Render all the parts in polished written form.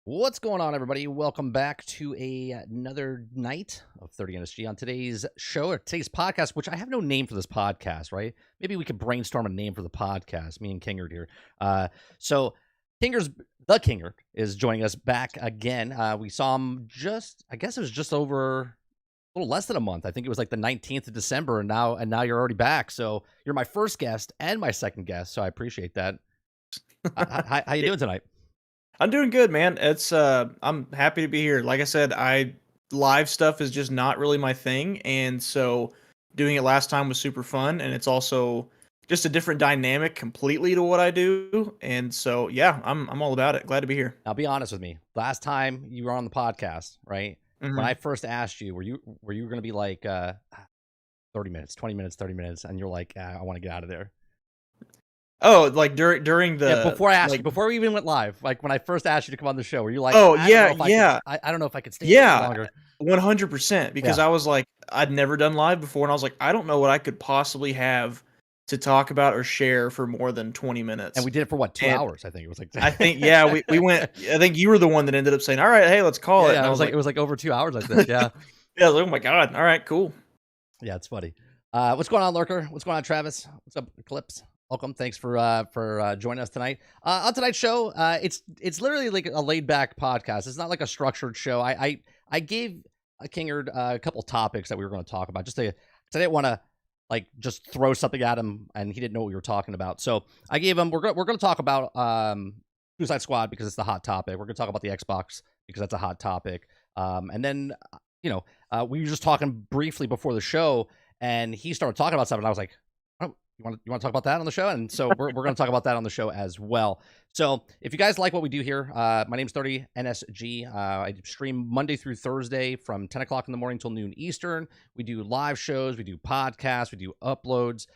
What's going on, everybody? Welcome back to another night of 30 NSG. On today's show, or today's podcast, which I have no name for this podcast, right? Maybe we could brainstorm a name for the podcast, me and Kingerd here. So the Kingerd is joining us back again. We saw him I guess it was just over a little less than a month. I think it was like the 19th of December, and now you're already back. So you're my first guest and my second guest, so I appreciate that. How you doing tonight? I'm doing good, man. I'm happy to be here. Like I said, I live stuff is just not really my thing, and so doing it last time was super fun, and it's also just a different dynamic completely to what I do. And so yeah, I'm all about it. Glad to be here. Now, be honest with me. Last time you were on the podcast, right? When hmm I first asked you, were you going to be like 30 minutes, 20 minutes, 30 minutes, and you're like, I want to get out of there. Oh, like during Yeah, the before I asked you, like before we even went live, like when I first asked you to come on the show, were you like, oh I don't know yeah if I could, yeah I don't know if I could stay a little bit yeah longer. 100% because Yeah, I was like I'd never done live before, and I was like I don't know what I could possibly have to talk about or share for more than 20 and minutes. we did it for what, two And hours? I think it was like, I think, yeah, we went. I think you were the one that ended up saying, "All right, hey, let's call yeah, it." And yeah. I was It like, was like over 2 hours. I think. Yeah, "Yeah, oh my god, all right, cool." yeah. It's funny. What's going on, Lurker? What's going on, Travis? What's up, Eclipse? Welcome. Thanks for joining us tonight. On tonight's show, it's literally like a laid back podcast. It's not like a structured show. I gave Kingerd a couple topics that we were going to talk about, just to, because I didn't want to like just throw something at him and he didn't know what we were talking about. So I gave him, we're going to talk about Suicide Squad because it's the hot topic. We're going to talk about the Xbox because that's a hot topic. And then we were just talking briefly before the show, and he started talking about something. And I was like, "Oh, you want to talk about that on the show?" And so we're going to talk about that on the show as well. So if you guys like what we do here, my name's 30 NSG. I stream Monday through Thursday from 10 o'clock in the morning till noon Eastern. We do live shows, we do podcasts, we do uploads.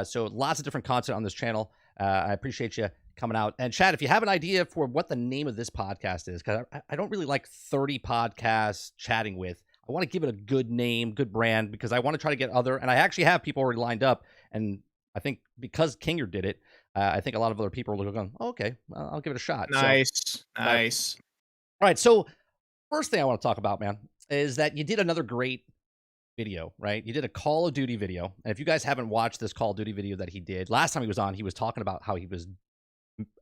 So lots of different content on this channel. I appreciate you coming out. And Chad, if you have an idea for what the name of this podcast is, because I don't really like 30 podcasts chatting with. I want to give it a good name, good brand, because I want to try to get other, and I actually have people already lined up. And I think because Kingerd did it, I think a lot of other people are going, oh, okay, I'll give it a shot. So, Nice, all nice. right. So, first thing I want to talk about, man, is that you did another great video, right? You did a Call of Duty video. And if you guys haven't watched this Call of Duty video that he did, last time he was on, he was talking about how he was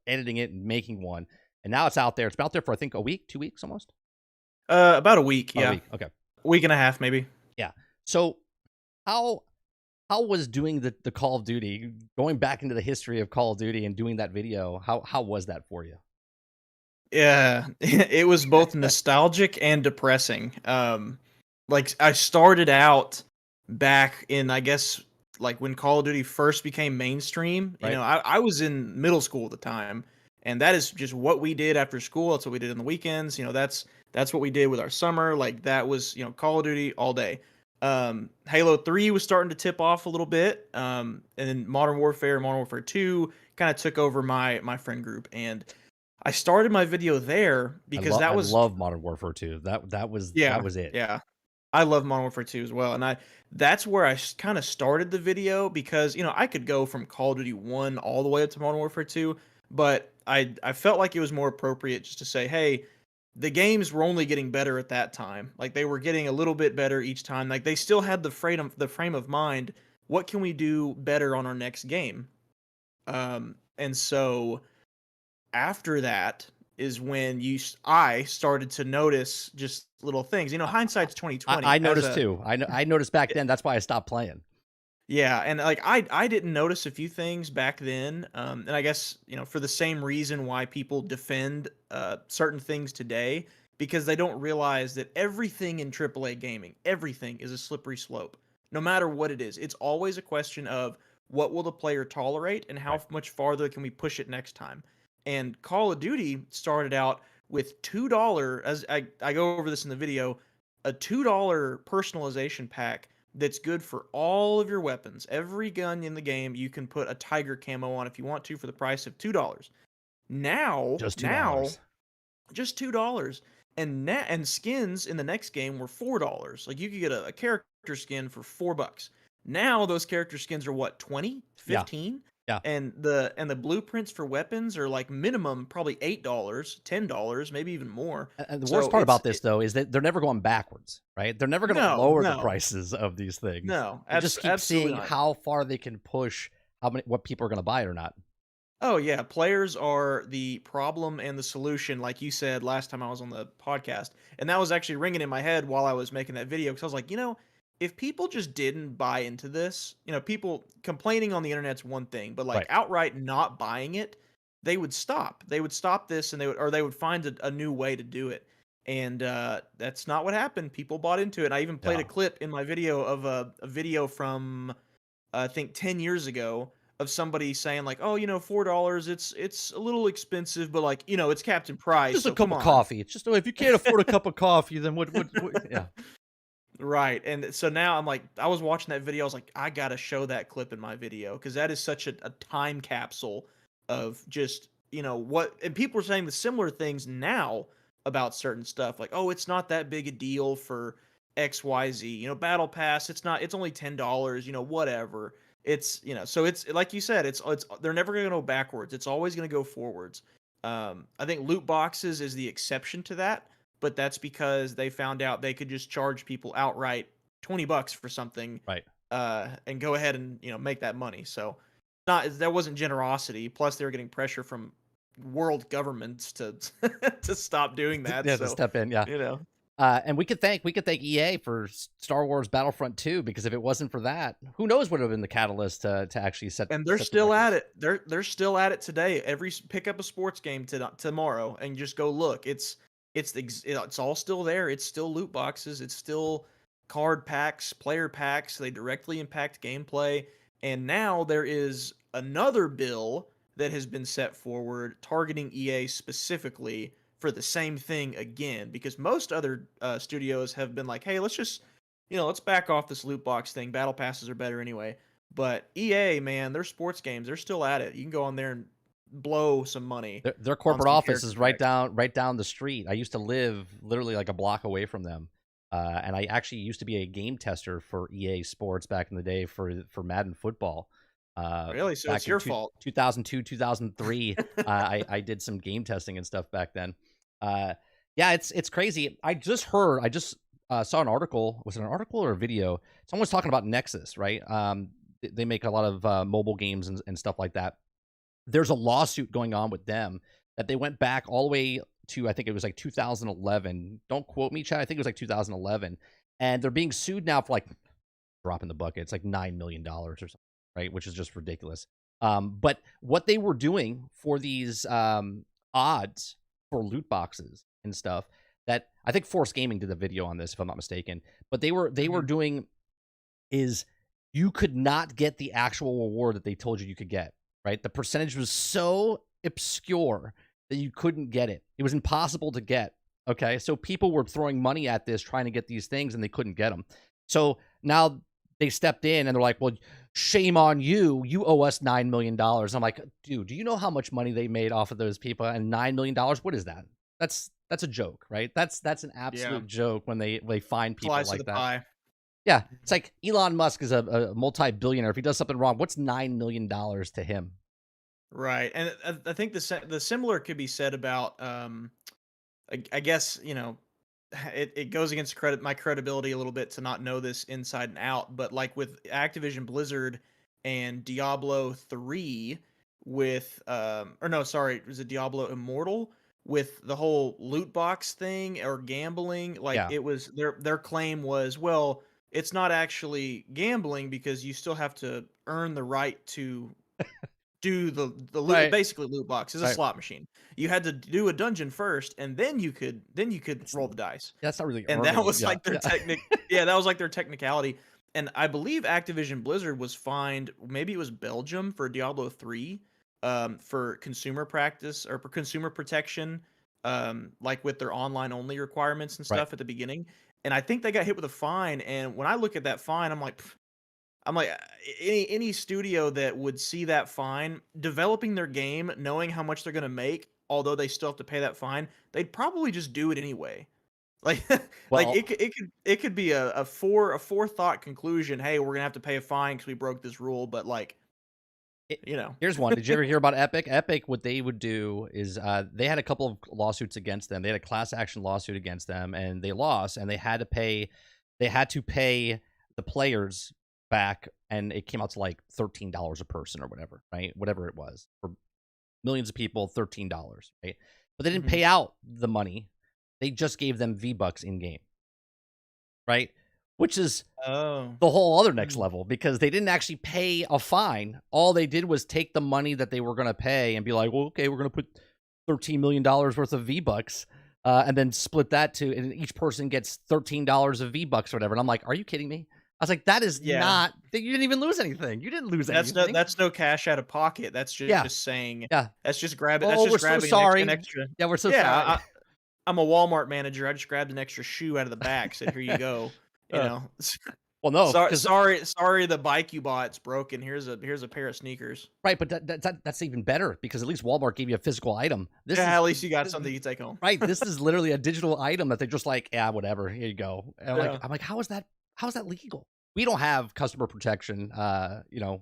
editing it and making one. And now it's out there. It's been out there for, I think, a week, 2 weeks almost. About a week, About a yeah, week. Okay. week and a half maybe. Yeah. So, how how was doing the Call of Duty, going back into the history of Call of Duty and doing that video? How was that for you? Yeah, it was both nostalgic and depressing. Like I started out back in, I guess, like when Call of Duty first became mainstream. Right? I was in middle school at the time, and that is just what we did after school. That's what we did on the weekends. That's what we did with our summer. Like that was Call of Duty all day. Halo 3 was starting to tip off a little bit. And then Modern Warfare 2 kind of took over my friend group, and I started my video there because that I was love Modern Warfare 2. That yeah, was it. yeah. I love Modern Warfare 2 as well, and that's where I kind of started the video because I could go from Call of Duty 1 all the way up to Modern Warfare 2, but I felt like it was more appropriate just to say, hey, the games were only getting better at that time. Like they were getting a little bit better each time. Like they still had the frame of mind. What can we do better on our next game? And so after that is when I started to notice just little things. Hindsight's I, 2020 I as noticed a too. I noticed back then. That's why I stopped playing. yeah, and like I didn't notice a few things back then. And I guess, for the same reason why people defend certain things today, because they don't realize that everything in AAA gaming, everything is a slippery slope. No matter what it is. It's always a question of what will the player tolerate and how Right. much farther can we push it next time. And Call of Duty started out with $2, as I go over this in the video, a $2 personalization pack that's good for all of your weapons. Every gun in the game you can put a tiger camo on if you want to for the price of $2. Now, Just now $2. just $2. And skins in the next game were $4. Like you could get a character skin for $4. Now those character skins are what, 20, Yeah. 15? Yeah. And the blueprints for weapons are like minimum probably $8, $10, maybe even more. And the worst So part about this though is that they're never going backwards, right? They're never going to no, lower the no, prices of these things. no, They just keep absolutely seeing not. how far they can push what people are going to buy or not. Oh yeah, players are the problem and the solution, like you said last time I was on the podcast. And that was actually ringing in my head while I was making that video because I was like, if people just didn't buy into this, people complaining on the internet's one thing, but like Right. outright not buying it, they would stop. They would stop this, and they would find a new way to do it. And that's not what happened. People bought into it. I even played a Yeah. clip in my video of a video from I think 10 years ago of somebody saying like, "Oh, $4, it's a little expensive, but like, it's Captain Price, Just a so cup come of on." coffee. It's just if you can't afford a cup of coffee, then what yeah. Right. And so now I'm like, I was watching that video, I was like, I gotta show that clip in my video because that is such a time capsule of just, what, and people are saying the similar things now about certain stuff. Like, oh, it's not that big a deal for XYZ, Battle Pass, it's only $10, whatever. So it's like you said, it's they're never gonna go backwards. It's always gonna go forwards. I think loot boxes is the exception to that, but that's because they found out they could just charge people outright $20 for something, Right. and go ahead and make that money. So not that wasn't generosity. Plus, they were getting pressure from world governments to to stop doing that. Yeah, to So step in, yeah. you know, And we could thank EA for Star Wars Battlefront 2 because if it wasn't for that, who knows what would have been the catalyst to actually set and they're set the still at records. it. They're still at it today. Pick up a sports game tomorrow and just go look. It's all still there. It's still loot boxes. It's still card packs, player packs. They directly impact gameplay. And now there is another bill that has been set forward targeting EA specifically for the same thing again. Because most other studios have been like, hey, let's back off this loot box thing. Battle passes are better anyway. But EA, man, their sports games, they're still at it. You can go on there and blow some money Their on corporate some office character is packs. right down the street. I used to live literally like a block away from them. And I actually used to be a game tester for EA Sports back in the day for Madden football. Really? So it's Back in your fault. 2002, 2003, I did some game testing and stuff back then. Uh, yeah, it's crazy. I just saw an article. Was it an article or a video? Someone was talking about Nexus, right? They make a lot of mobile games and stuff like that. There's a lawsuit going on with them that they went back all the way to, I think it was like 2011. Don't quote me, Chad. I think it was like 2011, and they're being sued now for like dropping the bucket. It's like $9 million or something, right? Which is just ridiculous. But what they were doing for these odds for loot boxes and stuff, that I think Force Gaming did a video on this, if I'm not mistaken. But they were Mhm. doing is you could not get the actual reward that they told you could get, right? The percentage was so obscure that you couldn't get it. It was impossible to get. Okay. So people were throwing money at this trying to get these things and they couldn't get them. So now they stepped in and they're like, well, shame on you. You owe us $9 million. I'm like, dude, do you know how much money they made off of those people? And $9 million, what is that? That's a joke, right? That's an Yeah. absolute joke when they find people Slice of like the that. pie. Yeah, it's like Elon Musk is a multi-billionaire. If he does something wrong, what's $9 million to him? Right. And I think the similar could be said about I guess, it goes against my credibility a little bit to not know this inside and out, but like with Activision Blizzard and Diablo 3 with or no, sorry, was it Diablo Immortal with the whole loot box thing or gambling, like Yeah, it was their claim was, well, it's not actually gambling because you still have to earn the right to do the loot, right, basically loot box is a right. slot machine. You had to do a dungeon first, and then you could It's roll the dice. that's not really And that earning. was Yeah, like their yeah, yeah, that was like their technicality. And I believe Activision Blizzard was fined, maybe it was Belgium for Diablo 3, for consumer practice or for consumer protection, like with their online only requirements and right. stuff at the beginning. And I think they got hit with a fine. And when I look at that fine, I'm like, any studio that would see that fine, developing their game, knowing how much they're gonna make, although they still have to pay that fine, they'd probably just do it anyway. Like, like Well, it could be a forethought conclusion. Hey, we're gonna have to pay a fine because we broke this rule. But like, It, You know. here's one. Did you ever hear about Epic? Epic, what they would do is they had a couple of lawsuits against them. They had a class action lawsuit against them, and they lost, and they had to pay. They had to pay the players back, and it came out to like $13 a person or whatever, right? Whatever it was for millions of people, $13, right? But they didn't Mhm. pay out the money. They just gave them V-Bucks in game, right? Which is Oh. the whole other next Mm. level because they didn't actually pay a fine. All they did was take the money that they were going to pay and be like, well, okay, we're going to put $13 million worth of V-Bucks and then split that to, and each person gets $13 of V-Bucks or whatever. And I'm like, are you kidding me? I was like, that is Yeah. not, you didn't even lose anything. You didn't lose anything. That's no cash out of pocket. That's Yeah. just saying Yeah. that's Oh, we're just so grabbing an sorry. extra. Yeah, we're so Yeah, sorry. I'm a Walmart manager. I just grabbed an extra shoe out of the back, said, "Here you go." You uh, know, well, no, because sorry, the bike you bought's broken. Here's a pair of sneakers. right, but that's even better because at least Walmart gave you a physical item. This Yeah, is at least you got something you take home. right. This is literally a digital item that they're just like, yeah, whatever. Here you go. And Yeah. I'm like, how is that? How is that legal? We don't have customer protection.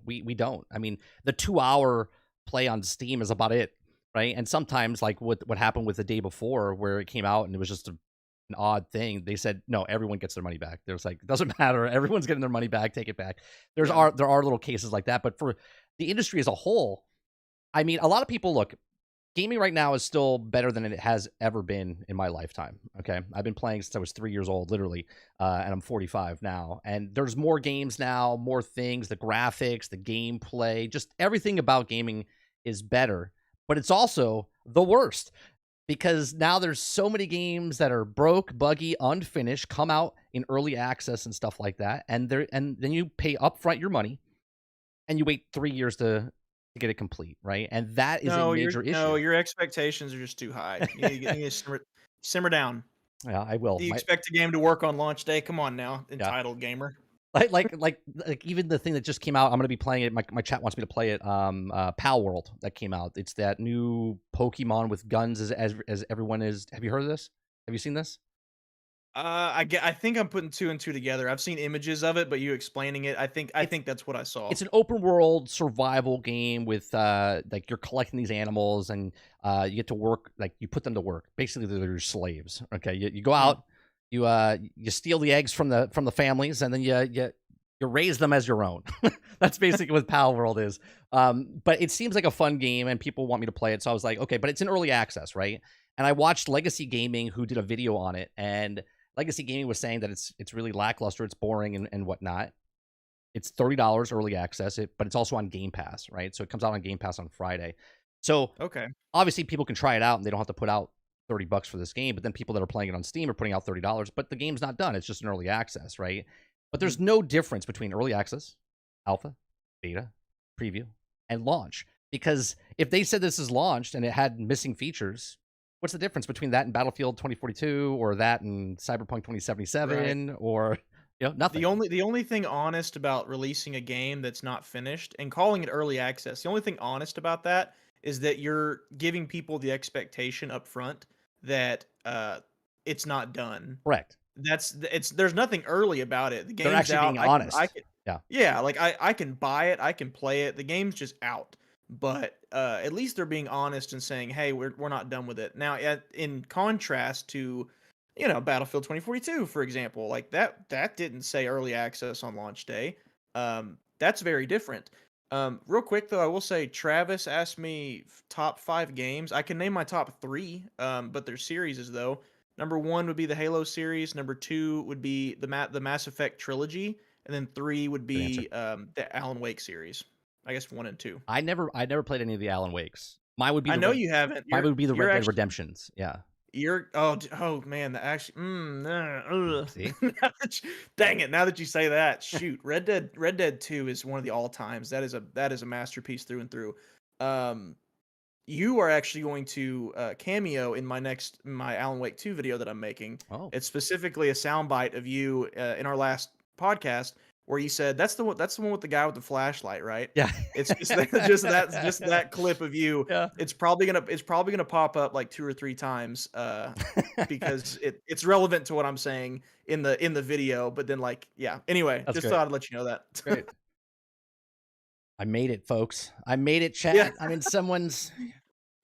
We don't. I mean, the 2 hour play on Steam is about it, right? And sometimes, like what happened with the day before, where it came out and it was just an odd thing. They said no, everyone gets their money back. There's like, it doesn't matter. Everyone's getting their money back. Take it back. Yeah. There are little cases like that, but for the industry as a whole, I mean, a lot of people look. Gaming right now is still better than it has ever been in my lifetime. Okay. I've been playing since I was 3 years old, literally. And I'm 45 now. And there's more games now, more things, the graphics, the gameplay, just everything about gaming is better. But it's also the worst because now there's so many games that are broke, buggy, unfinished, come out in early access and stuff like that. And then you pay upfront your money and you wait 3 years to get it complete, right? And that is a major issue. Your expectations are just too high. You need to simmer down. Yeah, I will. Do you My expect a game to work on launch day? Come on now, yeah. entitled gamer. Like even the thing that just came out, I'm gonna be playing it. My chat wants me to play it. Pal World that came out. It's that new Pokemon with guns as everyone is. Have you heard of this? Have you seen this? I think I'm putting two and two together. I've seen images of it, but you explaining it, I It's think that's what I saw. it's an open world survival game with like you're collecting these animals and you get to work, like you put them to work. Basically they're your slaves. Okay. You go Mm, out, you steal the eggs from the families and then you raise them as your own. That's basically what Pal World is. But it seems like a fun game and people want me to play it. So I was like, okay, but it's in early access, right? And I watched Legacy Gaming who did a video on it, and Legacy Gaming was saying that it's really lackluster, it's boring and whatnot. It's $30 early access, but it's also on Game Pass, right? So it comes out on Game Pass on Friday. So okay. obviously people can try it out and they don't have to put out $30 for this game. But then people that are playing it on Steam are putting out $30, but the game's not done. It's just an early access, right? But Mm, there's no difference between early access, alpha, beta, preview, and launch. Because if they said this is launched and it had missing features, what's the difference between that and Battlefield 2042 or that and Cyberpunk right. 2077 or nothing? The only thing honest about releasing a game that's not finished and calling it early access, the only thing honest about that is that you're giving people the expectation up front that it's not done. Correct. It's there's nothing early about it. The They're game's actually out. being I honest. can Yeah. yeah, like I can buy it, I can play it. The game's just out. But at least they're being honest and saying, "Hey, we're not done with it." Now, in contrast to Battlefield 2042, for example, like that didn't say early access on launch day. That's very different. Real quick though, I will say Travis asked me top 5 games. I can name my top 3, but they're series though. Number 1 would be the Halo series. Number 2 would be the Mass Effect trilogy, and then 3 would Good answer. be the Alan Wake series. I guess 1 and 2. I never played any of the Alan Wakes. Mine would be I know you haven't. Mine would be the You're Red Dead actually Redemptions. Yeah. You're oh man, the actually See? dang it, now that you say that, shoot. Red Dead 2 is one of the all times. That is a masterpiece through and through. Um you are actually going to cameo in my Alan Wake 2 video that I'm making. Oh. It's specifically a soundbite of you in our last podcast where you said that's the one with the guy with the flashlight, right? Yeah. It's just just that clip of you. Yeah. It's probably gonna pop up like 2 or 3 times because it's relevant to what I'm saying in the video. But then like yeah. Anyway, That's just great. thought I'd let you know that. Great. I made it, folks. I made it, Yeah. chat. I'm in someone's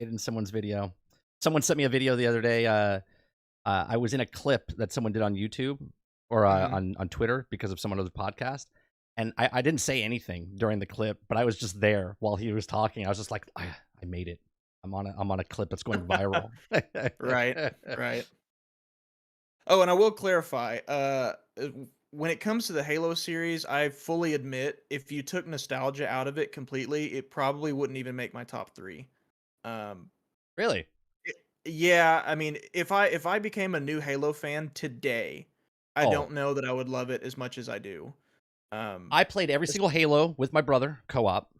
video. Someone sent me a video the other day. I was in a clip that someone did on YouTube or Mhm. on Twitter because of someone else's podcast, and I didn't say anything during the clip, but I was just there while he was talking. I was just like, I made it. I'm on a clip that's going viral. Right, right. Oh, and I will clarify, when it comes to the Halo series, I fully admit if you took nostalgia out of it completely, it probably wouldn't even make my top 3. Um, Really? it yeah, I mean, if I became a new Halo fan today, I Oh, don't know that I would love it as much as I do. I played every Es single Halo with my brother co-op.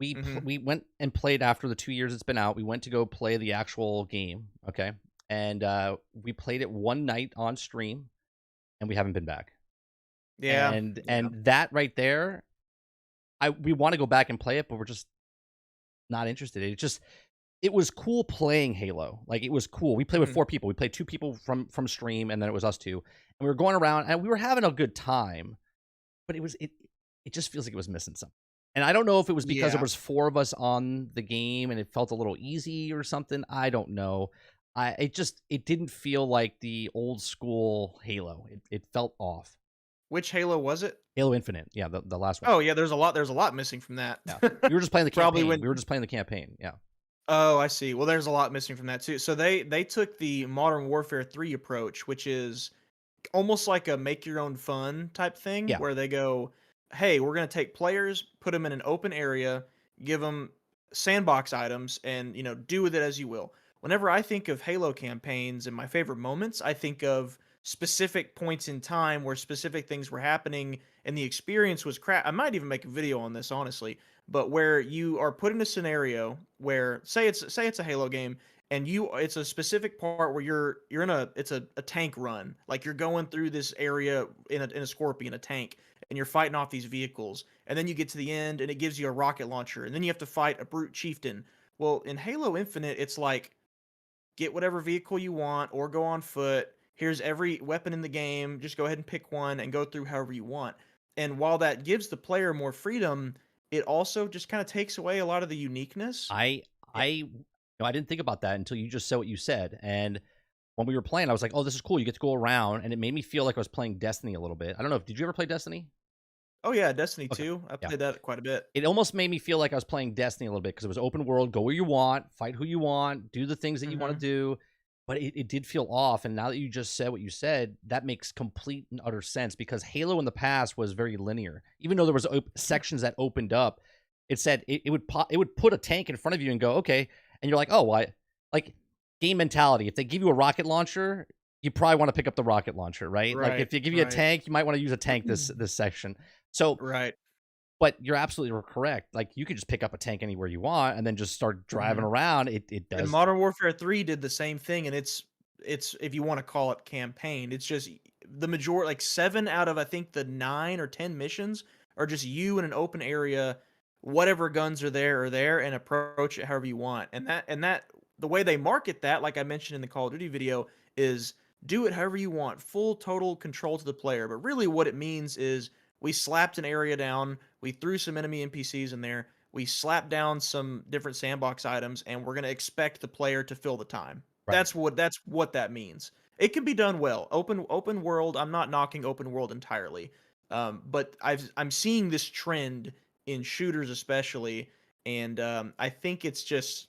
Mhm. We went and played after the 2 years it's been out. We went to go play the actual game, okay? And we played it one night on stream, and we haven't been back. Yeah, yeah. And that right there, I we want to go back and play it, but we're just not interested. It was cool playing Halo. Like it was cool. We played with Mhm. 4 people. We played 2 people from stream, and then it was us two. And we were going around, and we were having a good time. But it just feels like it was missing something. And I don't know if it was because there Yeah. was 4 of us on the game and it felt a little easy or something. I don't know. It didn't feel like the old school Halo. It felt off. Which Halo was it? Halo Infinite, yeah, the last one. Oh, yeah, there's a lot missing from that. Yeah, we were just playing the Probably campaign. when We were just playing the campaign. Yeah, Oh, I see. Well, there's a lot missing from that too. So they took the Modern Warfare 3 approach, which is almost like a make your own fun type thing yeah. where they go, "Hey, we're going to take players, put them in an open area, give them sandbox items and, do with it as you will." Whenever I think of Halo campaigns and my favorite moments, I think of specific points in time where specific things were happening and the experience was crap. I might even make a video on this honestly, but where you are put in a scenario where say it's a Halo game and it's a specific part where you're in a tank run, like you're going through this area in a Scorpion, a tank, and you're fighting off these vehicles, and then you get to the end and it gives you a rocket launcher, and then you have to fight a brute chieftain. Well, in Halo Infinite, it's like get whatever vehicle you want or go on foot. Here's every weapon in the game. Just go ahead and pick one and go through however you want. And while that gives the player more freedom, it also just kind of takes away a lot of the uniqueness. I Eh, I I didn't think about that until you just said what you said. And when we were playing, I was like, "Oh, this is cool. You get to go around," and it made me feel like I was playing Destiny a little bit. I don't know. Did you ever play Destiny? Oh yeah, Destiny Okay, 2. I yeah. played that quite a bit. It almost made me feel like I was playing Destiny a little bit because it was open world, go where you want, fight who you want, do the things that you want to Mhm. do. But it did feel off. And now that you just said what you said, that makes complete and utter sense because Halo in the past was very linear. Even though there was sections that opened up, it said it would put a tank in front of you and go, okay. And you're like, oh, what? Like game mentality. If they give you a rocket launcher, you probably want to pick up the rocket launcher, right? Like Right, if they give you a right. tank, you might want to use a tank this section. So Right. but you're absolutely correct. Like, you could just pick up a tank anywhere you want and then just start driving Mhm. around. It And does. Modern Warfare 3 did the same thing, and it's if you wanna call it campaign, it's just the majority, like 7 out of I think the 9 or 10 missions are just you in an open area, whatever guns are there, and approach it however you want. And that the way they market that, like I mentioned in the Call of Duty video, is do it however you want, full total control to the player. But really what it means is we slapped an area down, we threw some enemy NPCs in there, we slap down some different sandbox items, and we're going to expect the player to fill the time. Right. That's what that means. It can be done well. Open world. I'm not knocking open world entirely, but I'm seeing this trend in shooters especially, and I think it's just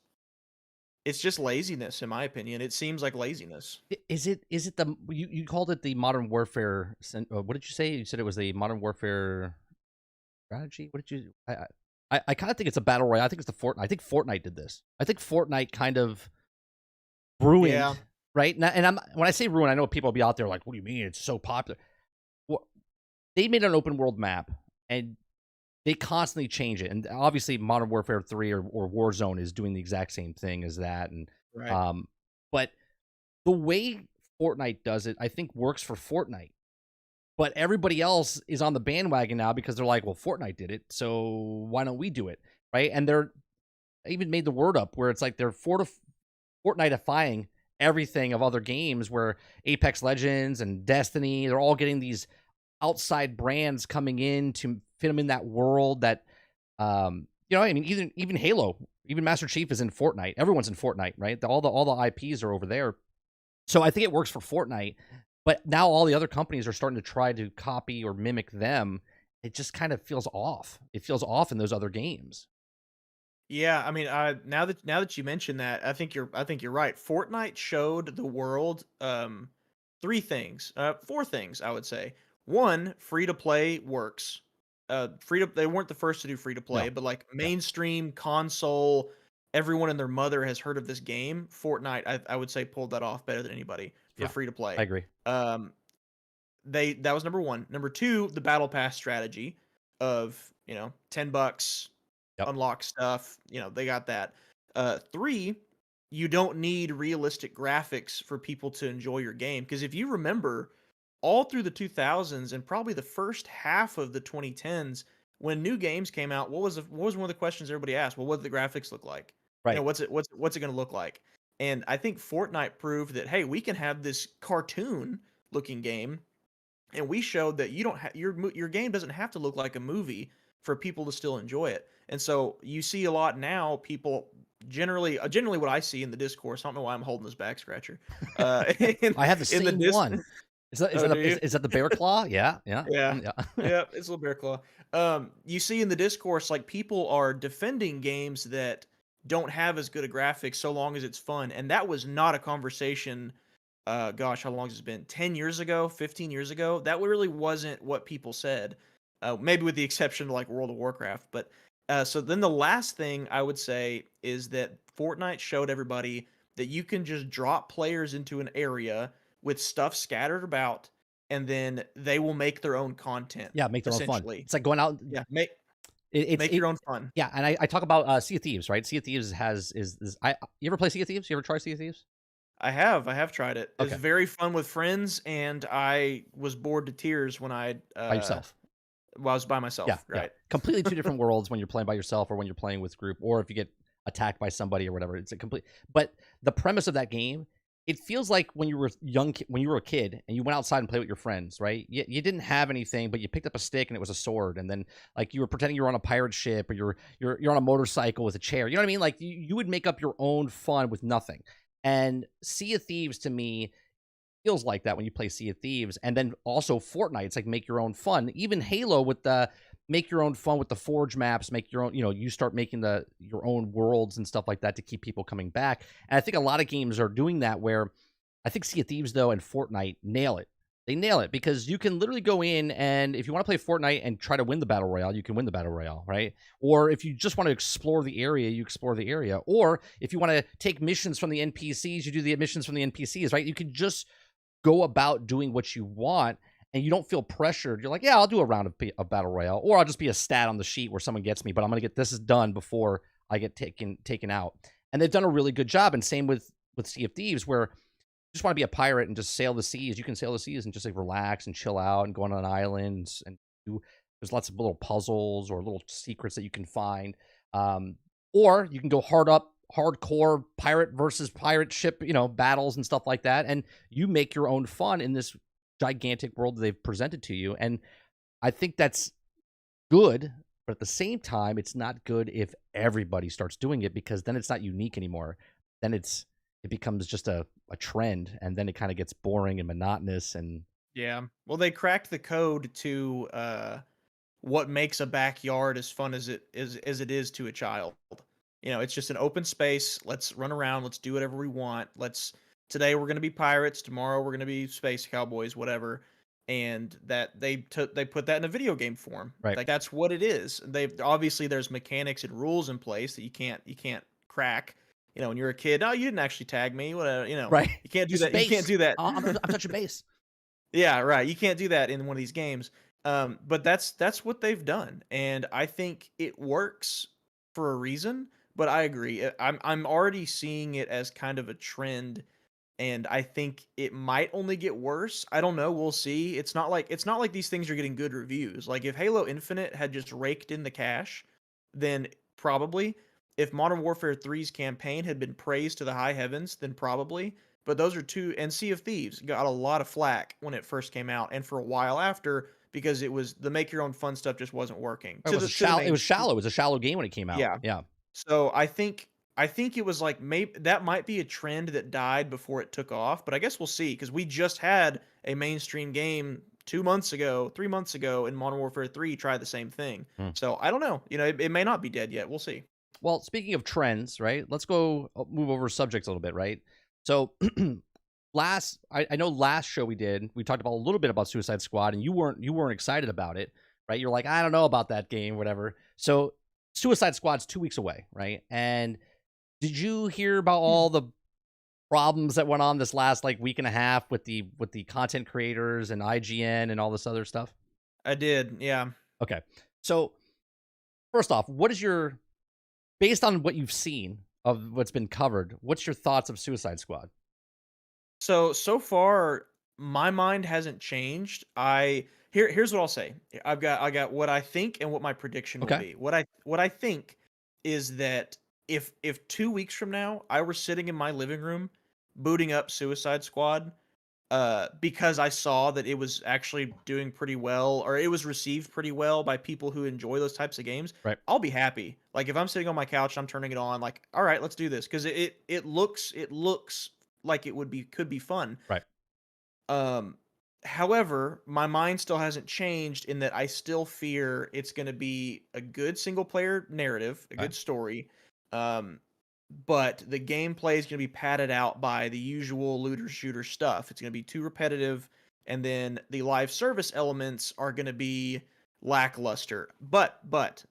laziness in my opinion. It seems like laziness. Is it the you called it the Modern Warfare? What did you say? You said it was the Modern Warfare strategy. What did you? I kind of think it's a battle royale. I think it's the Fortnite. I think Fortnite did this. I think Fortnite kind of ruined, Yeah. right? And I'm when I say ruin, I know people will be out there like, "What do you mean? It's so popular." Well, they made an open world map, and they constantly change it. And obviously, Modern Warfare 3 or Warzone is doing the exact same thing as that. And Right. um, but the way Fortnite does it, I think works for Fortnite. But everybody else is on the bandwagon now because they're like, well, Fortnite did it, so why don't we do it? Right? And they're even made the word up where it's like they're Fortniteifying everything of other games where Apex Legends and Destiny, they're all getting these outside brands coming in to fit them in that world that I mean, even Halo, even Master Chief is in Fortnite. Everyone's in Fortnite, right? All the IPs are over there. So I think it works for Fortnite, but now all the other companies are starting to try to copy or mimic them. It just kind of feels off. It feels off in those other games. Yeah, I mean, now that you mention that, I think you're right. Fortnite showed the world 4 things I would say. One, free to play works. They weren't the first to do free to play, No. but like Yeah, mainstream console, everyone and their mother has heard of this game. Fortnite, I would say, pulled that off better than anybody for yeah, free to I play. agree. Um, that was number one. Number two, the battle pass strategy of $10 Yep. unlock stuff. They got that. Three, you don't need realistic graphics for people to enjoy your game because if you remember, all through the 2000s and probably the first half of the 2010s, when new games came out, what was one of the questions everybody asked? Well, what do the graphics look like? Right. What's it going to look like? And I think Fortnite proved that hey, we can have this cartoon looking game and we showed that you don't have your game doesn't have to look like a movie for people to still enjoy it. And so you see a lot now people generally what I see in the discourse. I don't know why I'm holding this back scratcher. In I have the in the same dis one. Is that is Oh, that do a, is, you? is that the bear claw? Yeah, yeah, Yeah. yeah. Yeah, it's a little bear claw. You see in the discourse like people are defending games that don't have as good a graphics so long as it's fun. And that was not a conversation gosh, how long has it been? 10 years ago, 15 years ago? That really wasn't what people said. Maybe with the exception of like World of Warcraft. But so then the last thing I would say is that Fortnite showed everybody that you can just drop players into an area with stuff scattered about, and then they will make their own content, Yeah, make their own fun. essentially. It's like going out. Yeah, make It's make your own fun. yeah, and I talk about Sea of Thieves, right? Sea of Thieves is I you ever play Sea of Thieves? You ever try Sea of Thieves? I have tried it. It's Okay, very fun with friends, and I was bored to tears when by yourself. I was by Yeah, myself, yeah. right? Completely two different worlds when you're playing by yourself or when you're playing with group, or if you get attacked by somebody or whatever. It's a complete. But the premise of that game, it feels like when you were when you were a kid and you went outside and played with your friends, right? You didn't have anything, but you picked up a stick and it was a sword, and then like you were pretending you were on a pirate ship or you're on a motorcycle with a chair. You know what I mean? Like you would make up your own fun with nothing. And Sea of Thieves to me feels like that when you play Sea of Thieves. And then also Fortnite, it's like make your own fun. Even Halo with the make your own fun with the forge maps, make your own, you start making your own worlds and stuff like that to keep people coming back. And I think a lot of games are doing that where I think Sea of Thieves though and Fortnite nail it. They nail it because you can literally go in and if you want to play Fortnite and try to win the battle royale, you can win the battle royale, right? Or if you just want to explore the area, you explore the area. Or if you want to take missions from the NPCs, you do the missions from the NPCs, right? You can just go about doing what you want and you don't feel pressured. You're like, yeah, I'll do a round of battle royale, or I'll just be a stat on the sheet where someone gets me, but I'm gonna get this is done before I get taken out. And they've done a really good job. And same with Sea of Thieves, where you just want to be a pirate and just sail the seas. You can sail the seas and just like relax and chill out and go on an island and do. There's lots of little puzzles or little secrets that you can find. Um, or you can go hardcore pirate versus pirate ship, battles and stuff like that. And you make your own fun in this gigantic world that they've presented to you. And I think that's good. But at the same time, it's not good if everybody starts doing it because then it's not unique anymore. Then it becomes just a trend and then it kind of gets boring and monotonous and Yeah. Well, they cracked the code to what makes a backyard as fun as it is to a child. It's just an open space. Let's run around. Let's do whatever we want. Today we're gonna be pirates. Tomorrow we're gonna be space cowboys. Whatever. And that they put that in a video game form. right. Like that's what it is. They obviously there's mechanics and rules in place that you can't crack. When you're a kid, oh, you didn't actually tag me. Whatever. Right. You can't do Just that. You can't base. do that. I'm touching base. Yeah, right. You can't do that in one of these games. But that's what they've done, and I think it works for a reason. But I agree. I'm already seeing it as kind of a trend, and I think it might only get worse. I don't know. We'll see. It's not like these things are getting good reviews. Like if Halo Infinite had just raked in the cash, then probably. If Modern Warfare 3's campaign had been praised to the high heavens, then probably. but those are two, and Sea of Thieves got a lot of flack when it first came out, and for a while after, because it was the make your own fun stuff just wasn't working It was a to the shallow. It main. was shallow. It was a shallow game when it came out. Yeah. Yeah. So I think it was like maybe that might be a trend that died before it took off, but I guess we'll see because we just had a mainstream game 2 months ago, 3 months ago in Modern Warfare 3 try the same thing. Hmm. So I don't know. It may not be dead yet. We'll see. Well, speaking of trends, right? Let's go move over subjects a little bit, right? So I know last show we talked about a little bit about Suicide Squad, and you weren't excited about it, right? You're like, I don't know about that game, whatever. So Suicide Squad's 2 weeks away, right? And did you hear about all the problems that went on this last like week and a half with the content creators and IGN and all this other stuff? I did. Yeah. Okay. So first off, what is your based on what you've seen of what's been covered, what's your thoughts of Suicide Squad? So far, my mind hasn't changed. Here's what I'll say. I got what I think and what my prediction will Okay. be. What I think is that if 2 weeks from now I were sitting in my living room booting up Suicide Squad, because I saw that it was actually doing pretty well, or it was received pretty well by people who enjoy those types of games, Right. I'll be happy. Like if I'm sitting on my couch, I'm turning it on, like, all right, let's do this, because it looks like could be fun. Right. Um, However, my mind still hasn't changed in that I still fear it's going to be a good single player narrative, a Okay. good story. Um, but the gameplay is going to be padded out by the usual looter shooter stuff. It's going to be too repetitive, and then the live service elements are going to be lackluster. But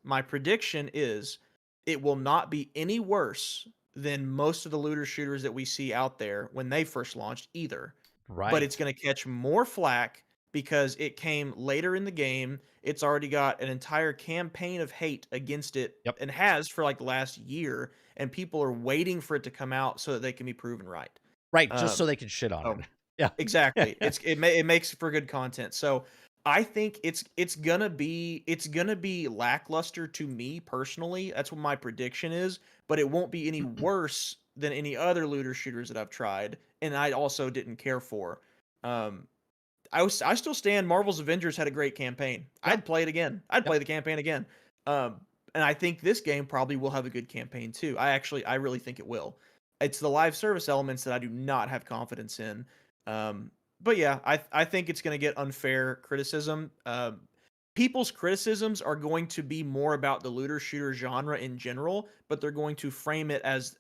my prediction is it will not be any worse than most of the looter shooters that we see out there when they first launched either, but it's Right. going to catch more flack because it came later in the game. It's already got an entire campaign of hate against it Yep. and has for like the last year, and people are waiting for it to come out so that they can be proven right. Right. Just so Um, they can shit on oh, it. Yeah. exactly. It makes for good content. So I think it's gonna be lackluster to me personally. That's what my prediction is, but it won't be any worse than any other looter shooters that I've tried, and I also didn't care for. Um, I still stand. Marvel's Avengers had a great campaign. Yeah. I'd play it again. I'd Yep. play the campaign again. And I think this game probably will have a good campaign too. I really think it will. It's the live service elements that I do not have confidence in. But yeah, I think it's going to get unfair criticism. People's criticisms are going to be more about the looter shooter genre in general, but they're going to frame it as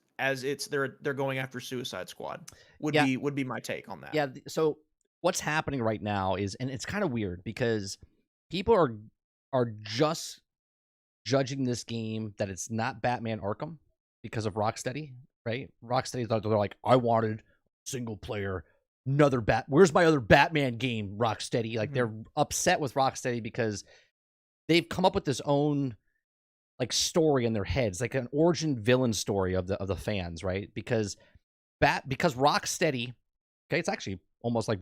they're going after Suicide Squad. Yeah. Would be my take on that. Yeah. So what's happening right now is, and it's kind of weird because people are just judging this game that it's not Batman Arkham because of Rocksteady, right? Rocksteady thought they're like, I wanted single player, another Where's my other Batman game, Rocksteady? Like Mhm. they're upset with Rocksteady because they've come up with this own like story in their heads, like an origin villain story of the fans, right? Because Rocksteady, okay, it's actually almost like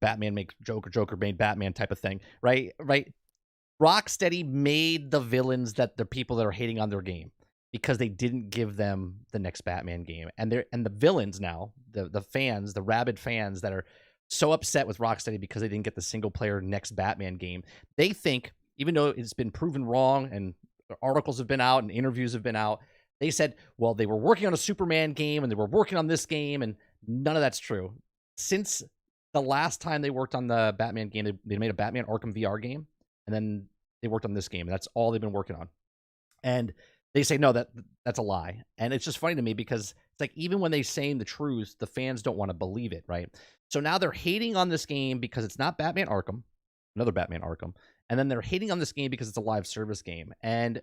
Batman makes Joker, Joker made Batman type of thing, right? Right. Rocksteady made the villains that the people that are hating on their game because they didn't give them the next Batman game, and the villains now, the fans, the rabid fans that are so upset with Rocksteady because they didn't get the single player next Batman game. They think, even though it's been proven wrong and articles have been out and interviews have been out, they said, well, they were working on a Superman game and they were working on this game, and none of that's true. Since the last time they worked on the Batman game, they made a Batman Arkham VR game, and then they worked on this game, and that's all they've been working on. And they say, no, that's a lie. And it's just funny to me because it's like, even when they saying the truth, the fans don't want to believe it, right? So now they're hating on this game because it's not Batman Arkham, another Batman Arkham. And then they're hating on this game because it's a live service game. And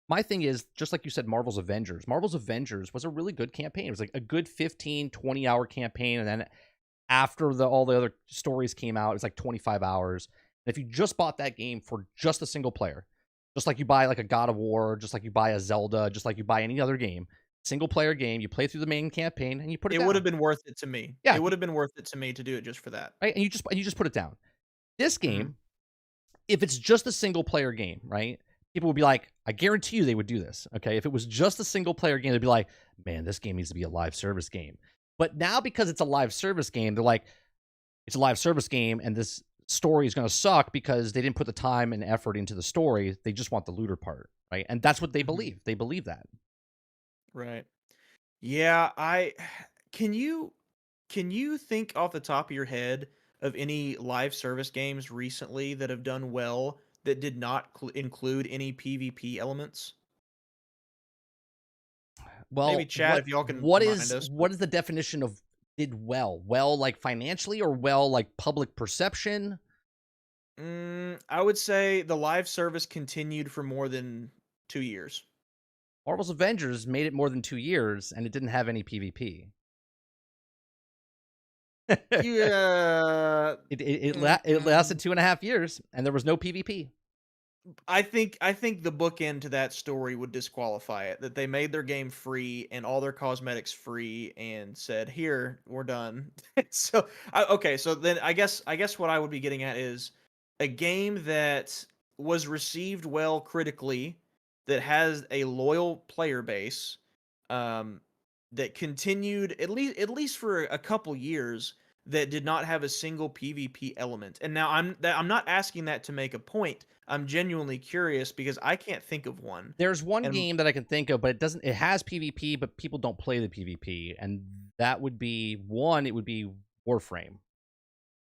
my thing is, just like you said, Marvel's Avengers was a really good campaign. It was like a good 15, 20-hour campaign. And then after all the other stories came out, it was like 25 hours. And if you just bought that game for just a single player, just like you buy like a God of War, just like you buy a Zelda, just like you buy any other game, single player game, you play through the main campaign and you put it It would have down. been worth it to me. Yeah, It would have been worth it to me to do it just for that. right. And you just put it down. This Mhm. game, if it's just a single player game, right? People would be like, I guarantee you they would do this. Okay. If it was just a single player game, they'd be like, man, this game needs to be a live service game. But now because it's a live service game, they're like, it's a live service game, and this story is going to suck because they didn't put the time and effort into the story. They just want the looter part, right? And that's what they Mhm. believe. They believe that. Right. Yeah, I can you can you think off the top of your head of any live service games recently that have done well that did not include any PvP elements? Maybe Well, chat if y'all can remind us, but what is the definition of did well? Well, like financially, or well, like public perception? I would say the live service continued for more than 2 years. Marvel's Avengers made it more than 2 years, and it didn't have any PvP. Yeah. It lasted Mm. 2.5 years, and there was no PvP. I think the bookend to that story would disqualify it. That they made their game free and all their cosmetics free and said, "Here, we're done." So, okay, so then I guess what I would be getting at is a game that was received well critically, that has a loyal player base, um, that continued at least for a couple years, that did not have a single PvP element. And now I'm not asking that to make a point. I'm genuinely curious because I can't think of one. There's one And game that I can think of, but it doesn't. It has PvP, but people don't play the PvP, and that would be one. It would be Warframe,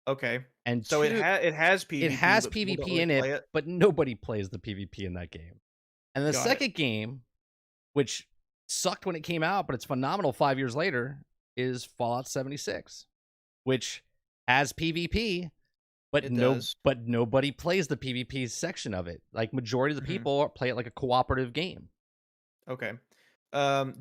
okay. and So it two, has it PvP, has but people don't PvP really in it, play it. but nobody plays the PvP in that game. And the Got it. second game, which sucked when it came out, but it's phenomenal 5 years later, is Fallout 76, which has PvP, It does. but nobody plays the PvP section of it. Like majority of the Mhm. people play it like a cooperative game. Okay.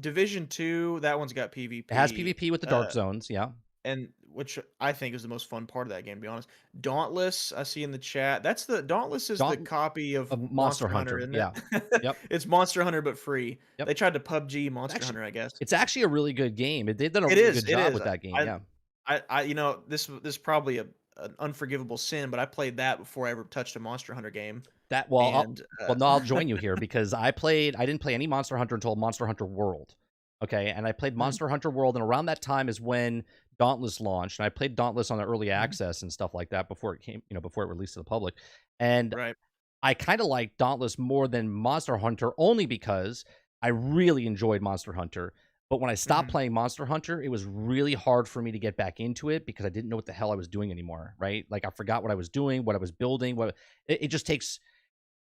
Division 2, that one's got It has PvP. PvP with the dark zones, yeah. And which I think is the most fun part of that game, to be honest. Dauntless, I see in the chat. Dauntless is the Daunt copy of of Monster Monster Hunter, Hunter, isn't yeah. it? Yep, It's Monster Hunter but free. yep. They tried to PUBG It's Monster actually Hunter, I guess. it's actually a really good game. They've done a It really is, good it job is. with that game, I yeah. this is probably an unforgivable sin, but I played that before I ever touched a Monster Hunter game, That and, no, I'll join you here because I didn't play any Monster Hunter until Monster Hunter World. Okay, and I played Mhm, Monster Hunter World, and around that time is when Dauntless launched, and I played Dauntless on the early mhm, access and stuff like that before it came, before it released to the public. And right, I kind of like Dauntless more than Monster Hunter only because I really enjoyed Monster Hunter. But when I stopped mhm. playing Monster Hunter, it was really hard for me to get back into it because I didn't know what the hell I was doing anymore, right? Like I forgot what I was doing, what I was building, it just takes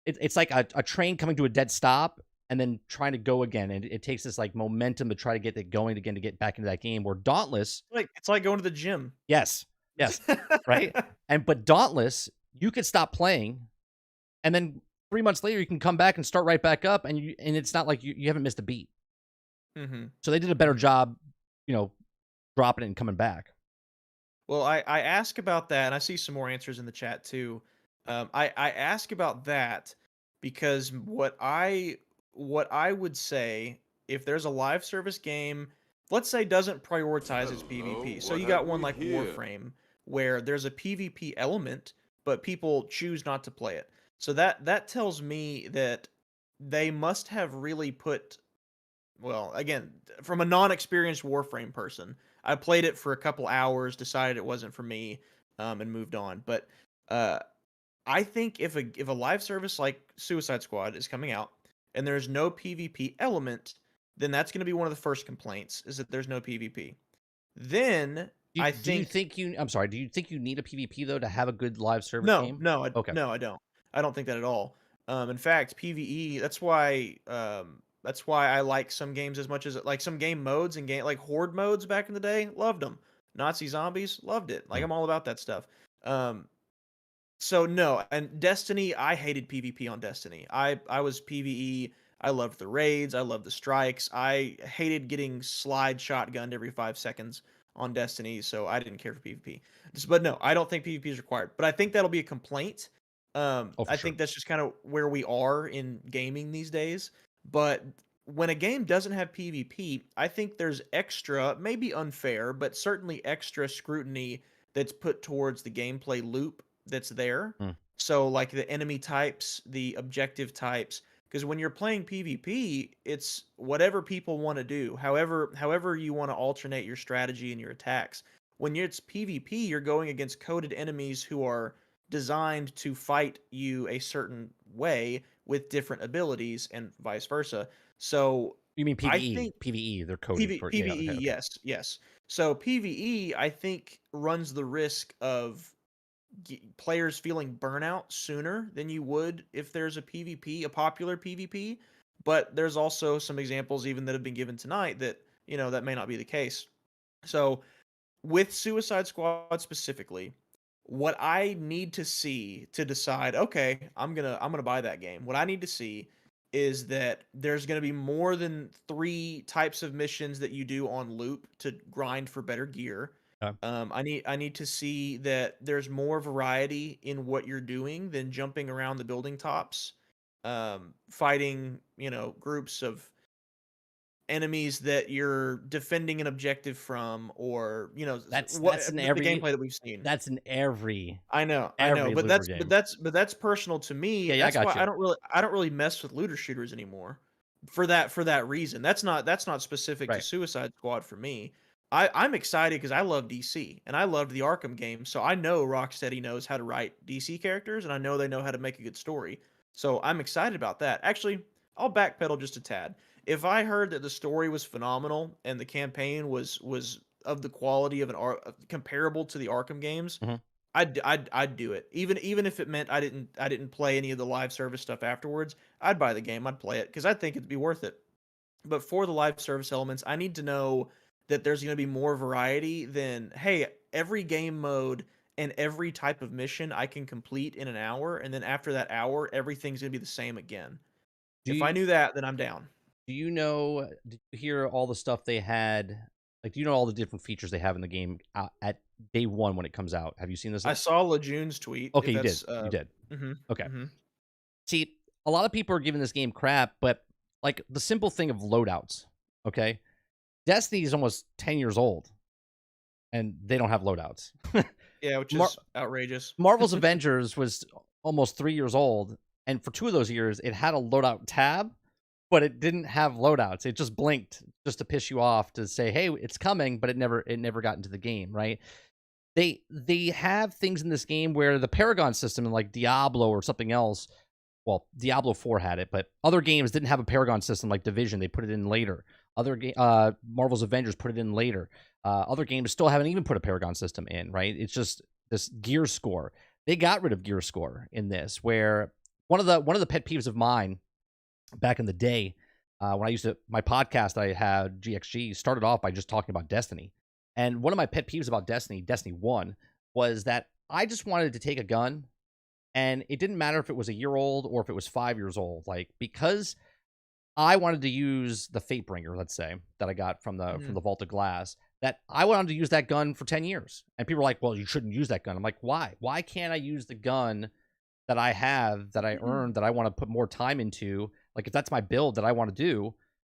it's like a train coming to a dead stop and then trying to go again. And it takes this like momentum to try to get it going again to get back into that game. Where Dauntless, It's like going to the gym. yes, yes, right? But Dauntless, you could stop playing and then 3 months later you can come back and start right back up and it's not like you haven't missed a beat. Mhm, So they did a better mhm. job, you know, dropping it and coming back. Well, I ask about that, and I see some more answers in the chat too. I ask about that because what I would say, if there's a live service game, let's say doesn't prioritize its Hello, PvP. So what you have got one we like here? Warframe where there's a PvP element, but people choose not to play it. So that tells me that they must have really put, well, again, from a non-experienced Warframe person, I played it for a couple hours, decided it wasn't for me, and moved on. But uh, I think if a live service like Suicide Squad is coming out and there's no PvP element, then that's going to be one of the first complaints, is that there's no PvP. Then I Do you think think you? I'm sorry. Do you think you need a PvP though to have a good live service no, game? no, I Okay. no, I don't. I don't think that at all. In fact, PvE, that's why I like some games as much as like some game modes and game like horde modes back in the day, loved them. Nazi zombies, loved it. Like Mm. I'm all about that stuff. Um, so no, and Destiny, I hated PvP on Destiny. I was PvE. I loved the raids. I loved the strikes. I hated getting slide shotgunned every 5 seconds on Destiny, so I didn't care for PvP. But no, I don't think PvP is required. But I think that'll be a complaint. Oh, for I sure. think that's just kind of where we are in gaming these days. But when a game doesn't have PvP, I think there's extra, maybe unfair, but certainly extra scrutiny that's put towards the gameplay loop that's there. Mm. So like the enemy types, the objective types, Because when you're playing PvP, it's whatever people want to do, however you want to alternate your strategy and your attacks. When it's PvP, you're going against coded enemies who are designed to fight you a certain way with different abilities and vice versa. So You mean I PVE? think PVE, they're coded for. Yeah. Okay. PvE, Okay. yes, yes. So PvE, I think, runs the risk of players feeling burnout sooner than you would if there's a PvP, a popular PvP. But there's also some examples even that have been given tonight that that may not be the case. So with Suicide Squad specifically, what I need to see to decide, okay, I'm gonna buy that game. What I need to see is that there's gonna be more than 3 types of missions that you do on loop to grind for better gear. Okay. I need to see that there's more variety in what you're doing than jumping around the building tops, fighting groups of enemies that you're defending an objective from, or what That's in the every. gameplay that we've seen. That's in every I know, but looter that's but game. that's but that's personal to me. Yeah. Yeah. I That's why got you. I don't really mess with looter shooters anymore. For that reason. That's not specific to Right. Suicide Squad for me. I'm excited because I love DC and I loved the Arkham games, so I know Rocksteady knows how to write DC characters and I know they know how to make a good story. So I'm excited about that. Actually, I'll backpedal just a tad. If I heard that the story was phenomenal and the campaign was of the quality of comparable to the Arkham games, Mhm. I'd do it. Even if it meant I didn't play any of the live service stuff afterwards, I'd buy the game, I'd play it because I think it'd be worth it. But for the live service elements, I need to know that there's going to be more variety than, hey, every game mode and every type of mission I can complete in an hour, and then after that hour, everything's going to be the same again. Do If I you knew that, then I'm down. do you know? Did you hear all the stuff they had? Like, do you know all the different features they have in the game at day one when it comes out? Have you seen this I list? saw Lejeune's tweet. Okay, If you did. that's You did. mhm, Okay. mhm. See, a lot of people are giving this game crap, but like the simple thing of loadouts. Okay, Destiny is almost 10 years old, and they don't have loadouts. Yeah, which Mar- is outrageous. Marvel's Avengers was almost 3 years old, and for 2 of those years, it had a loadout tab, but it didn't have loadouts. It just blinked just to piss you off to say, "Hey, it's coming," but it never got into the game, right? They have things in this game where the Paragon system, like Diablo or something else. Well, Diablo 4 had it, but other games didn't have a Paragon system like Division. They put it in later. Marvel's Avengers put it in later. Other games still haven't even put a Paragon system in, right? It's just this gear score. They got rid of gear score in this, where one of the pet peeves of mine back in the day, when I used to my podcast I had GXG started off by just talking about Destiny, and one of my pet peeves about Destiny 1, was that I just wanted to take a gun, and it didn't matter if it was a year old or if it was 5 years old, like because I wanted to use the Fatebringer, let's say, that I got from the Mhm. Vault of Glass. That I wanted to use that gun for 10 years, and people were like, "Well, you shouldn't use that gun." I'm like, "Why? Why can't I use the gun that I have, that I earned, that I want to put more time into? Like, if that's my build that I want to do,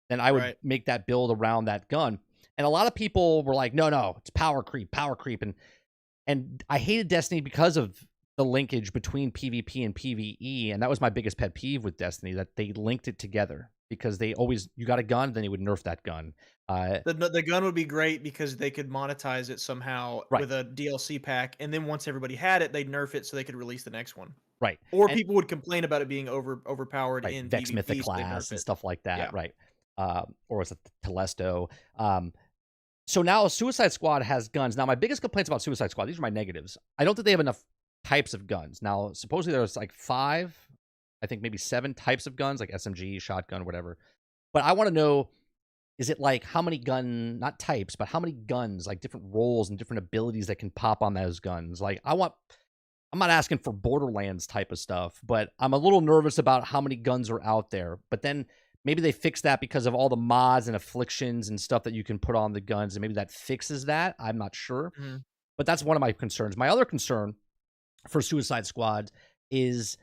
then I would Right. make that build around that gun." And a lot of people were like, "No, no, it's power creep," and I hated Destiny because of the linkage between PvP and PvE, and that was my biggest pet peeve with Destiny, that they linked it together because they always you got a gun, then they would nerf that gun. The gun would be great because they could monetize it somehow Right, with a DLC pack, and then once everybody had it, they'd nerf it so they could release the next one. right, Or and people would complain about it being overpowered right, in Vex Mythic PvP, so they nerf class and it. stuff like that, Yeah. right? Or was it Telesto? So now Suicide Squad has guns. Now my biggest complaints about Suicide Squad, these are my negatives. I don't think they have enough types of guns. Now supposedly there's like 5, I think maybe 7 types of guns, like SMG, shotgun, whatever. But I want to know, is it like how many not types, but how many guns, like different roles and different abilities that can pop on those guns? Like I'm not asking for Borderlands type of stuff, but I'm a little nervous about how many guns are out there. But then maybe they fix that because of all the mods and afflictions and stuff that you can put on the guns, and maybe that fixes that. I'm not sure. Mhm. But that's one of my concerns. My other concern for Suicide Squad is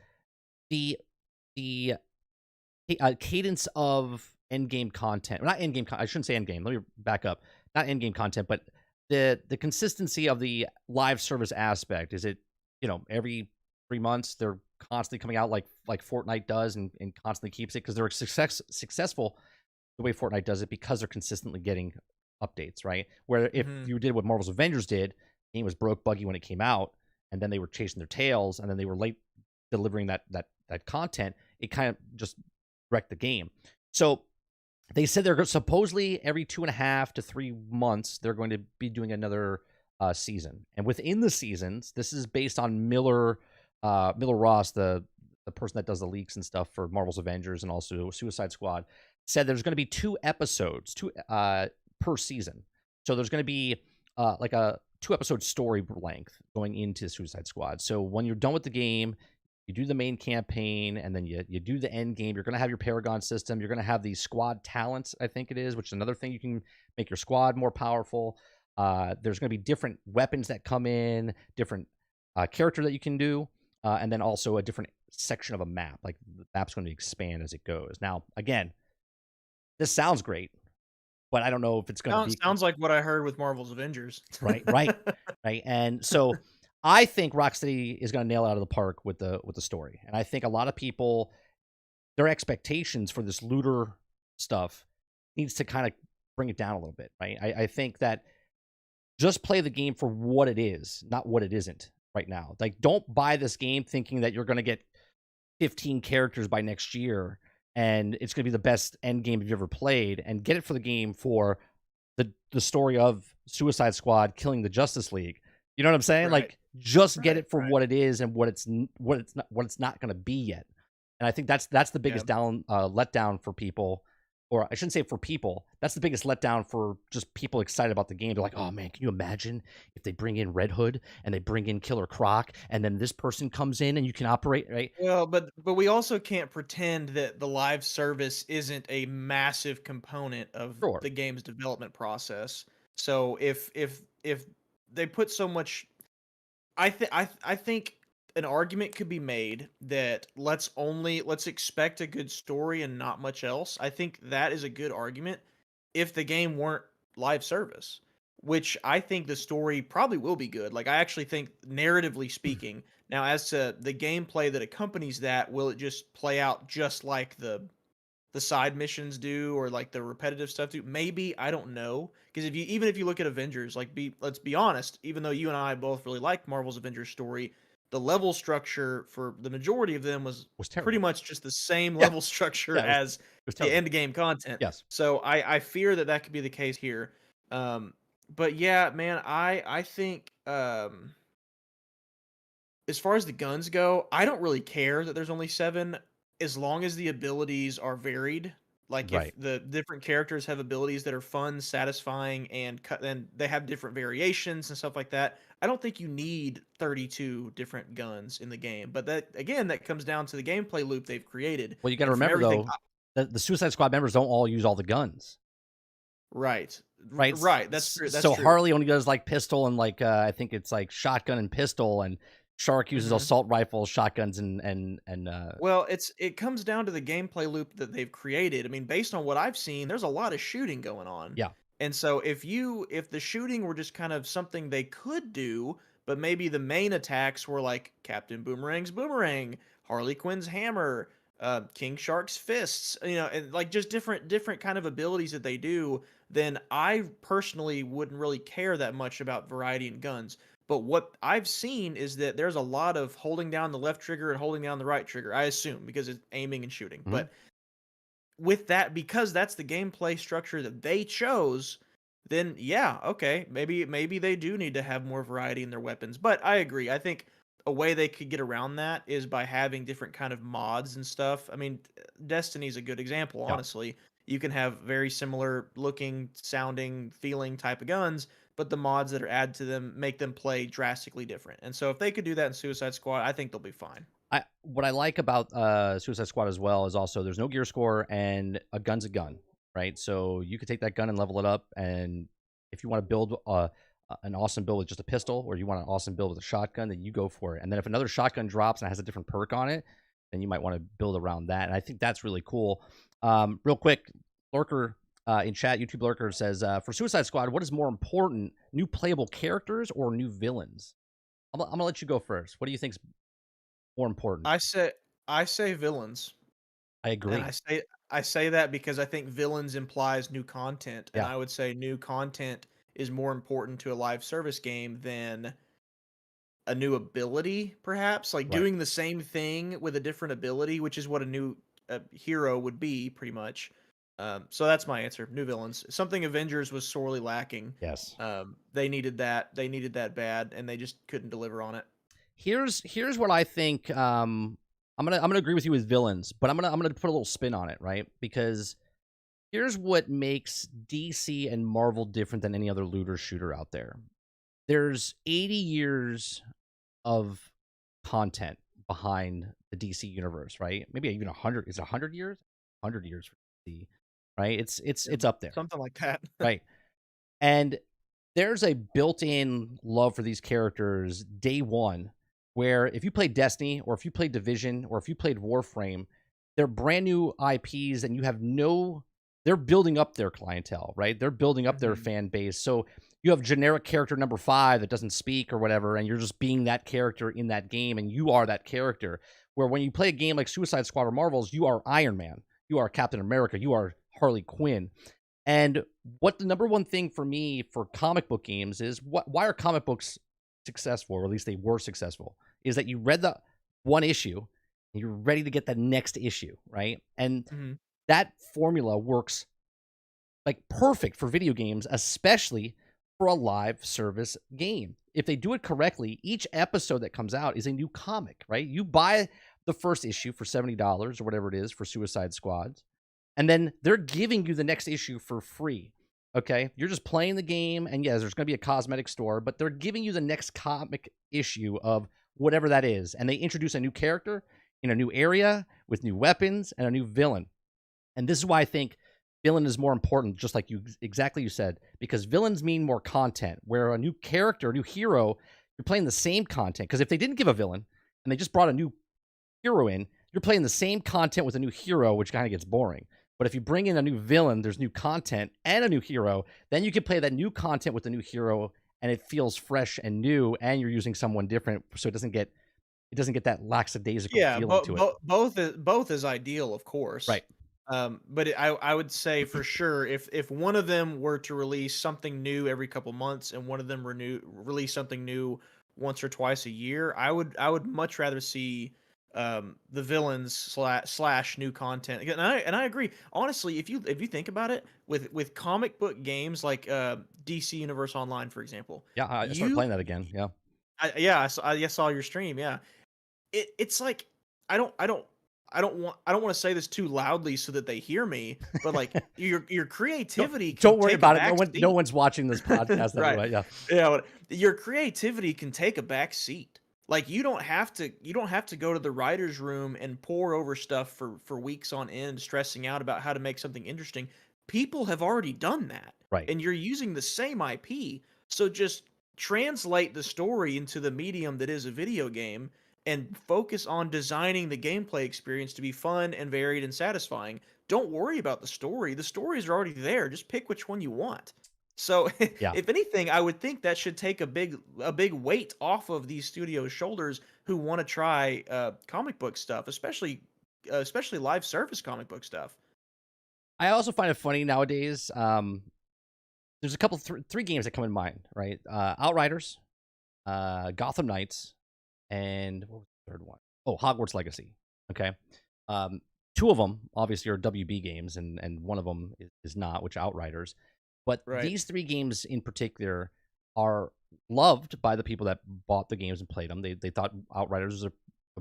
the the cadence of end game content. Not end game. I shouldn't say end game. Let me back up. Not end game content, but the consistency of the live service aspect. Is it every 3 months they're constantly coming out like Fortnite does and constantly keeps it because they're successful the way Fortnite does it because they're consistently getting updates, right? Where if Hmm. you did what Marvel's Avengers did, the game was broke, buggy when it came out, and then they were chasing their tails, and then they were late delivering that content. It kind of just wrecked the game. So they said they're supposedly every 2.5 to 3 months they're going to be doing another season, and within the seasons, this is based on Miller Ross, the person that does the leaks and stuff for Marvel's Avengers and also Suicide Squad, said there's going to be 2 episodes, per season. So there's going to be like a 2 episode story length going into Suicide Squad. So when you're done with the game, you do the main campaign, and then you do the end game. You're going to have your Paragon system. You're going to have these squad talents, I think it is, which is another thing you can make your squad more powerful. There's going to be different weapons that come in, different character that you can do, and then also a different section of a map. Like the map's going to expand as it goes. Now, again, this sounds great, but I don't know if it's going to be Sounds like what I heard with Marvel's Avengers. right, right, right. And so I think Rocksteady is going to nail it out of the park with the story. And I think a lot of people, their expectations for this looter stuff needs to kind of bring it down a little bit, right? I think that just play the game for what it is, not what it isn't right now. Like, don't buy this game thinking that you're going to get 15 characters by next year and it's going to be the best end game you've ever played, and get it for the game for the story of Suicide Squad killing the Justice League. You know what I'm saying? Right. Like, just get Right, it for right. what it is and what it's not going to be yet. And I think that's the biggest letdown for people, or I shouldn't say for people. That's the biggest letdown for just people excited about the game. They're like, oh man, can you imagine if they bring in Red Hood and they bring in Killer Croc, and then this person comes in and you can operate, right? Well, but we also can't pretend that the live service isn't a massive component of Sure. the game's development process. So if they put so much, I think an argument could be made that let's expect a good story and not much else. I think that is a good argument if the game weren't live service, which I think the story probably will be good. Like, I actually think, narratively speaking, now as to the gameplay that accompanies that, will it just play out just like the side missions do, or like the repetitive stuff do? Maybe, I don't know. Because even if you look at Avengers, like, let's be honest, even though you and I both really like Marvel's Avengers story, the level structure for the majority of them was Was pretty terrible. much just the same Yeah. level structure Yeah, as it was the terrible. end game content. Yes. So I fear that that could be the case here. But yeah, man, I think, as far as the guns go, I don't really care that there's only 7, as long as the abilities are varied. Like, if Right. the different characters have abilities that are fun, satisfying, and they have different variations and stuff like that. I don't think you need 32 different guns in the game. But that, again, that comes down to the gameplay loop they've created. Well, you got to And from remember everything, though that the Suicide Squad members don't all use all the guns, right, right? right, that's true. That's So true. Harley only does like pistol and like I think it's like shotgun and pistol, and Shark uses Hmm. assault rifles, shotguns, and Well, it comes down to the gameplay loop that they've created. I mean, based on what I've seen, there's a lot of shooting going on. yeah. And so if the shooting were just kind of something they could do, but maybe the main attacks were like Captain Boomerang's boomerang, Harley Quinn's hammer, King Shark's fists, and like just different kind of abilities that they do, then I personally wouldn't really care that much about variety in guns. But what I've seen is that there's a lot of holding down the left trigger and holding down the right trigger, I assume, because it's aiming and shooting. Mhm. But with that, because that's the gameplay structure that they chose, then yeah, okay, maybe they do need to have more variety in their weapons. But I agree. I think a way they could get around that is by having different kind of mods and stuff. I mean, Destiny's a good example, Yeah. honestly. You can have very similar looking, sounding, feeling type of guns, but the mods that are added to them make them play drastically different. And so if they could do that in Suicide Squad, I think they'll be fine. What I like about Suicide Squad as well is also there's no gear score and a gun's a gun, right? So you could take that gun and level it up, and if you want to build an awesome build with just a pistol, or you want an awesome build with a shotgun, then you go for it. And then if another shotgun drops and has a different perk on it, then you might want to build around that. And I think that's really cool. Real quick, Lurker in chat, YouTube Lurker says, for Suicide Squad, what is more important, new playable characters or new villains? I'm gonna let you go first. What do you think's more important? I say I say villains, I and agree. I say that because I think villains implies new content, and Yeah, I would say new content is more important to a live service game than a new ability, perhaps, like right. doing the same thing with a different ability, which is what a new hero would be, pretty much. So that's my answer. New villains. Something Avengers was sorely lacking. Yes. They needed that. They needed that bad, and they just couldn't deliver on it. Here's what I think. I'm gonna agree with you with villains, but I'm gonna put a little spin on it, right? Because here's what makes DC and Marvel different than any other looter shooter out there. There's 80 years of content behind the DC universe, right? Maybe even 100. Is it 100 years? 100 years for DC, right? It's Yeah, it's up there, something like that. right? And there's a built-in love for these characters day one, where if you played Destiny or if you played Division or if you played Warframe, they're brand new IPs and you have no they're building up their clientele, right? They're building up their Hmm. fan base. So you have generic character number 5 that doesn't speak or whatever, and you're just being that character in that game and you are that character. Where when you play a game like Suicide Squad or Marvels, you are Iron Man, you are Captain America, you are Harley Quinn. And what the number one thing for me for comic book games is why are comic books successful, or at least they were successful, is that you read the one issue and you're ready to get the next issue, right? And Hmm. that formula works like perfect for video games, especially for a live service game. If they do it correctly, each episode that comes out is a new comic, right? You buy the first issue for $70 or whatever it is for Suicide Squad, and then they're giving you the next issue for free. Okay, you're just playing the game, and yes, there's going to be a cosmetic store, but they're giving you the next comic issue of whatever that is, and they introduce a new character in a new area with new weapons and a new villain. And this is why I think villain is more important, just like you said, because villains mean more content. Where a new character, a new hero, you're playing the same content. Because if they didn't give a villain and they just brought a new hero in, you're playing the same content with a new hero, which kind of gets boring. But if you bring in a new villain, there's new content and a new hero, then you can play that new content with the new hero, and it feels fresh and new, and you're using someone different, so it doesn't get that lackadaisical Yeah, feeling to it. both is ideal, of course. Right. But I would say for sure if one of them were to release something new every couple months and one of them release something new once or twice a year, I would much rather see the villains slash new content. Again, and I agree. Honestly, if you think about it, with comic book games like DC Universe Online, for example, Yeah, I started you playing that again. Yeah. yeah, I saw your stream. Yeah, it's like I don't I don't I don't wanna say this too loudly so that they hear me, but, like, your Don't creativity can don't worry take a about it. No back one no seat. one's watching this podcast Right. anyway. Yeah. Yeah, but your creativity can take a back seat. Like, you don't have to go to the writer's room and pore over stuff for weeks on end, stressing out about how to make something interesting. People have already done that, Right. and you're using the same IP, so just translate the story into the medium that is a video game and focus on designing the gameplay experience to be fun and varied and satisfying. Don't worry about the story. The stories are already there. Just pick which one you want. So, Yeah. if anything, I would think that should take a big weight off of these studios' shoulders who want to try comic book stuff, especially live service comic book stuff. I also find it funny nowadays. There's a couple, three games that come in mind, right? Outriders, Gotham Knights, and what was the third one? Oh, Hogwarts Legacy. Okay. Um, Two of them obviously are WB games, and one of them is not, which Outriders. But Right. these three games in particular are loved by the people that bought the games and played them. They thought Outriders was a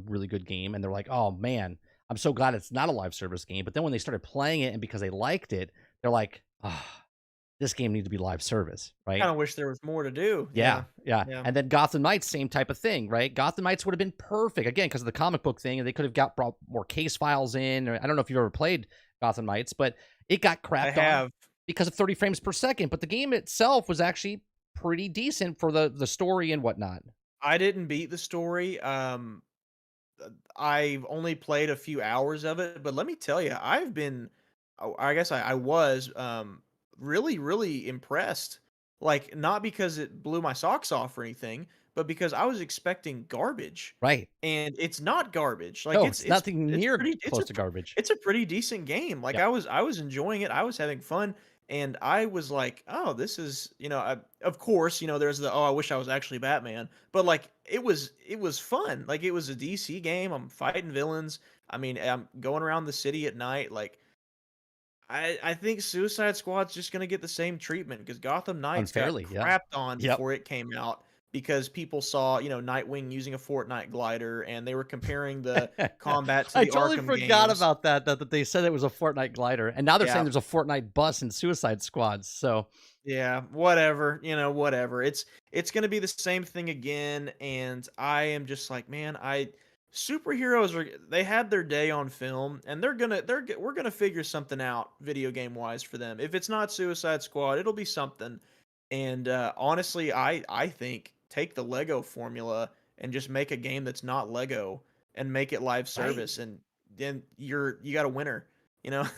really good game, and they're like, oh man, I'm so glad it's not a live service game. But then when they started playing it, and because they liked it, they're like, ah, this game needs to be live service, right? Kind of wish there was more to do. Yeah, Yeah. yeah. Yeah. And then Gotham Knights, same type of thing, right? Gotham Knights would have been perfect again because of the comic book thing, and they could have brought more case files in. Or, I don't know if you've ever played Gotham Knights, but it got I crapped on have. because of 30 frames per second. But the game itself was actually pretty decent for the story and whatnot. I didn't beat the story. I've only played a few hours of it, but let me tell you, I've been, I guess I was, really, really impressed. Like, not because it blew my socks off or anything, but because I was expecting garbage, Right. and it's not garbage. Like No, it's nothing near close to garbage. it's a pretty decent game. Like Yep. I was enjoying it. I was having fun, and I was like, "Oh, this is," of course, there's the, "Oh, I wish I was actually Batman." But like it was fun. Like it was a DC game. I'm fighting villains. I mean, I'm going around the city at night. Like I think Suicide Squad's just gonna get the same treatment because Gotham Knights got Unfairly, yeah. crapped on Yep. before it came out because people saw, Nightwing using a Fortnite glider, and they were comparing the combat to I the totally Arkham forgot games. about that they said it was a Fortnite glider, and now they're saying Yeah, there's a Fortnite bus in Suicide Squads, so yeah, whatever, whatever. It's gonna be the same thing again, and I am just like, man, superheroes they had their day on film, and we're gonna figure something out video game wise for them. If it's not Suicide Squad, it'll be something. And honestly, I think take the Lego formula and just make a game that's not Lego and make it live right? service, and then you got a winner. You know,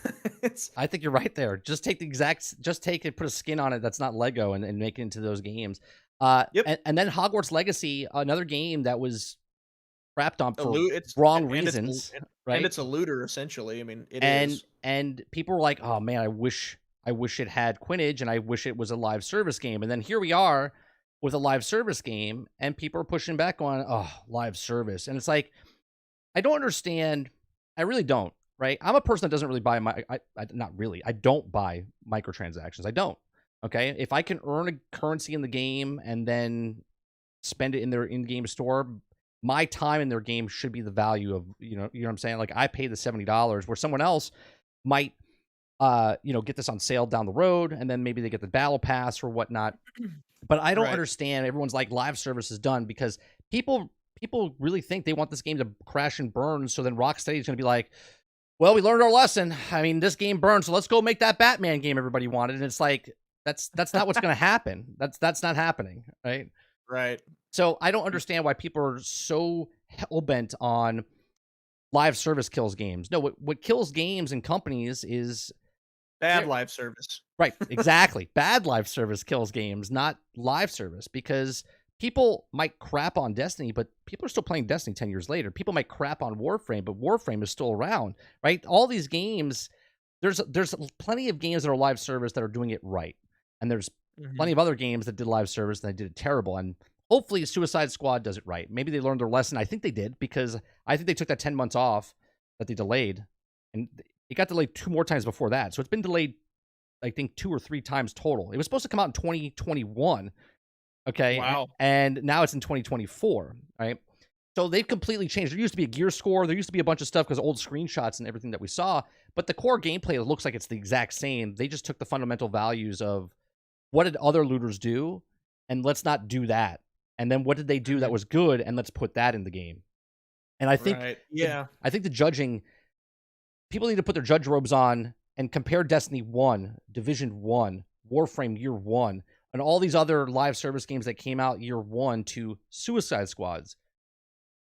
it's I think you're right there. Just take it, put a skin on it that's not Lego, and make it into those games. yep. And then Hogwarts Legacy, another game that was crapped on A for loot. It's wrong and it's a reasons, and right? it's a looter essentially. I mean, it And is. and people were like, "Oh man, I wish it had Quidditch, and I wish it was a live service game." And then here we are with a live service game, and people are pushing back on, "Oh, live service." And it's like, I don't understand. I really don't. Right? I'm a person that doesn't really buy not really. I don't buy microtransactions. I don't. Okay? If I can earn a currency in the game and then spend it in their in-game store, my time in their game should be the value of, you know what I'm saying? Like I pay the $70 where someone else might get this on sale down the road, and then maybe they get the battle pass or whatnot. But I don't Right. understand. Everyone's like live service is done because people really think they want this game to crash and burn. So then Rocksteady is going to be like, well, we learned our lesson. I mean, this game burned, so let's go make that Batman game everybody wanted. And it's like that's not what's going to happen. That's not happening, right? Right. So I don't understand why people are so hell bent on live service kills games. No, what kills games and companies is Bad they're- live service. right, exactly. Bad live service kills games, not live service, because people might crap on Destiny, but people are still playing Destiny 10 years later. People might crap on Warframe, but Warframe is still around, right? All these games, there's plenty of games that are live service that are doing it right. And there's plenty Mhm. of other games that did live service and they did it terrible. And hopefully Suicide Squad does it right. Maybe they learned their lesson. I think they did, because I think they took that 10 months off that they delayed, and it got delayed 2 more times before that. So it's been delayed, I think, 2 or 3 times total. It was supposed to come out in 2021, okay? Wow. And now it's in 2024, right? So they've completely changed. There used to be a gear score. There used to be a bunch of stuff because old screenshots and everything that we saw. But the core gameplay looks like it's the exact same. They just took the fundamental values of what did other looters do, and let's not do that. And then what did they do that Mhm. was good, and let's put that in the game. And Right. Yeah. I think the judging, people need to put their judge robes on and compare Destiny 1, Division 1, Warframe Year 1, and all these other live service games that came out Year 1 to Suicide Squads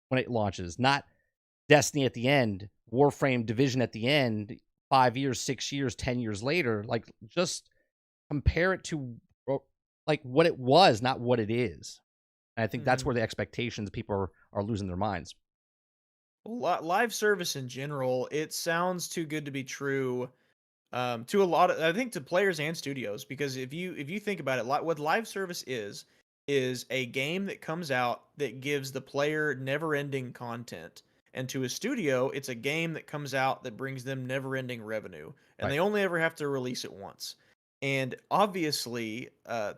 when it launches. Not Destiny at the end, Warframe Division at the end, 5 years, 6 years, 10 years later. Like, just compare it to like what it was, not what it is. And I think that's Mhm. where the expectations, people are losing their minds. Live service in general, it sounds too good to be true, to a lot of, I think, to players and studios, because if you think about it, what live service is a game that comes out that gives the player never-ending content, and to a studio, it's a game that comes out that brings them never-ending revenue, and Right. they only ever have to release it once. And obviously,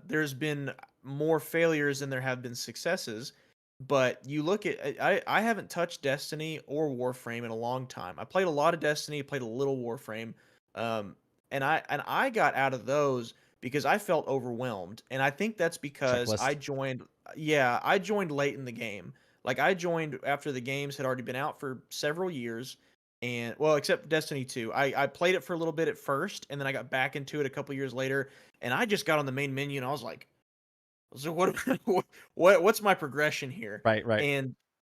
there's been more failures than there have been successes. But you look at, I haven't touched Destiny or Warframe in a long time. I played a lot of Destiny, played a little Warframe, um, and I got out of those because I felt overwhelmed, and I think that's because I Checklist. joined. Yeah, I joined late in the game. Like I joined after the games had already been out for several years, and well, except Destiny 2. I played it for a little bit at first, and then I got back into it a couple years later, and I just got on the main menu and I was like, so what what's my progression here? Right, right.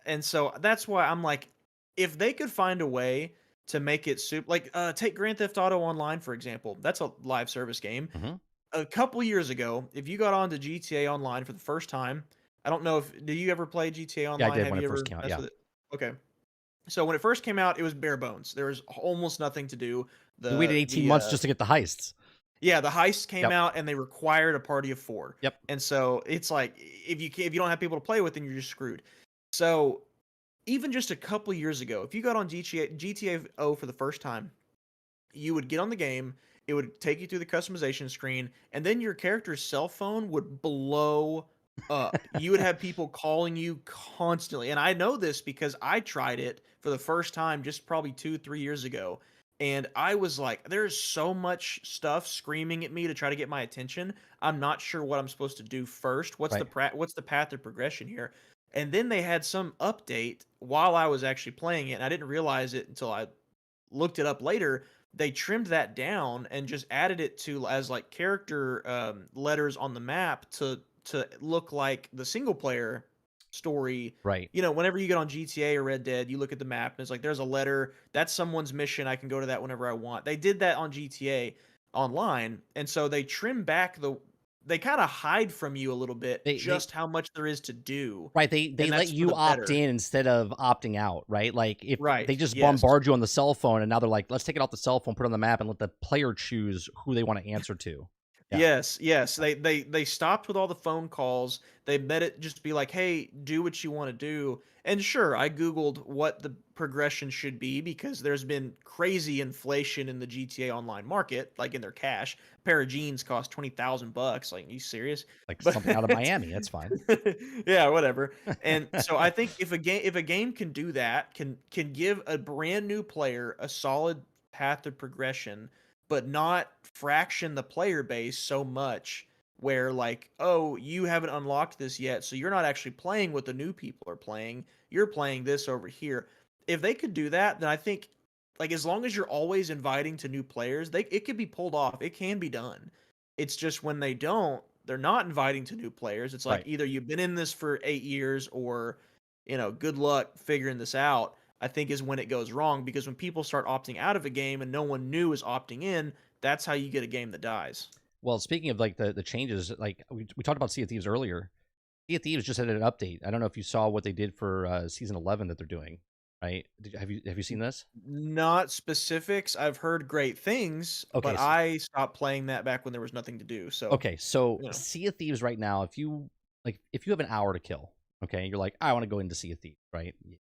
And so that's why I'm like, if they could find a way to make it super, like, take Grand Theft Auto Online for example. That's a live service game. Hmm. A couple years ago, if you got onto GTA Online for the first time, I don't know if do you ever play GTA Yeah, I Online? did Have when it you first ever came out. messed Yeah, with it? Okay. So when it first came out, it was bare bones. There was almost nothing to do. we waited The 18 the months just to get the heists. Yeah, the heist came Yep, out and they required a party of 4. yep. And so it's like if you don't have people to play with, then you're just screwed. So even just a couple years ago, if you got on GTA O for the first time, you would get on the game, it would take you through the customization screen, and then your character's cell phone would blow up. You would have people calling you constantly. And I know this because I tried it for the first time just probably 2, 3 years ago. And I was like, there's so much stuff screaming at me to try to get my attention. I'm not sure what I'm supposed to do first. Right. What's the path of progression here? And then they had some update while I was actually playing it, and I didn't realize it until I looked it up later. They trimmed that down and just added it to as like character letters on the map to look like the single player story. Right. You know, whenever you get on GTA or Red Dead, you look at the map and it's like there's a letter, that's someone's mission, I can go to that whenever I want. They did that on GTA Online, and so they trim back they kind of hide from you a little bit They just how much there is to do, Right, they and let that's for you the opt better. in instead of opting out, right? Like, if they Right. just Yes. bombard you on the cell phone and now they're like, "Let's take it off the cell phone, put it on the map, and let the player choose who they wanna answer to." Yeah, Yes, yes. They stopped with all the phone calls. They let it just be like, "Hey, do what you want to do." And sure, I googled what the progression should be because there's been crazy inflation in the GTA Online market, like in their cash. A pair of jeans cost $20,000. Like, you serious? like But something out of Miami, that's fine. yeah, whatever. And so I think if a game can do that, can give a brand new player a solid path of progression, but not fraction the player base so much where like, oh, you haven't unlocked this yet, so you're not actually playing what the new people are playing. You're playing this over here. If they could do that, then I think like as long as you're always inviting to new players, it could be pulled off. It can be done. It's just when they don't, they're not inviting to new players. It's like Right. either you've been in this for 8 years or, good luck figuring this out. I think is when it goes wrong because when people start opting out of a game and no one new is opting in, that's how you get a game that dies. Well, speaking of, like, the changes, like, we talked about Sea of Thieves earlier. Sea of Thieves just had an update. I don't know if you saw what they did for, season 11 that they're doing, right? Have you seen this? Not specifics. I've heard great things, Okay, but I stopped playing that back when there was nothing to do. So, Okay, so you know. Sea of Thieves right now, if you have an hour to kill, okay, you're like, I want to go into Sea of Thieves, right? You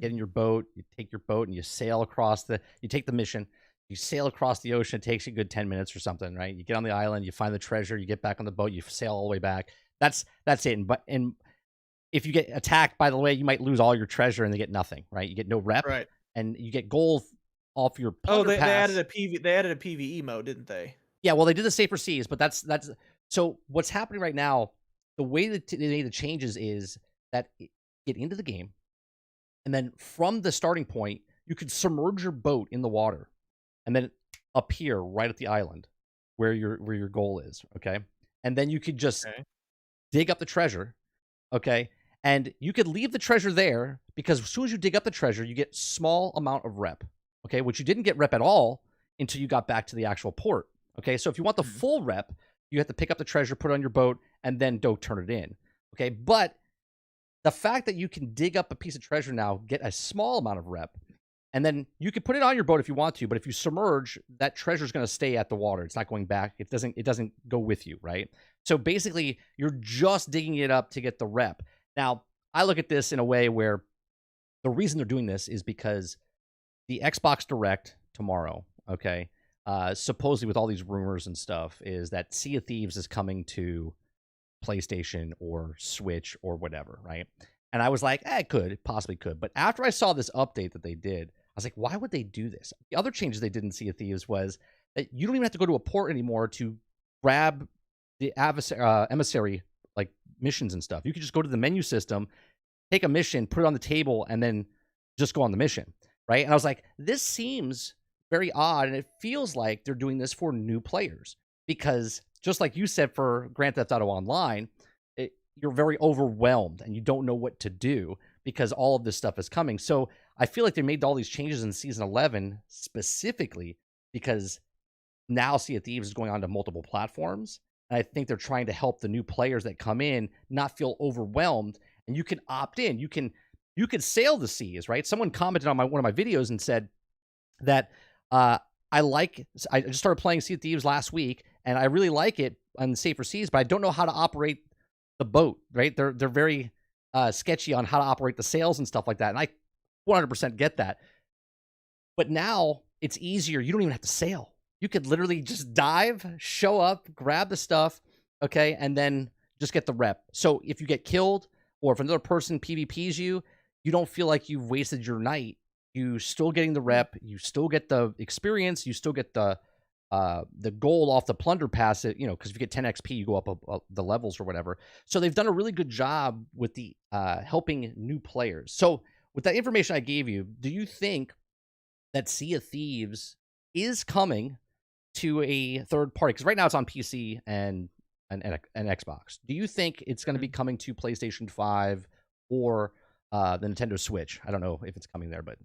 get in your boat, you take your boat, and you sail across you take the mission, you sail across the ocean. It takes you a good 10 minutes or something, right? You get on the island, you find the treasure, you get back on the boat, you sail all the way back. That's it. And if you get attacked, by the way, you might lose all your treasure and they get nothing, right? You get no rep, Right. and you get gold off your Oh, plunder pass. they added a PvE mode, didn't they? Yeah, well, they did the safer seas, but that's so what's happening right now. The way that they made the changes is that get into the game, and then from the starting point, you could submerge your boat in the water, and then appear right at the island where your goal is. Okay, and then you could just Okay. dig up the treasure. Okay, and you could leave the treasure there because as soon as you dig up the treasure, you get small amount of rep. Okay, which you didn't get rep at all until you got back to the actual port. Okay, so if you want the Mhm. full rep, you have to pick up the treasure, put it on your boat, and then go turn it in. Okay, but the fact that you can dig up a piece of treasure now, get a small amount of rep, and then you can put it on your boat if you want to, but if you submerge, that treasure is going to stay at the water. It's not going back. It doesn't go with you, right? So basically, you're just digging it up to get the rep. Now, I look at this in a way where the reason they're doing this is because the Xbox Direct tomorrow, okay, supposedly with all these rumors and stuff, is that Sea of Thieves is coming to PlayStation or Switch or whatever, right? And I was like, it could, it possibly could. But after I saw this update that they did, I was like, why would they do this? The other changes they did in Sea of Thieves was that you don't even have to go to a port anymore to grab the emissary like missions and stuff. You could just go to the menu system, take a mission, put it on the table, and then just go on the mission, right? And I was like, this seems very odd, and it feels like they're doing this for new players because just like you said for Grand Theft Auto Online, you're very overwhelmed and you don't know what to do because all of this stuff is coming. So I feel like they made all these changes in season 11 specifically because now Sea of Thieves is going on to multiple platforms. And I think they're trying to help the new players that come in not feel overwhelmed. And you can opt in. You can sail the seas, right? Someone commented on one of my videos and said that uh, I just started playing Sea of Thieves last week, and I really like it on the safer seas, but I don't know how to operate the boat. Right? They're very sketchy on how to operate the sails and stuff like that, and I 100% get that. But now it's easier. You don't even have to sail. You could literally just dive, show up, grab the stuff, okay, and then just get the rep. So if you get killed or if another person PvPs you, you don't feel like you've wasted your night. You still getting the rep, you still get the experience, you still get the gold off the plunder pass. Because if you get 10 XP, you go up the levels or whatever. So they've done a really good job with the helping new players. So with that information I gave you, do you think that Sea of Thieves is coming to a third party? Because right now it's on PC and Xbox. Do you think it's going to be coming to PlayStation 5 or the Nintendo Switch? I don't know if it's coming there, but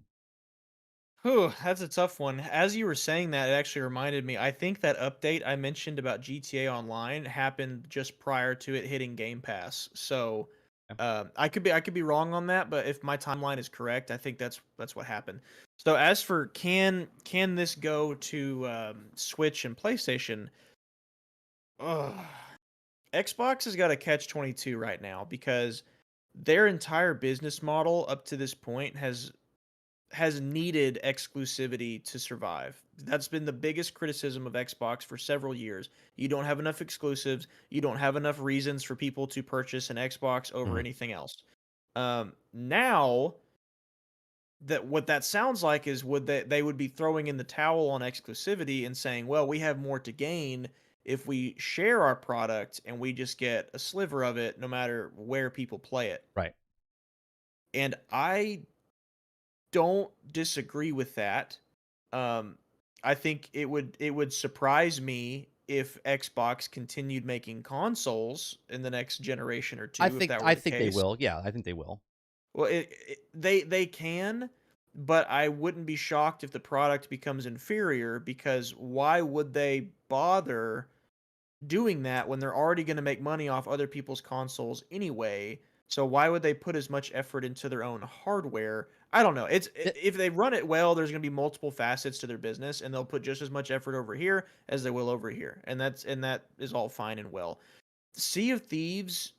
Whew, that's a tough one. As you were saying that, it actually reminded me. I think that update I mentioned about GTA Online happened just prior to it hitting Game Pass. So yeah. I could be wrong on that, but if my timeline is correct, I think that's what happened. So as for can this go to Switch and PlayStation? Ugh. Xbox has got a catch 22 right now because their entire business model up to this point has needed exclusivity to survive. That's been the biggest criticism of Xbox for several years. You don't have enough exclusives. You don't have enough reasons for people to purchase an Xbox over Mhm. anything else. Now that what that sounds like is would they would be throwing in the towel on exclusivity and saying, well, we have more to gain if we share our product and we just get a sliver of it no matter where people play it. Right. And I don't disagree with that. Um, I think it would surprise me if Xbox continued making consoles in the next generation or I two, if think that were I the think they case. will. Yeah, I think they will. Well, they can, but I wouldn't be shocked if the product becomes inferior because why would they bother doing that when they're already going to make money off other people's consoles anyway? So why would they put as much effort into their own hardware? I don't know. It, If they run it well, there's going to be multiple facets to their business, and they'll put just as much effort over here as they will over here, and that is all fine and well. Sea of Thieves,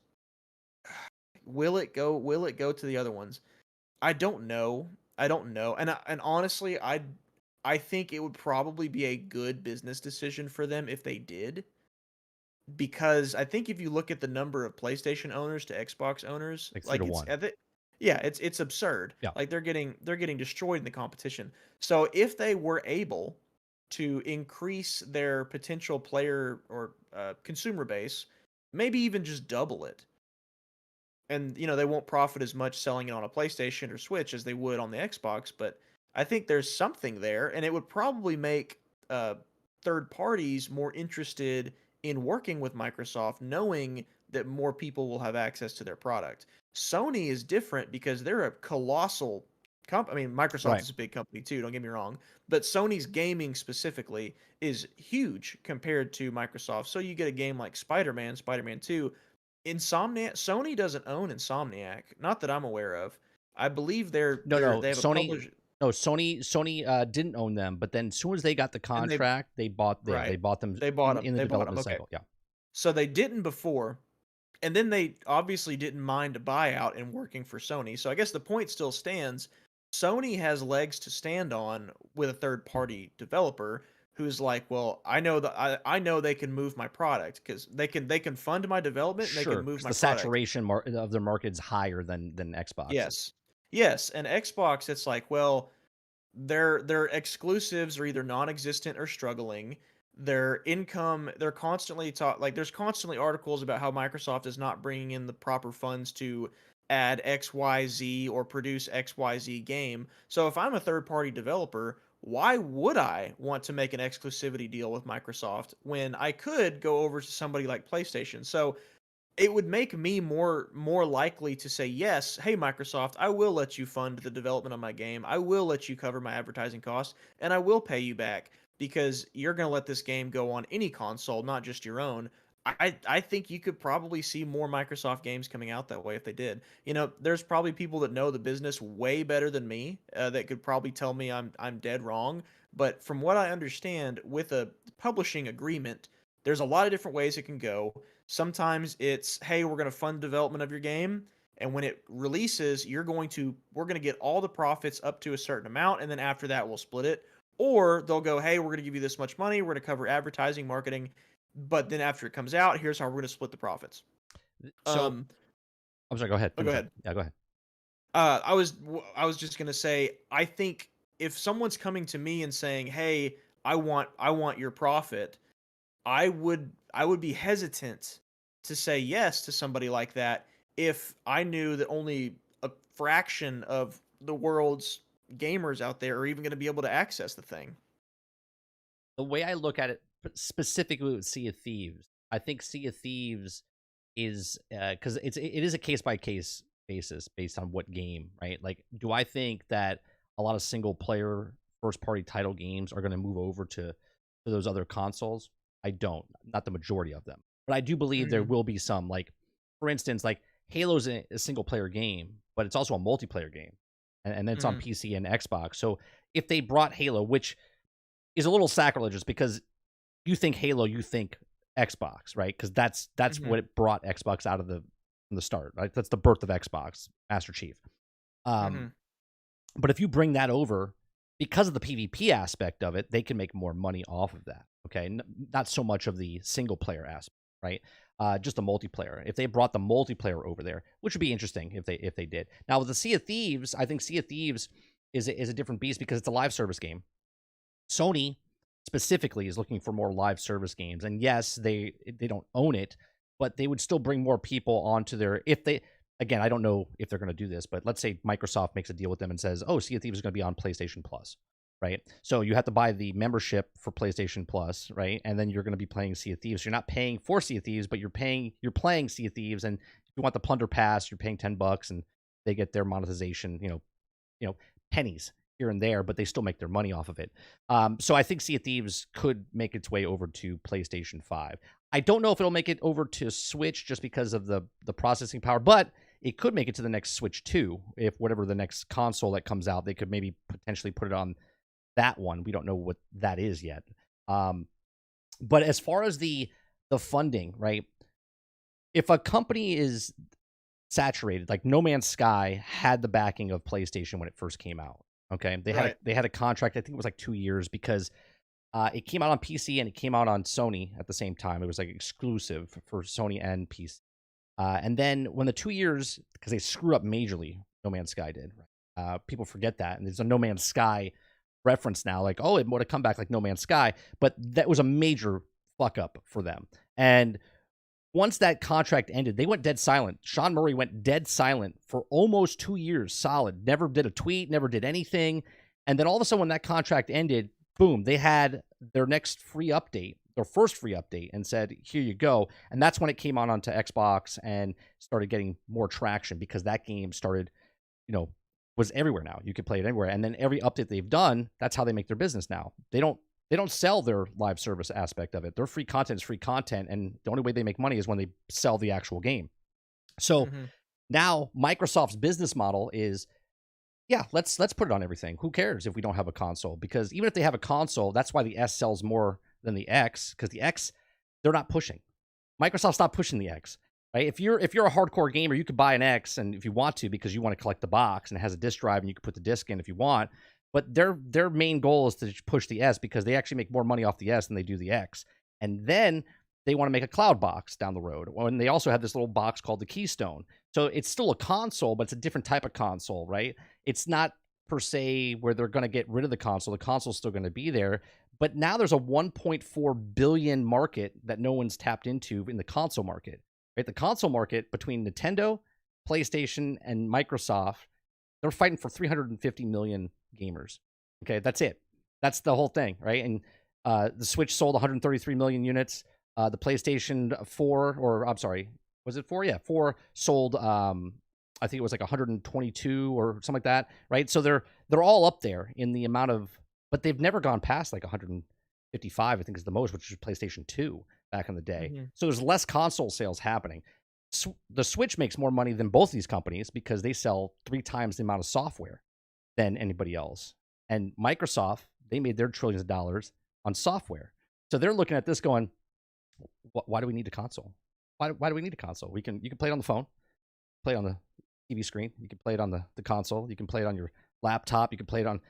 will it go? Will it go to the other ones? I don't know. I don't know. And honestly, I think it would probably be a good business decision for them if they did, because I think if you look at the number of PlayStation owners to Xbox owners, like three to like it's one. I thi- yeah, it's absurd. Yeah. Like they're getting destroyed in the competition. So if they were able to increase their potential player or consumer base, maybe even just double it, and they won't profit as much selling it on a PlayStation or Switch as they would on the Xbox, but I think there's something there, and it would probably make uh, third parties more interested in working with Microsoft, knowing that more people will have access to their product. Sony is different because they're a colossal company. I mean, Microsoft Right. is a big company too, don't get me wrong, but Sony's gaming specifically is huge compared to Microsoft. So you get a game like Spider-Man, Spider-Man 2, Insomniac. Sony doesn't own Insomniac, not that I'm aware of. I believe they're No, they're no. they have a Sony. publisher, No, Sony didn't own them, but then as soon as they got the and they contract, they right. bought them They bought them. in the They bought them. development Okay. cycle. Yeah. So they didn't before, and then they obviously didn't mind a buyout and working for Sony. So I guess the point still stands. Sony has legs to stand on with a third party developer who's like, well, I know that I know they can move my product because they can fund my development and they can Sure, move because my the product. saturation of their market is higher than Xbox. Yes. Yes, and Xbox, it's like, well, their exclusives are either non-existent or struggling. Their income, they're constantly taught like there's constantly articles about how Microsoft is not bringing in the proper funds to add XYZ or produce XYZ game. So if I'm a third-party developer, why would I want to make an exclusivity deal with Microsoft when I could go over to somebody like PlayStation? So it would make me more likely to say yes. Hey, Microsoft, I will let you fund the development of my game. I will let you cover my advertising costs, and I will pay you back because you're going to let this game go on any console, not just your own. I think you could probably see more Microsoft games coming out that way if they did. You know, there's probably people that know the business way better than me that could probably tell me I'm dead wrong. But from what I understand, with a publishing agreement, there's a lot of different ways it can go. Sometimes it's, hey, we're going to fund development of your game, and when it releases, we're going to get all the profits up to a certain amount, and then after that we'll split it. Or they'll go, hey, we're going to give you this much money, we're going to cover advertising, marketing, but then after it comes out, here's how we're going to split the profits. So Um, I'm sorry. Go ahead. oh, go Finish up. ahead. Yeah, go ahead. I was just going to say, I think if someone's coming to me and saying, "Hey, I want your profit," I would be hesitant to say yes to somebody like that if I knew that only a fraction of the world's gamers out there are even going to be able to access the thing. The way I look at it, specifically with Sea of Thieves, I think Sea of Thieves is because it is a case by case basis based on what game, right? Like, do I think that a lot of single player first party title games are going to move over to those other consoles? I don't, not the majority of them, but I do believe there Mhm. will be some. Like, for instance, like Halo's a single player game, but it's also a multiplayer game, and then it's on Mhm. PC and Xbox. So if they brought Halo, which is a little sacrilegious because you think Halo, you think Xbox, right? Because that's Mhm. what it brought Xbox out of from the start, right? That's the birth of Xbox, Master Chief. Um, Mhm. but if you bring that over, because of the PvP aspect of it, they can make more money off of that. Okay, not so much of the single player aspect, right? Just the multiplayer. If they brought the multiplayer over there, which would be interesting if they did. Now with the Sea of Thieves, I think Sea of Thieves is a different beast because it's a live service game. Sony specifically is looking for more live service games, and yes, they don't own it, but they would still bring more people onto their if they. Again, I don't know if they're going to do this, but let's say Microsoft makes a deal with them and says, "Oh, Sea of Thieves is going to be on PlayStation Plus." Right, so you have to buy the membership for PlayStation Plus, right, and then you're going to be playing Sea of Thieves. You're not paying for Sea of Thieves, but you're playing Sea of Thieves, and if you want the Plunder Pass, you're paying $10, and they get their monetization, you know, pennies here and there, but they still make their money off of it. So I think Sea of Thieves could make its way over to PlayStation 5. I don't know if it'll make it over to Switch just because of the processing power, but it could make it to the next Switch 2 if whatever the next console that comes out, they could maybe potentially put it on that one. We don't know what that is yet. Um, but as far as the funding, right? If a company is saturated. Like No Man's Sky had the backing of PlayStation when it first came out. Okay, Right. they had a contract. I think it was like 2 years because it came out on PC and it came out on Sony at the same time. It was like exclusive for Sony and PC. And then when the 2 years, because they screwed up majorly, No Man's Sky did. People forget that, and there's a No Man's Sky reference now, like, oh, it would have come back like No Man's Sky, but that was a major fuck up for them. And once that contract ended, they went dead silent. Sean Murray went dead silent for almost 2 years solid. Never did a tweet, never did anything. And then all of a sudden, when that contract ended, boom, they had their next free update, their first free update, and said, here you go. And that's when it came on onto Xbox and started getting more traction because that game started, you know, was everywhere now. You could play it anywhere. And then every update they've done, that's how they make their business now. They don't sell their live service aspect of it. Their free content is free content, and the only way they make money is when they sell the actual game. So Mhm. now Microsoft's business model is, yeah, let's put it on everything. Who cares if we don't have a console? Because even if they have a console, that's why the S sells more than the X, because the X, they're not pushing. Microsoft's not pushing the X. Right? If you're a hardcore gamer, you could buy an X, and if you want to, because you want to collect the box and it has a disc drive and you can put the disc in if you want. But their main goal is to push the S because they actually make more money off the S than they do the X. And then they want to make a cloud box down the road. And they also have this little box called the Keystone. So it's still a console, but it's a different type of console, right? It's not per se where they're going to get rid of the console. The console's still going to be there. But now there's a 1.4 billion market that no one's tapped into in the console market. Right? The console market between Nintendo, PlayStation, and Microsoft, they're fighting for 350 million gamers. Okay, that's it. That's the whole thing, right? And the Switch sold 133 million units. The PlayStation 4, or I'm sorry, was it 4? Yeah, 4 sold. I think it was like 122 or something like that, right? So they're all up there in the amount of, but they've never gone past like 155. I think is the most, which is PlayStation 2. back in the day. Mhm. So there's less console sales happening. The Switch makes more money than both these companies because they sell 3 times the amount of software than anybody else. And Microsoft, they made their trillions of dollars on software. So they're looking at this going, why do we need a console? Why do we need a console? You can play it on the phone, play it on the TV screen, you can play it on the console, you can play it on your laptop, you can play it on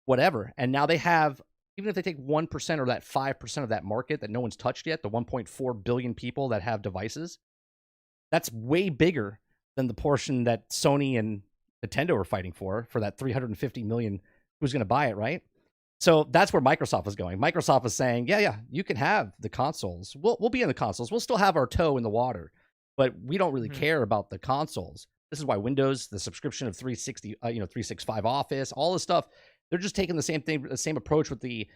whatever. And now they have, even if they take 1% or that 5% of that market that no one's touched yet, the 1.4 billion people that have devices, that's way bigger than the portion that Sony and Nintendo are fighting for that 350 million who's going to buy it, right? So that's where Microsoft is going. Microsoft is saying, yeah, you can have the consoles. We'll be in the consoles. We'll still have our toe in the water, but we don't really care about the consoles. This is why Windows, the subscription of 360, 365 Office, all this stuff, they're just taking the same thing, the same approach with the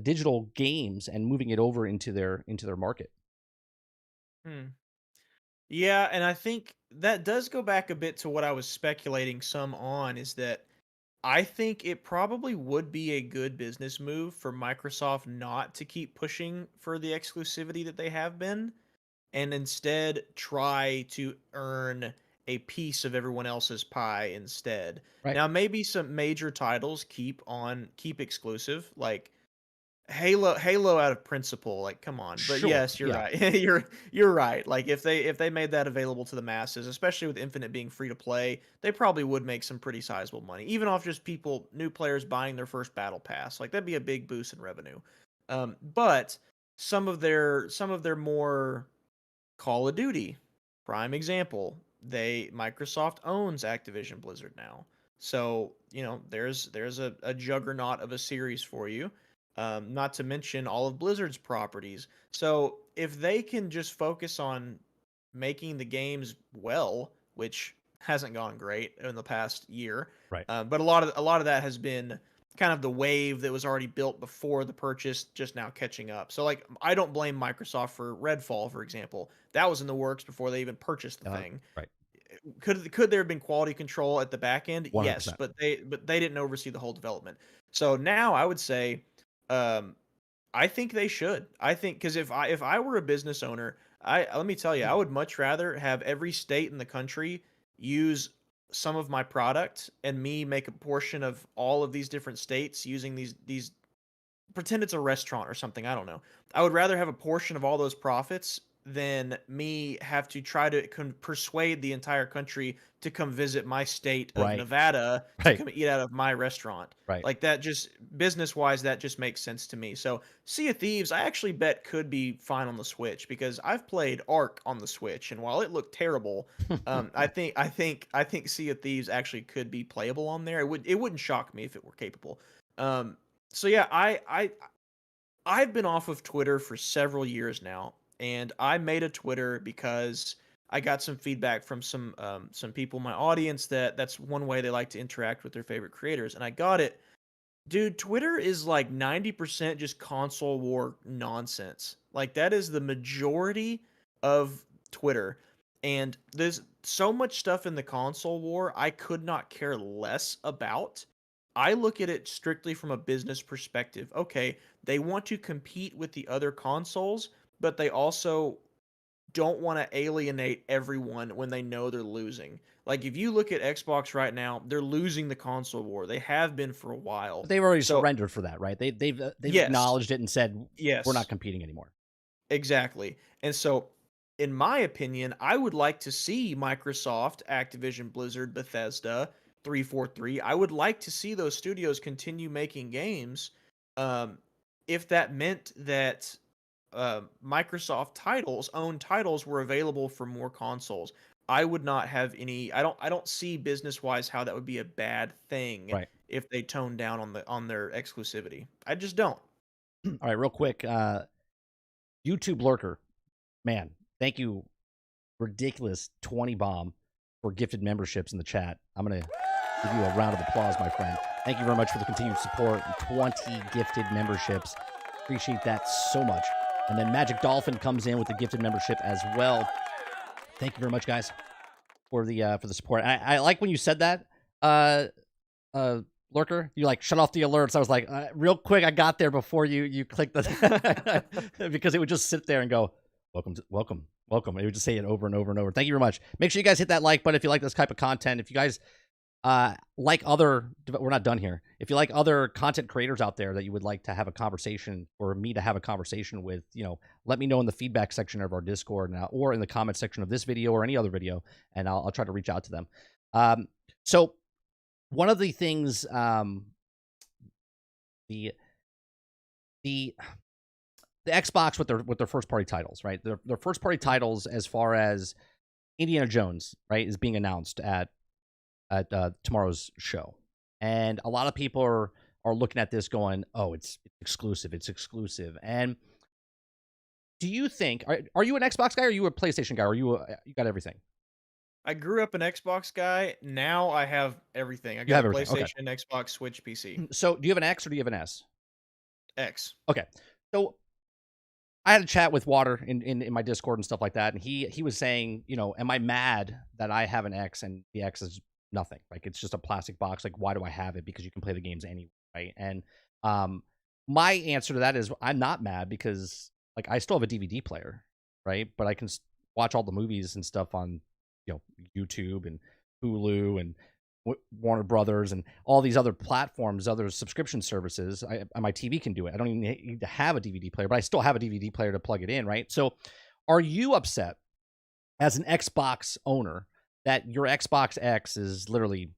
digital games and moving it over into their market. Hmm. Yeah, and I think that does go back a bit to what I was speculating some on, is that I think it probably would be a good business move for Microsoft not to keep pushing for the exclusivity that they have been, and instead try to earn a piece of everyone else's pie instead. Right. Now, maybe some major titles keep exclusive, like Halo out of principle, like, come on. But Sure. yes, you're Yeah. right. You're right. Like, if they made that available to the masses, especially with Infinite being free to play, they probably would make some pretty sizable money, even off just new players buying their first battle pass. Like, that'd be a big boost in revenue. But some of their more Call of Duty, prime example. Microsoft owns Activision Blizzard now. So, there's a juggernaut of a series for you. Not to mention all of Blizzard's properties. So, if they can just focus on making the games well, which hasn't gone great in the past year, Right. but a lot of that has been kind of the wave that was already built before the purchase, just now catching up. So, like, I don't blame Microsoft for Redfall, for example. That was in the works before they even purchased the thing. Right. Could there have been quality control at the back end? Yes, 100%. but they didn't oversee the whole development. So now I would say, I think they should. I think, because if I were a business owner, I let me tell you, I would much rather have every state in the country use some of my product and me make a portion of all of these different states using these pretend it's a restaurant or something, I don't know. I would rather have a portion of all those profits than me have to try to persuade the entire country to come visit my state of Right. Nevada to Right. come eat out of my restaurant. Right. Like, that just business-wise, that just makes sense to me. So, Sea of Thieves, I actually bet could be fine on the Switch, because I've played Ark on the Switch, and while it looked terrible, I think Sea of Thieves actually could be playable on there. It wouldn't shock me if it were capable. So yeah, I've been off of Twitter for several years now, and I made a Twitter because I got some feedback from some people in my audience that's one way they like to interact with their favorite creators, and I got it. Dude, Twitter is like 90% just console war nonsense. Like, that is the majority of Twitter. And there's so much stuff in the console war I could not care less about. I look at it strictly from a business perspective. Okay, they want to compete with the other consoles, but they also don't want to alienate everyone when they know they're losing. Like, if you look at Xbox right now, they're losing the console war. They have been for a while. But they've already So, surrendered for that, right? They've yes, acknowledged it and said we're not yes, competing anymore. exactly. And so, in my opinion, I would like to see Microsoft, Activision, Blizzard, Bethesda, 343. I would like to see those studios continue making games. Um, if that meant that Microsoft own titles, were available for more consoles, I would not have any. I don't see business wise how that would be a bad thing Right. if they toned down on their exclusivity. I just don't. All right, real quick. YouTube lurker, man, thank you, ridiculous 20 bomb for gifted memberships in the chat. I'm gonna give you a round of applause, my friend. Thank you very much for the continued support. 20 gifted memberships. Appreciate that so much. And then Magic Dolphin comes in with the gifted membership as well. Thank you very much, guys, for the support. I like when you said that, Lurker, you like shut off the alerts. I was like, real quick, I got there before you clicked the because it would just sit there and go, welcome. It would just say it over and over and over. Thank you very much. Make sure you guys hit that like button if you like this type of content. If you guys like other, we're not done here. If you like other content creators out there that you would like to have a conversation, or me to have a conversation with, let me know in the feedback section of our Discord or in the comment section of this video or any other video, and I'll try to reach out to them. So one of the things, the Xbox with their first party titles, right? Their first party titles, as far as Indiana Jones, right, is being announced at tomorrow's show, and a lot of people are looking at this going, "Oh, it's exclusive." And do you think are you an Xbox guy, or are you a PlayStation guy, or you got everything? I grew up an Xbox guy. Now I have everything. I You got have a everything. Okay. PlayStation, Xbox, Switch, PC. So do you have an X or do you have an S? X. Okay. So I had a chat with Water in my Discord and stuff like that, and he was saying, am I mad that I have an X and the X is nothing? Like, it's just a plastic box. Like, why do I have it? Because you can play the games anyway, right? And my answer to that is I'm not mad, because like I still have a DVD player, right? But I can watch all the movies and stuff on YouTube and Hulu and Warner Brothers and all these other platforms, other subscription services. My TV can do it. I don't even need to have a DVD player, but I still have a DVD player to plug it in, right? So are you upset as an Xbox owner that your Xbox X is literally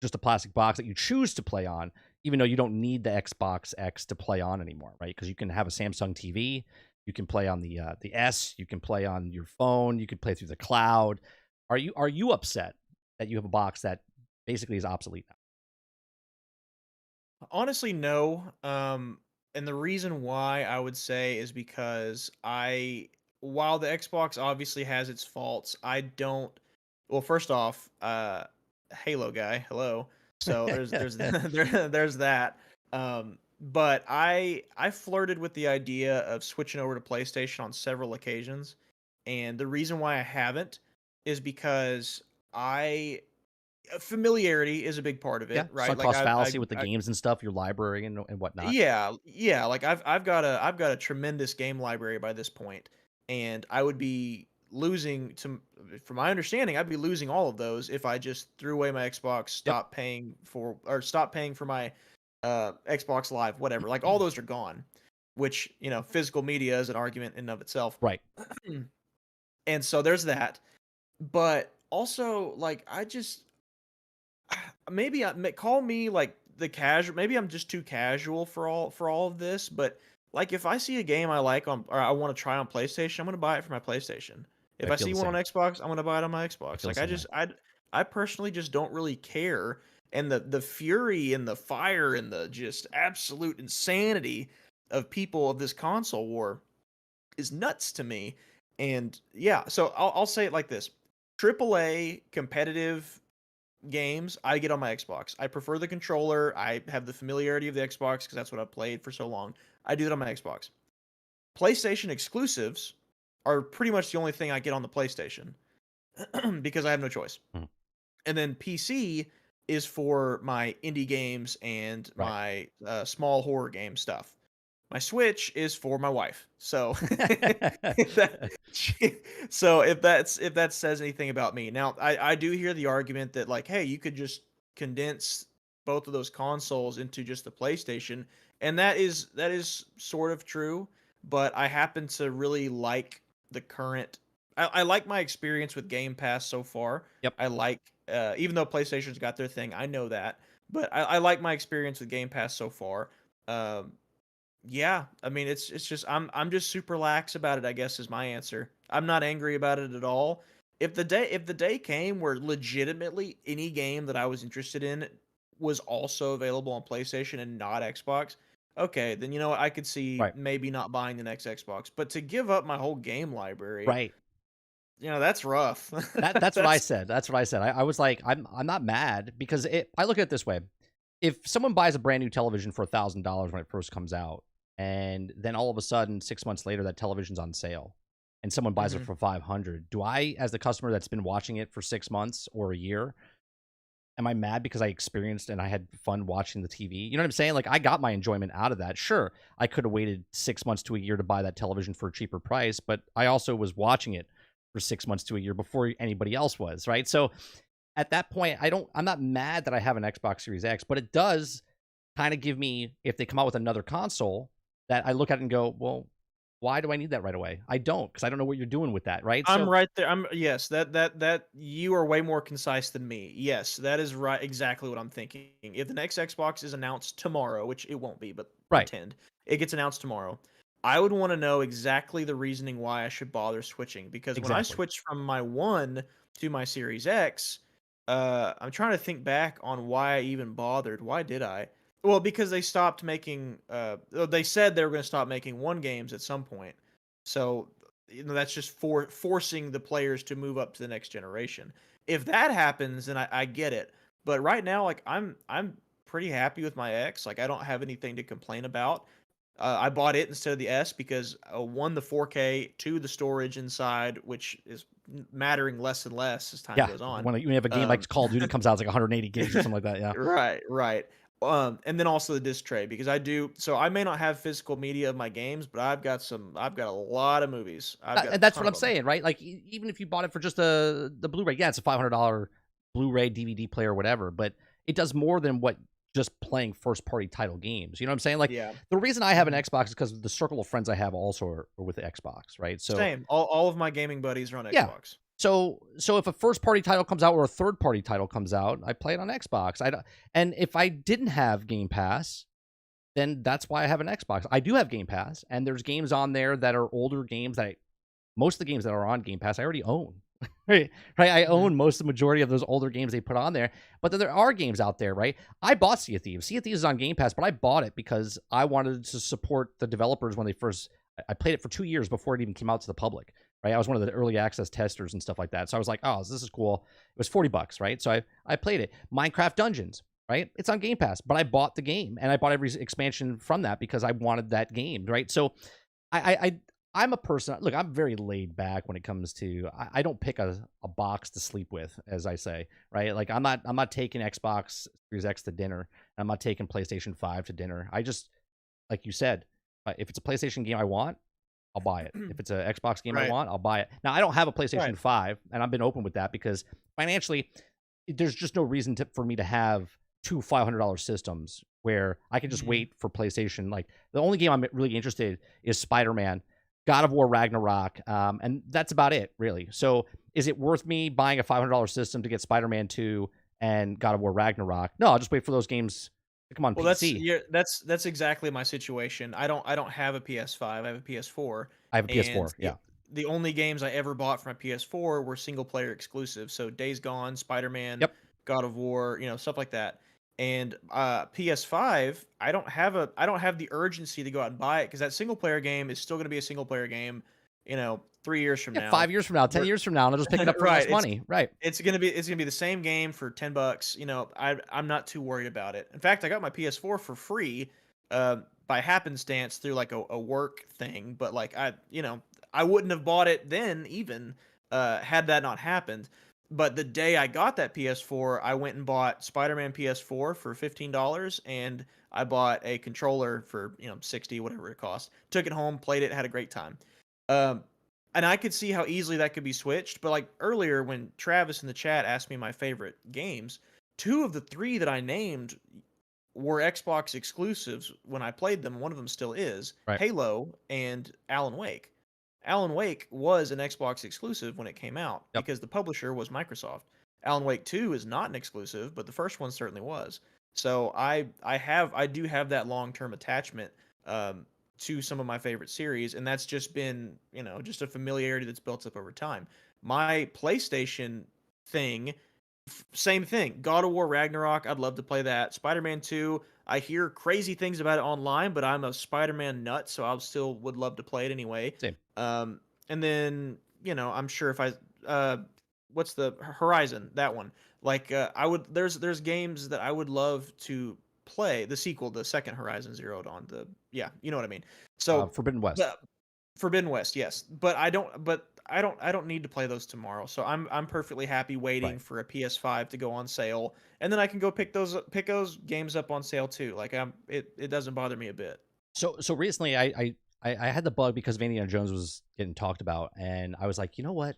just a plastic box that you choose to play on, even though you don't need the Xbox X to play on anymore, right? Because you can have a Samsung TV, you can play on the S, you can play on your phone, you can play through the cloud. Are you upset that you have a box that basically is obsolete now? Honestly, no. And the reason why I would say is because while the Xbox obviously has its faults, I don't. Well, first off, Halo guy, hello. So there's there's that. But I flirted with the idea of switching over to PlayStation on several occasions, and the reason why I haven't is because I familiarity is a big part of Yeah, it, right? sunk Like cost fallacy with the I games and stuff, your library and whatnot. yeah, like I've got a tremendous game library by this point, and I would be losing to from my understanding, I'd be losing all of those if I just threw away my Xbox, Yep. stopped paying for my Xbox Live, whatever. Like all those are gone, which, physical media is an argument in and of itself. Right. And so there's that. But also, like, maybe call me like the casual. Maybe I'm just too casual for all of this. But like, if I see a game I like or I want to try on PlayStation, I'm gonna buy it for my PlayStation. If I I feel see the one on same. Xbox, I'm gonna buy it on my I Xbox. feel the Like, same way. I personally just don't really care. And the fury and the fire and the just absolute insanity of people of this console war is nuts to me. And yeah, so I'll say it like this: AAA competitive games I get on my Xbox. I prefer the controller. I have the familiarity of the Xbox because that's what I've played for so long. I do that on my Xbox. PlayStation exclusives are pretty much the only thing I get on the PlayStation because I have no choice. Mhm. And then PC is for my indie games and Right. my small horror game stuff. My Switch is for my wife. So that, so if that says anything about me. Now, I do hear the argument that, like, hey, you could just condense both of those consoles into just the PlayStation, and that is sort of true, but I happen to really like the current I like my experience with Game Pass so far. Yep. I like even though PlayStation's got their thing, I know that, but I like my experience with Game Pass so far. Um, yeah, I mean it's just I'm just super lax about it, I guess is my answer. I'm not angry about it at all. If the day came where legitimately any game that I was interested in was also available on PlayStation and not Xbox, okay, then you know what, I could see Right. maybe not buying the next Xbox. But to give up my whole game library, Right. that's rough. That's what I That's said. That's what I said. I was like, I'm not mad, because I look at it this way. If someone buys a brand new television for $1,000 when it first comes out, and then all of a sudden 6 months later that television's on sale, and someone buys it Mhm. for 500, do I, as the customer that's been watching it for 6 months or a year, am I mad because I experienced and I had fun watching the TV? You know what I'm saying? Like I got my enjoyment out of that. Sure, I could have waited 6 months to a year to buy that television for a cheaper price, but I also was watching it for 6 months to a year before anybody else was, right? So at that point, I'm not mad that I have an Xbox Series X, but it does kind of give me, if they come out with another console, that I look at it and go, well, why do I need that right away? I don't, because I don't know what you're doing with that, right? I'm So right there. Yes, that you are way more concise than me. Yes, that is right. Exactly what I'm thinking. If the next Xbox is announced tomorrow, which it won't be, but right, pretend it gets announced tomorrow, I would want to know exactly the reasoning why I should bother switching. Because when I exactly. switched from my one to my Series X, I'm trying to think back on why I even bothered. Why did I? Well, because they stopped making. They said they were going to stop making one games at some point. So that's just forcing the players to move up to the next generation. If that happens, then I get it. But right now, like I'm pretty happy with my X. Like I don't have anything to complain about. I bought it instead of the S because one, the 4K, two, the storage inside, which is mattering less and less as time Yeah, goes on. when you have a game like Um, Call of Duty comes out, it's like 180 gigs or something like that. Yeah. right, right. And then also the disc tray because I do. So I may not have physical media of my games, but I've got some. I've got a lot of movies. I've got a And that's ton what of I'm them. saying, right? Like even if you bought it for just the Blu-ray, yeah, it's a $500 Blu-ray DVD player or whatever, but it does more than what just playing first-party title games. You know what I'm saying? Like Yeah. the reason I have an Mhm. Xbox is because the circle of friends I have also are with the Xbox, right? So Same. All of my gaming buddies are on yeah. Xbox. So if a first-party title comes out or a third-party title comes out, I play it on Xbox. I don't, and if I didn't have Game Pass, then that's why I have an Xbox. I do have Game Pass, and there's games on there that are older games that most of the games that are on Game Pass I already own. Right, right. I Mhm. own most of the majority of those older games they put on there. But then there are games out there, right? I bought Sea of Thieves. Sea of Thieves is on Game Pass, but I bought it because I wanted to support the developers when they first. I played it for 2 years before it even came out to the public. Right, I was one of the early access testers and stuff like that. So I was like, oh, this is cool. It was $40, right? So I played it. Minecraft Dungeons, right? It's on Game Pass, but I bought the game and I bought every expansion from that because I wanted that game, right? So I I'm a person. Look, I'm very laid back when it comes to. I don't pick a box to sleep with, as I say, right? Like I'm not taking Xbox Series X to dinner. I'm not taking PlayStation 5 to dinner. I just, like you said, if it's a PlayStation game I want, I'll buy it. If it's an Xbox game I Right. want, I'll buy it. Now I don't have a Right. PlayStation 5, and I've been open with that because financially, there's just no reason for me to have two $500 systems where I can just Mhm. wait for PlayStation. Like the only game I'm really interested is Spider-Man, God of War Ragnarok, and that's about it, really. So, is it worth me buying a $500 system to get Spider-Man 2 and God of War Ragnarok? No, I'll just wait for those games to come on Well, that's PC. yeah, that's exactly my situation. I don't have a PS5. I have a PS4, I have a and PS4. Yeah. the only games I ever bought for my PS4 were single player exclusive. So Days Gone, Spider-Man, Yep. God of War, stuff like that. And PS5, I don't have the urgency to go out and buy it because that single player game is still going to be a single player game, 3 years from Yeah. now. 5 years from now, 10 Ver- years from now, and I'll just pick it up for right. less It's money. Right. it's gonna be the same game for $10. I'm not too worried about it. In fact, I got my PS4 for free, by happenstance through like a work thing. But like I wouldn't have bought it then even had that not happened. But the day I got that PS4, I went and bought Spider-Man PS4 for $15, and I bought a controller for 60, whatever it cost. Took it home, played it, had a great time. Um, and I could see how easily that could be switched. But like earlier, when Travis in the chat asked me my favorite games, two of the three that I named were Xbox exclusives when I played them. One of them still is Right. Halo and Alan Wake. Alan Wake was an Xbox exclusive when it came out Yep. because the publisher was Microsoft. Alan Wake 2 is not an exclusive, but the first one certainly was. So I do have that long-term attachment um, to some of my favorite series, and that's just been, just a familiarity that's built up over time. My PlayStation thing, same thing. God of War Ragnarok, I'd love to play that. Spider-Man 2, I hear crazy things about it online, but I'm a Spider-Man nut, so I still would love to play it anyway. Same. Um, and then, I'm sure if what's the Horizon, that one. Like I would there's games that I would love to play, the sequel, the second Horizon Zero Dawn, the yeah, you know what I mean. So Forbidden the West. Forbidden West, yes, I don't need to play those tomorrow, so I'm perfectly happy waiting Right. for a PS5 to go on sale, and then I can go pick those games up on sale too. Like it doesn't bother me a bit. So recently, I had the bug because of Indiana Jones was getting talked about, and I was like, you know what?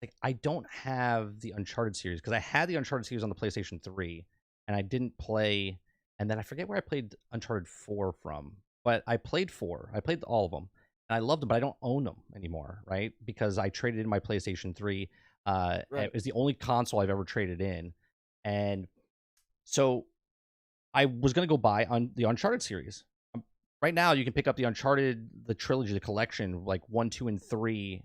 Like, I don't have the Uncharted series because I had the Uncharted series on the PlayStation 3, and I didn't play. And then I forget where I played Uncharted 4 from, but I played 4. I played all of them, and I loved them, but I don't own them anymore, right? Because I traded in my PlayStation 3. Right. It was the only console I've ever traded in, and so I was gonna go buy on the Uncharted series. Right now, you can pick up the Uncharted, the trilogy, the collection, like 1, 2, and 3,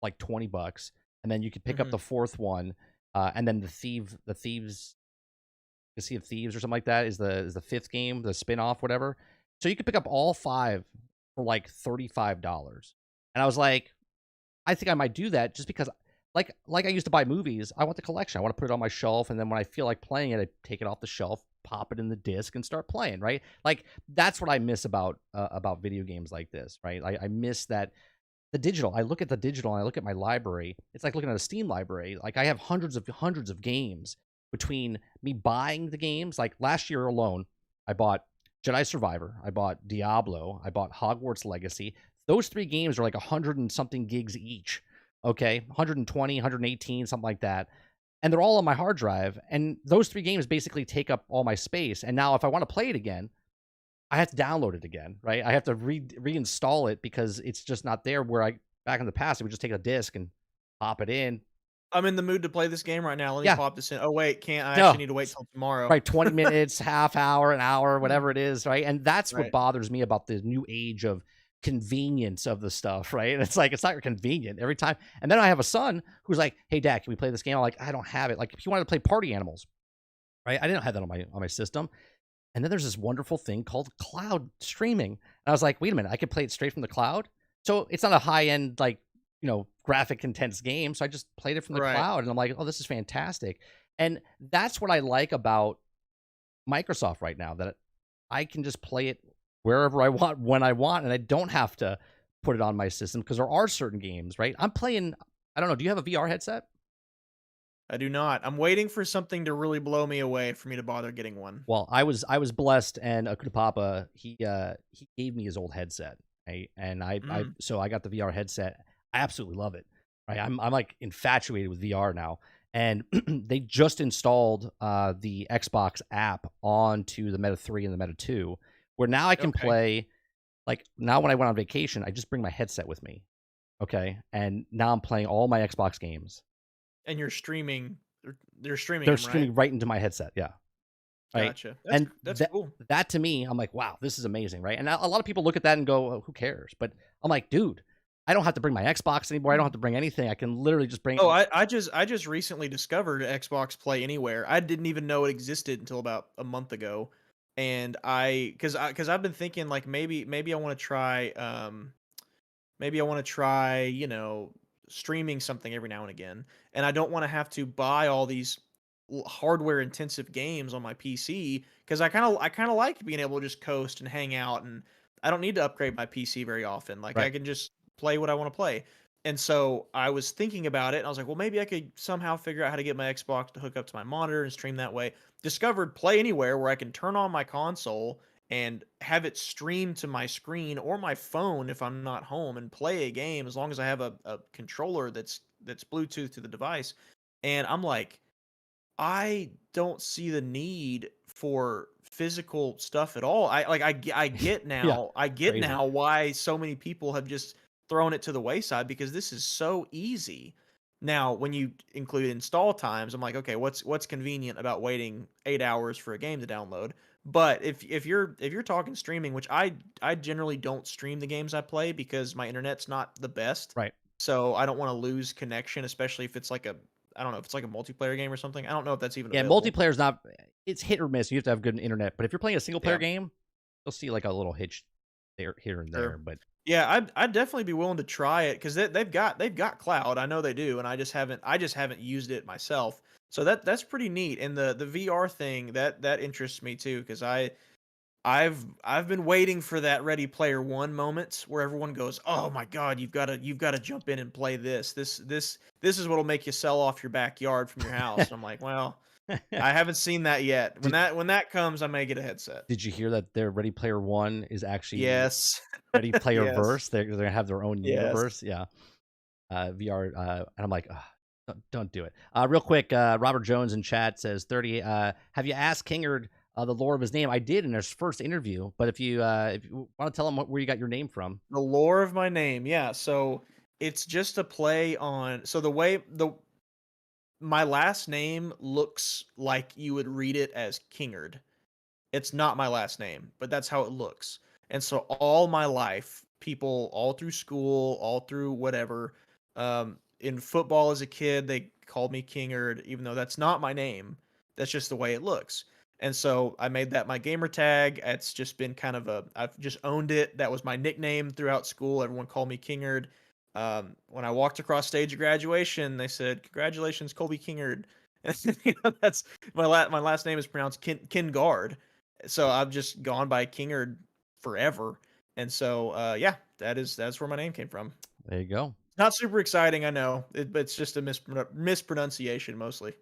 like $20, and then you could pick up Mhm. the fourth one, and then the Sea of Thieves or something like that is the fifth game, the spin-off, whatever. So you could pick up all five for like $35, and I was like, I think I might do that just because, like I used to buy movies. I want the collection. I want to put it on my shelf, and then when I feel like playing it, I take it off the shelf, pop it in the disc, and start playing. Right? Like that's what I miss about video games like this. Right? I miss that the digital. I look at the digital, and I look at my library. It's like looking at a Steam library. Like I have hundreds of games between me buying the games. Like last year alone, I bought Jedi Survivor, I bought Diablo, I bought Hogwarts Legacy. Those three games are like 100 and something gigs each. Okay, 120, 118, something like that. And they're all on my hard drive. And those three games basically take up all my space. And now if I want to play it again, I have to download it again, right? I have to reinstall it because it's just not there. Where I back in the past, I would just take a disc and pop it in. I'm in the mood to play this game right now. Let me Yeah, pop this in. Oh wait, can't I actually no, need to wait till tomorrow? right, 20 minutes, half hour, an hour, whatever it is, right? And that's what Right. bothers me about the new age of convenience of the stuff, right? And it's like it's not convenient every time. And then I have a son who's like, "Hey, Dad, can we play this game?" I'm like, "I don't have it." Like, if he wanted to play Party Animals, right? I didn't have that on my system. And then there's this wonderful thing called cloud streaming. And I was like, wait a minute, I could play it straight from the cloud. So it's not a high end, like, graphic intense game. So I just played it from the Right. cloud. And I'm like, oh, this is fantastic. And that's what I like about Microsoft right now, that I can just play it wherever I want, when I want, and I don't have to put it on my system because there are certain games, right? I'm playing, I don't know, do you have a VR headset? I do not. I'm waiting for something to really blow me away for me to bother getting one. Well, I was blessed, and Papa, he gave me his old headset, right? And Mm. so I got the VR headset. I absolutely love it. Right? I'm like infatuated with VR now. And they just installed the Xbox app onto the Meta 3 and the Meta 2, where now I can Okay. play. Like now, when I went on vacation, I just bring my headset with me. Okay, and now I'm playing all my Xbox games. And you're streaming. They're streaming They're them, right? streaming right into my headset. Yeah. Right? Gotcha. And That's that cool. that to me, I'm like, "Wow, this is amazing," right? And a lot of people look at that and go, "Oh, who cares?" But I'm like, "Dude, I don't have to bring my Xbox anymore. I don't have to bring anything. I can literally just bring Oh, it." I just recently discovered Xbox Play Anywhere. I didn't even know it existed until about a month ago, and because I've been thinking like maybe I want to try maybe I want to try streaming something every now and again, and I don't want to have to buy all these hardware intensive games on my PC because I kind of like being able to just coast and hang out, and I don't need to upgrade my PC very often. Like I Right. can just play what I want to play. And so I was thinking about it, and I was like, well, maybe I could somehow figure out how to get my Xbox to hook up to my monitor and stream that way. Discovered Play Anywhere, where I can turn on my console and have it stream to my screen or my phone if I'm not home and play a game as long as I have a controller that's Bluetooth to the device. And I'm like, I don't see the need for physical stuff at all. Yeah. I get Crazy. now why so many people have just thrown it to the wayside because this is so easy. Now, when you include install times, I'm like, okay, what's convenient about waiting 8 hours for a game to download? But if you're talking streaming, which I generally don't stream the games I play because my internet's not the best. Right. So I don't want to lose connection, especially if it's like a I don't know if it's like a multiplayer game or something. I don't know if that's even Yeah, available. multiplayer's not, it's hit or miss. You have to have good internet, but if you're playing a single player Yeah, game, you'll see like a little hitch there, here and there, sure. but Yeah, I'd definitely be willing to try it because they've got cloud. I know they do, and I just haven't used it myself. So that's pretty neat. And the VR thing that interests me too because I've been waiting for that Ready Player One moment where everyone goes, "Oh my god, you've gotta jump in and play this. This is what'll make you sell off your backyard from your house." And I'm like, "Well, I haven't seen that yet. When did that comes, I may get a headset." Did you hear that their Ready Player One is actually Yes. Ready Player Yes. Verse? They're gonna have their own Yes. universe. Yeah, VR. And I'm like, "Ugh, don't do it. Real quick, Robert Jones in chat says 30. Have you asked Kingerd the lore of his name? I did in his first interview, but if you want to tell him where you got your name from. The lore of my name. Yeah, so it's just a play on so the way the my last name looks like you would read it as Kingerd. It's not my last name, but that's how it looks. And so all my life, people all through school, all through whatever, in football as a kid, they called me Kingerd, even though that's not my name. That's just the way it looks. And so I made that my gamer tag. It's just been kind of I've just owned it. That was my nickname throughout school. Everyone called me Kingerd. When I walked across stage of graduation, they said, "Congratulations, Colby Kingerd." And that's my last name is pronounced Kingard, so I've just gone by Kingerd forever. And so yeah, that's where my name came from. There you go. Not super exciting, I know. But it's just a mispronunciation mostly.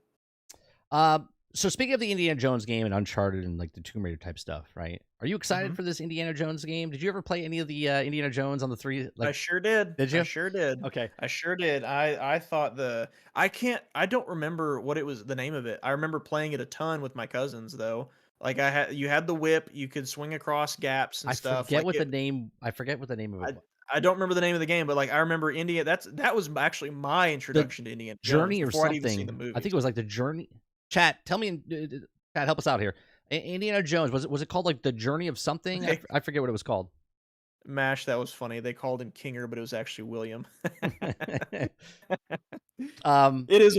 So speaking of the Indiana Jones game and Uncharted and like the Tomb Raider type stuff, right? Are you excited Mhm. for this Indiana Jones game? Did you ever play any of the Indiana Jones on the three? I Like, sure did. did I you? sure did. Okay. I sure did. I thought I don't remember what it was the name of it. I remember playing it a ton with my cousins though. Like you had the whip, you could swing across gaps and I stuff. forget what the name. I forget what the name of it I was. I don't remember the name of the game, but like I remember that was actually my The introduction to Indiana Jones Journey or before I'd even seen the something. I movies. think it was like the Journey. Chat, tell me. Chat, help us out here. Indiana Jones was it called like the Journey of something? They I forget what it was called. Mash, that was funny. They called him Kinger, but it was actually William. um, It is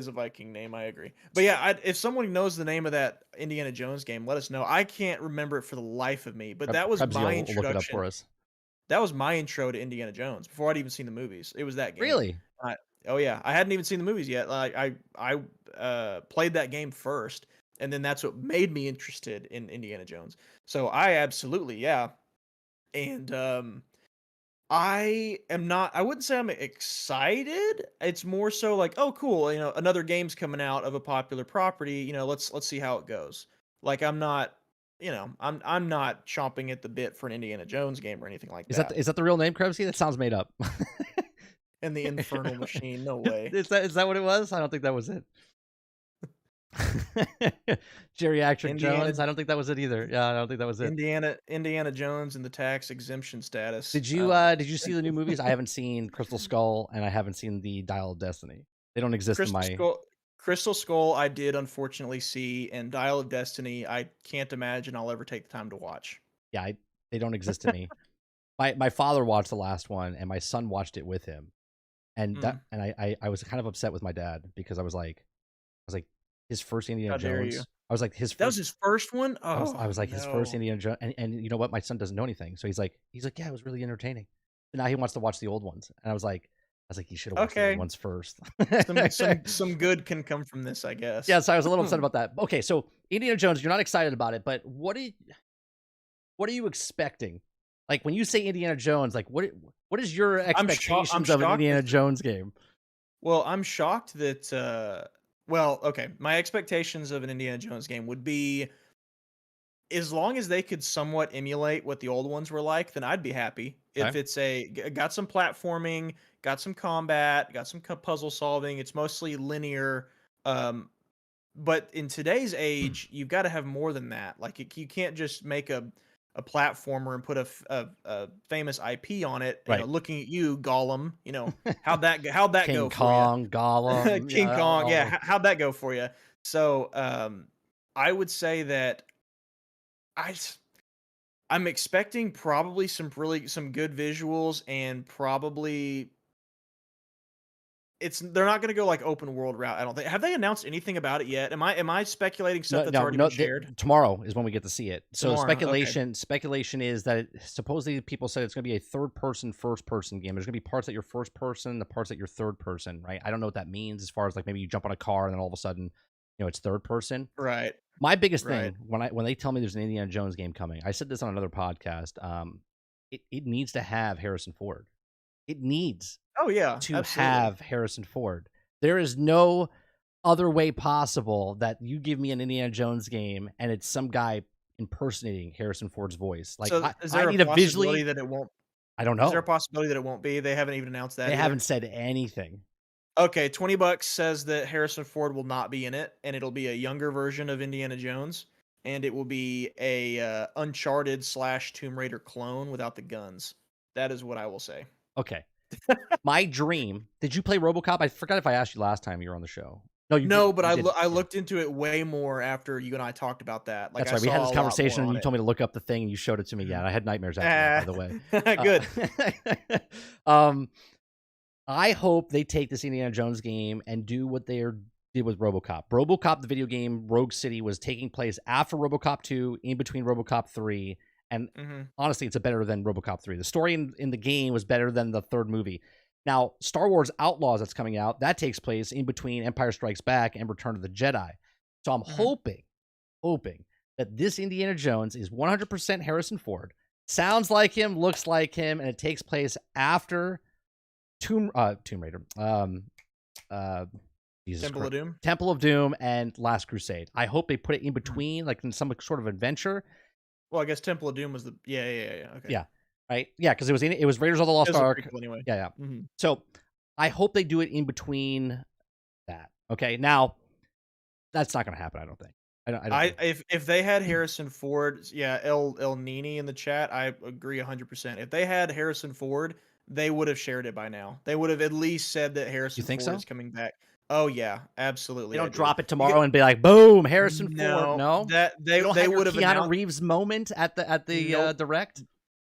a Viking name. I agree. But yeah, if someone knows the name of that Indiana Jones game, let us know. I can't remember it for the life of me. But that was Krebsy my will look it up for introduction. us. That was my intro to Indiana Jones before I'd even seen the movies. It was that game. Really? I, oh yeah, I hadn't even seen the movies yet. I played that game first, and then that's what made me interested in Indiana Jones. So I absolutely, yeah. And I am not. I wouldn't say I'm excited. It's more so like, oh, cool. Another game's coming out of a popular property. Let's see how it goes. Like I'm not. I'm not chomping at the bit for an Indiana Jones game or anything like that. Is that the real name, Krebsy? That sounds made up. And the Infernal Machine, no way. Is that what it was? I don't think that was it. Geriatric Indiana Jones. I don't think that was it either. Yeah, I don't think that was it. Indiana Jones and the tax exemption status. Did you see the new movies? I haven't seen Crystal Skull and I haven't seen the Dial of Destiny. They don't exist in Crystal my. Skull Crystal Skull I did unfortunately see, and Dial of Destiny I can't imagine I'll ever take the time to watch. Yeah, they don't exist in me. My father watched the last one and my son watched it with him. And Mm, I was kind of upset with my dad because I was like his first Indiana how dare you? Jones. I was like his That was first. his first one? I Oh, was like his first no. Indiana Jones, and you know what? My son doesn't know anything, so he's like, yeah, it was really entertaining. And now he wants to watch the old ones, and I was like, you should have watched the old Okay. ones first. Some good can come from this, I guess. Yeah, so I was a little upset about that. Okay, so Indiana Jones, you're not excited about it, but what are you expecting? Like when you say Indiana Jones, like what is your I'm expectations of an shocked Indiana that Jones game? well, I'm shocked that well, okay. My expectations of an Indiana Jones game would be as long as they could somewhat emulate what the old ones were like, then I'd be happy. If Okay. it's got some platforming, got some combat, got some puzzle solving, it's mostly linear. Um, but in today's age, you've got to have more than that. Like you can't just make a platformer and put a famous IP on it. Right. Looking at you, Gollum. How'd that King go for you? Kong, Gollum, King yeah, Kong, all yeah. the How'd that go for you? So, I would say that I s- I'm expecting probably some good visuals and probably they're not going to go like open world route. I don't think. Have they announced anything about it yet? Am I speculating stuff No, that's no, already been no. shared? Tomorrow is when we get to see it. So Tomorrow. Okay. speculation is that supposedly people said it's going to be a third person, first person game. There's going to be parts that you're first person, the parts that you're third person, right? I don't know what that means as far as like maybe you jump on a car and then all of a sudden, it's third person. Right. My biggest Right. thing when they tell me there's an Indiana Jones game coming, I said this on another podcast. It needs to have Harrison Ford. It needs Oh yeah, to absolutely. have Harrison Ford. There is no other way possible that you give me an Indiana Jones game and it's some guy impersonating Harrison Ford's voice. Like So is I there a need a possibility visually. that it won't? I don't Is there a know. possibility that it won't be? They haven't even announced that They haven't either. said anything. Okay, $20 says that Harrison Ford will not be in it, and it'll be a younger version of Indiana Jones, and it will be a Uncharted slash Tomb Raider clone without the guns. That is what I will say. Okay. My dream. Did you play RoboCop? I forgot if I asked you last time you were on the show. No, you did. No, but You didn't. I Yeah. looked into it way more after you and I talked about that. Like That's I right. We had saw this a lot more conversation and on you it. told me to look up the thing and you showed it to me. Yeah, Mhm. and I had nightmares after that, by the way. Good. Um, I hope they take this Indiana Jones game and do what they did with RoboCop. RoboCop, the video game, Rogue City, was taking place after RoboCop 2, in between RoboCop 3, and Hmm. honestly, it's a better than RoboCop 3. The story in the game was better than the third movie. Now, Star Wars Outlaws that's coming out, that takes place in between Empire Strikes Back and Return of the Jedi. So I'm Hmm. hoping that this Indiana Jones is 100% Harrison Ford. Sounds like him, looks like him, and it takes place after Tomb Raider. Uh, Jesus Temple of Christ. Doom. Temple of Doom and Last Crusade. I hope they put it in Mhm. between, like in some sort of adventure. Well, I guess Temple of Doom was the yeah. Okay, Yeah. Right. Yeah, because it was Raiders of the it Lost was a Ark. prequel anyway. Yeah, yeah. Hmm. So I hope they do it in between that. Okay. Now that's not going to happen. I don't think. I don't think. If they had Harrison Ford, yeah, El Nini in the chat, I agree 100%. If they had Harrison Ford, they would have shared it by now. They would have at least said that You Harrison think Ford so? is coming back. Oh yeah, They absolutely, I don't do. drop it You get tomorrow and be like, "Boom, Harrison Ford." no, No, that you don't they have your would have Keanu announced. Reeves moment at the Nope. direct.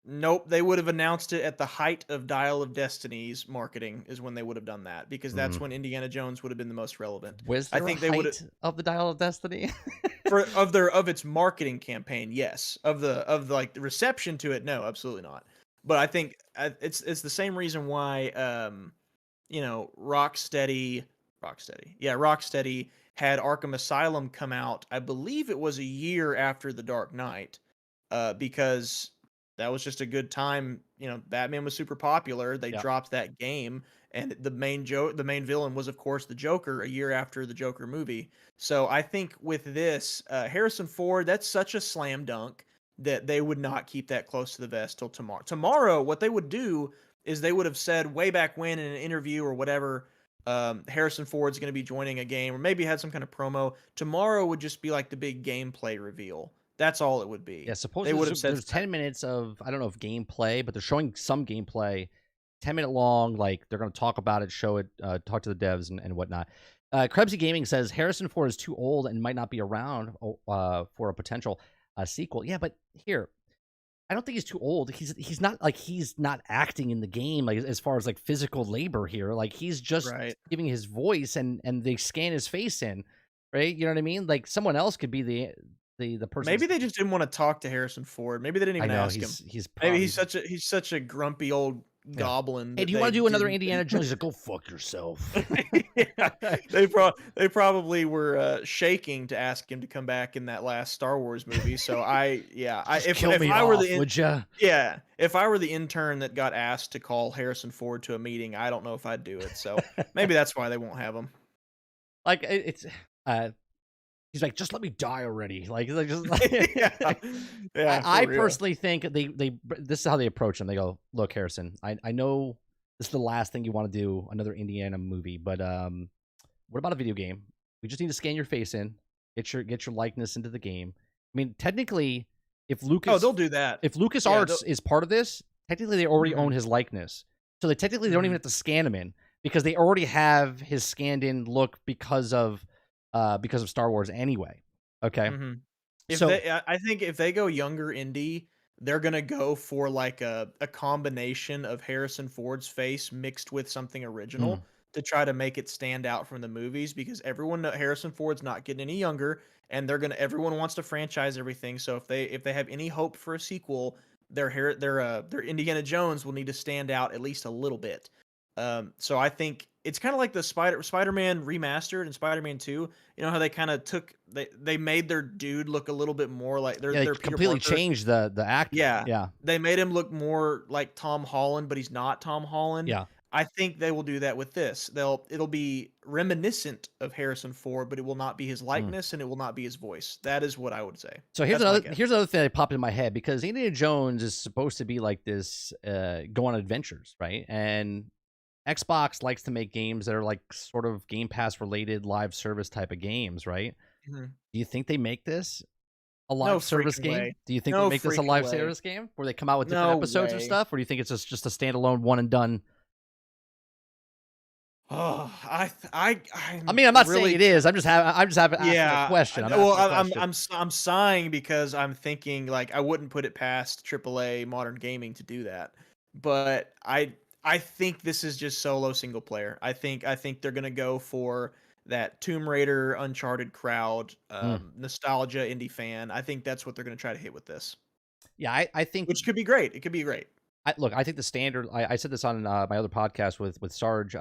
Nope, they would have announced it at the height of Dial of Destiny's marketing is when they would have done that because that's Mm. when Indiana Jones would have been the most relevant. Was I there a think they would have height of the Dial of Destiny? for of its marketing campaign, yes. Like the reception to it, no, absolutely not. But I think it's the same reason why Rocksteady had Arkham Asylum come out. I believe it was a year after The Dark Knight, because that was just a good time. Batman was super popular. They Yeah. dropped that game, and the main villain was, of course, the Joker. A year after the Joker movie, so I think with this, Harrison Ford, that's such a slam dunk that they would not keep that close to the vest till tomorrow. Tomorrow, what they would do is they would have said way back when in an interview or whatever, Harrison Ford's going to be joining a game, or maybe had some kind of promo. Tomorrow would just be like the big gameplay reveal. That's all it would Yeah, be. They supposedly would have said, there's 10 minutes of, I don't know if gameplay, but they're showing some gameplay, 10-minute long. Like they're going to talk about it, show it, talk to the devs and whatnot. Krebsy Gaming says Harrison Ford is too old and might not be around for a potential sequel. Yeah, but here, I don't think he's too old. He's not acting in the game like as far as like physical labor here. Like he's just right. giving his voice and they scan his face in, right? You know what I mean? Like someone else could be the person. Maybe they just didn't want to talk to Harrison Ford. Maybe they didn't I even know ask him. he's Maybe probably he's such a grumpy old yeah. goblin Hey, that do you they want to do another didn't. Indiana Jones? He's like, go fuck yourself. Yeah, they probably were shaking to ask him to come back in that last Star Wars movie. So Just kill if me I were off, would ya? yeah, if I were the intern that got asked to call Harrison Ford to a meeting, I don't know if I'd do it. So maybe that's why they won't have him. Like it's uh he's like, just let me die already. Like just like Yeah, yeah, I for real. personally think they this is how they approach him. They go, look, Harrison, I know this is the last thing you want to do, another Indiana movie, but what about a video game? We just need to scan your face in, get your likeness into the game. I mean, technically, if Oh, Lucas they'll do that. if Yeah, they'll. LucasArts is part of this, technically they already Mhm, own his likeness. So they don't even mhm. have to scan him in because they already have his scanned in look because of Star Wars anyway. Okay. Mhm. If So they I think if they go younger indie, they're gonna go for like a combination of Harrison Ford's face mixed with something mm, original to try to make it stand out from the movies because Harrison Ford's not getting any younger and everyone wants to franchise everything. So if they have any hope for a sequel, their Indiana Jones will need to stand out at least a little bit. So I think it's kind of like the Spider-Man remastered and Spider-Man 2. You know how they kind of they made their dude look a little bit more like Yeah, they their Peter completely Parker. changed the actor. Yeah, Yeah, they made him look more like Tom Holland, but he's not Tom Holland. yeah. I think they will do that with this. It'll be reminiscent of Harrison Ford, but it will not be his Mm. likeness and it will not be his voice. That is what I would say. So That's my guess. here's another thing that popped in my head because Indiana Jones is supposed to be like this go on adventures, right? And Xbox likes to make games that are like sort of Game Pass related live service type of games, right? Mhm. Do you think they make this a No live service freaking game? way. Do you think they No make this a freaking live way. service game where they come out with different No episodes and way. stuff? Or do you think it's just a standalone one and done? Oh, I I'm mean, I'm not saying really it is. I'm just having asking a yeah. question. I'm Well, asking a question. I'm sighing because I'm thinking like I wouldn't put it past AAA modern gaming to do that. But I think this is just solo single player. I think they're gonna go for that Tomb Raider, Uncharted crowd, Mm. nostalgia indie fan. I think that's what they're gonna try to hit with this, Yeah, I think which could be great. It could be great. look, I think the standard. I said this on my other podcast with Sarge.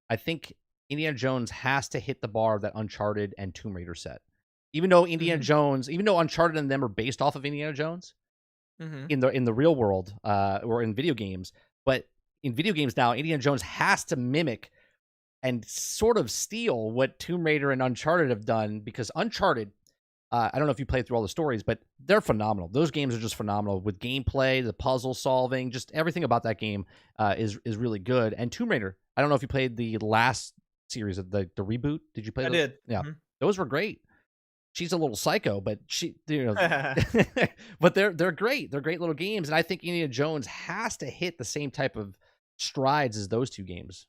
I think Indiana Jones has to hit the bar that Uncharted and Tomb Raider set. Hmm. Even though Uncharted and them are based off of Indiana Jones Hmm. in the real world, or in video games, but in video games now, Indiana Jones has to mimic and sort of steal what Tomb Raider and Uncharted have done because Uncharted, I don't know if you played through all the stories, but they're phenomenal. Those games are just phenomenal with gameplay, the puzzle solving, just everything about that game is really good. And Tomb Raider, I don't know if you played the last series of the reboot. Did you play I those? did. Yeah, Hmm. those were great. She's a little psycho, but but they're great. They're great little games, and I think Indiana Jones has to hit the same type of strides as those two games.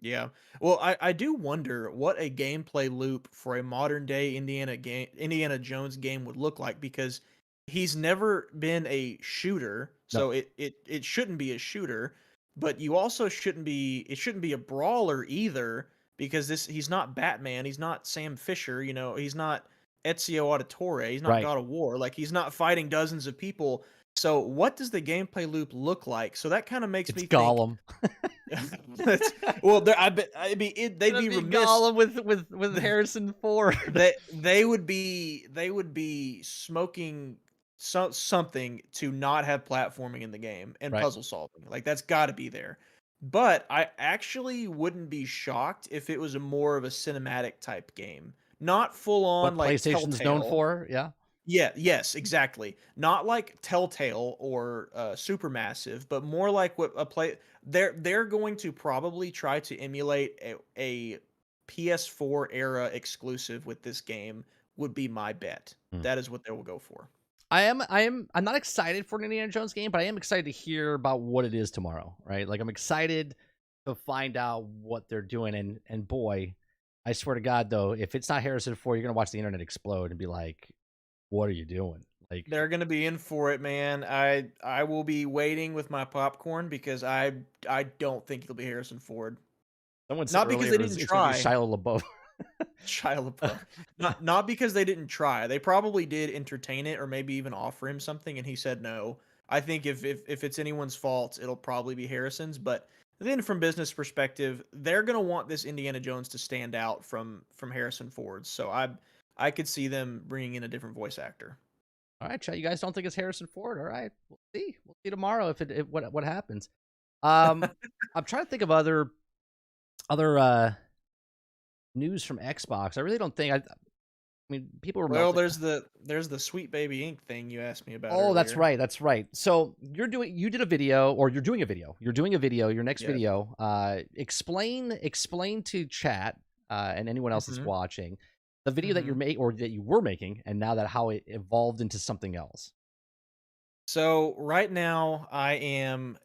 Yeah. Well, I do wonder what a gameplay loop for a modern day Indiana Jones game would look like because he's never been a shooter, No, so it shouldn't be a shooter, but you also it shouldn't be a brawler either because this he's not Batman, he's not Sam Fisher, he's not Ezio Auditore, he's not right? God of War, like he's not fighting dozens of people. So what does the gameplay loop look like? So that kind of makes It's me think Gollum. That's well, there they'd Gonna be be remiss. Gollum with Harrison Ford. They would be smoking something to not have platforming in the game and Right. puzzle solving. Like that's got to be there. But I actually wouldn't be shocked if it was a more of a cinematic type game, not full on What like PlayStation's known Telltale. for, yeah. Yeah, yes, exactly. Not like Telltale or Supermassive, but more like what a play they're going to probably try to emulate a PS4 era exclusive with this game would be my bet. Hmm. That is what they will go for. I'm not excited for an Indiana Jones game, but I am excited to hear about what it is tomorrow, right? Like I'm excited to find out what they're doing and boy, I swear to God though, if it's not Harrison Ford, you're gonna watch the internet explode and be like, what are you doing? Like They're going to be in for it, man. I will be waiting with my popcorn because I don't think it'll be Harrison Ford. someone said Not because earlier, they didn't it's gonna be try. Shia LaBeouf. Shia LaBeouf. Not because they didn't try. They probably did entertain it or maybe even offer him something and he said no. I think if it's anyone's fault, it'll probably be Harrison's, but then from business perspective, they're going to want this Indiana Jones to stand out from Harrison Ford's. So I could see them bringing in a different voice actor. All right, chat. You guys don't think it's Harrison Ford? All right, we'll see. We'll see tomorrow if what happens. I'm trying to think of other news from Xbox. I really don't think I mean, people were Well, melting. there's the Sweet Baby Ink thing you asked me about Oh, that's earlier. right. That's right. So you did a video, or you're doing a video. You're doing a video. Your next Yes. video. Explain to chat and anyone else that's Mhm. watching the video that Mhm. or that you were making, and now that how it evolved into something else. So right now I'm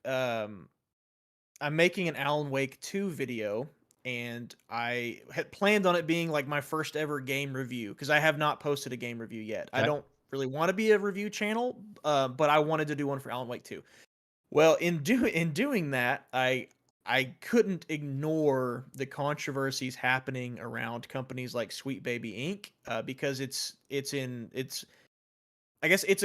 making an Alan Wake 2 video, and I had planned on it being like my first ever game review because I have not posted a game review yet. I Okay. don't really want to be a review channel, but I wanted to do one for Alan Wake 2. Well, in doing that, I couldn't ignore the controversies happening around companies like Sweet Baby Inc. Because it's I guess it's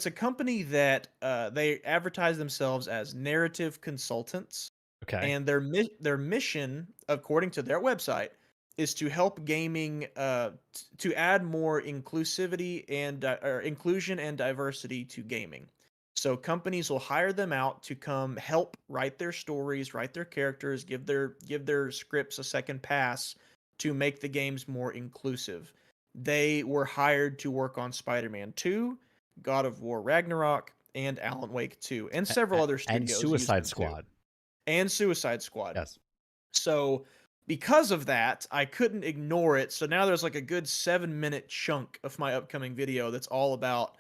a company that they advertise themselves as narrative consultants, Okay. and their mission, according to their website, is to help gaming to add more inclusivity and or inclusion and diversity to gaming. So companies will hire them out to come help write their stories, write their characters, give their scripts a second pass to make the games more inclusive. They were hired to work on Spider-Man 2, God of War Ragnarok, and Alan Wake 2, and several other And studios used Suicide them too, Squad. and Suicide Squad. Yes. So because of that, I couldn't ignore it. So now there's like a good 7-minute chunk of my upcoming video that's all about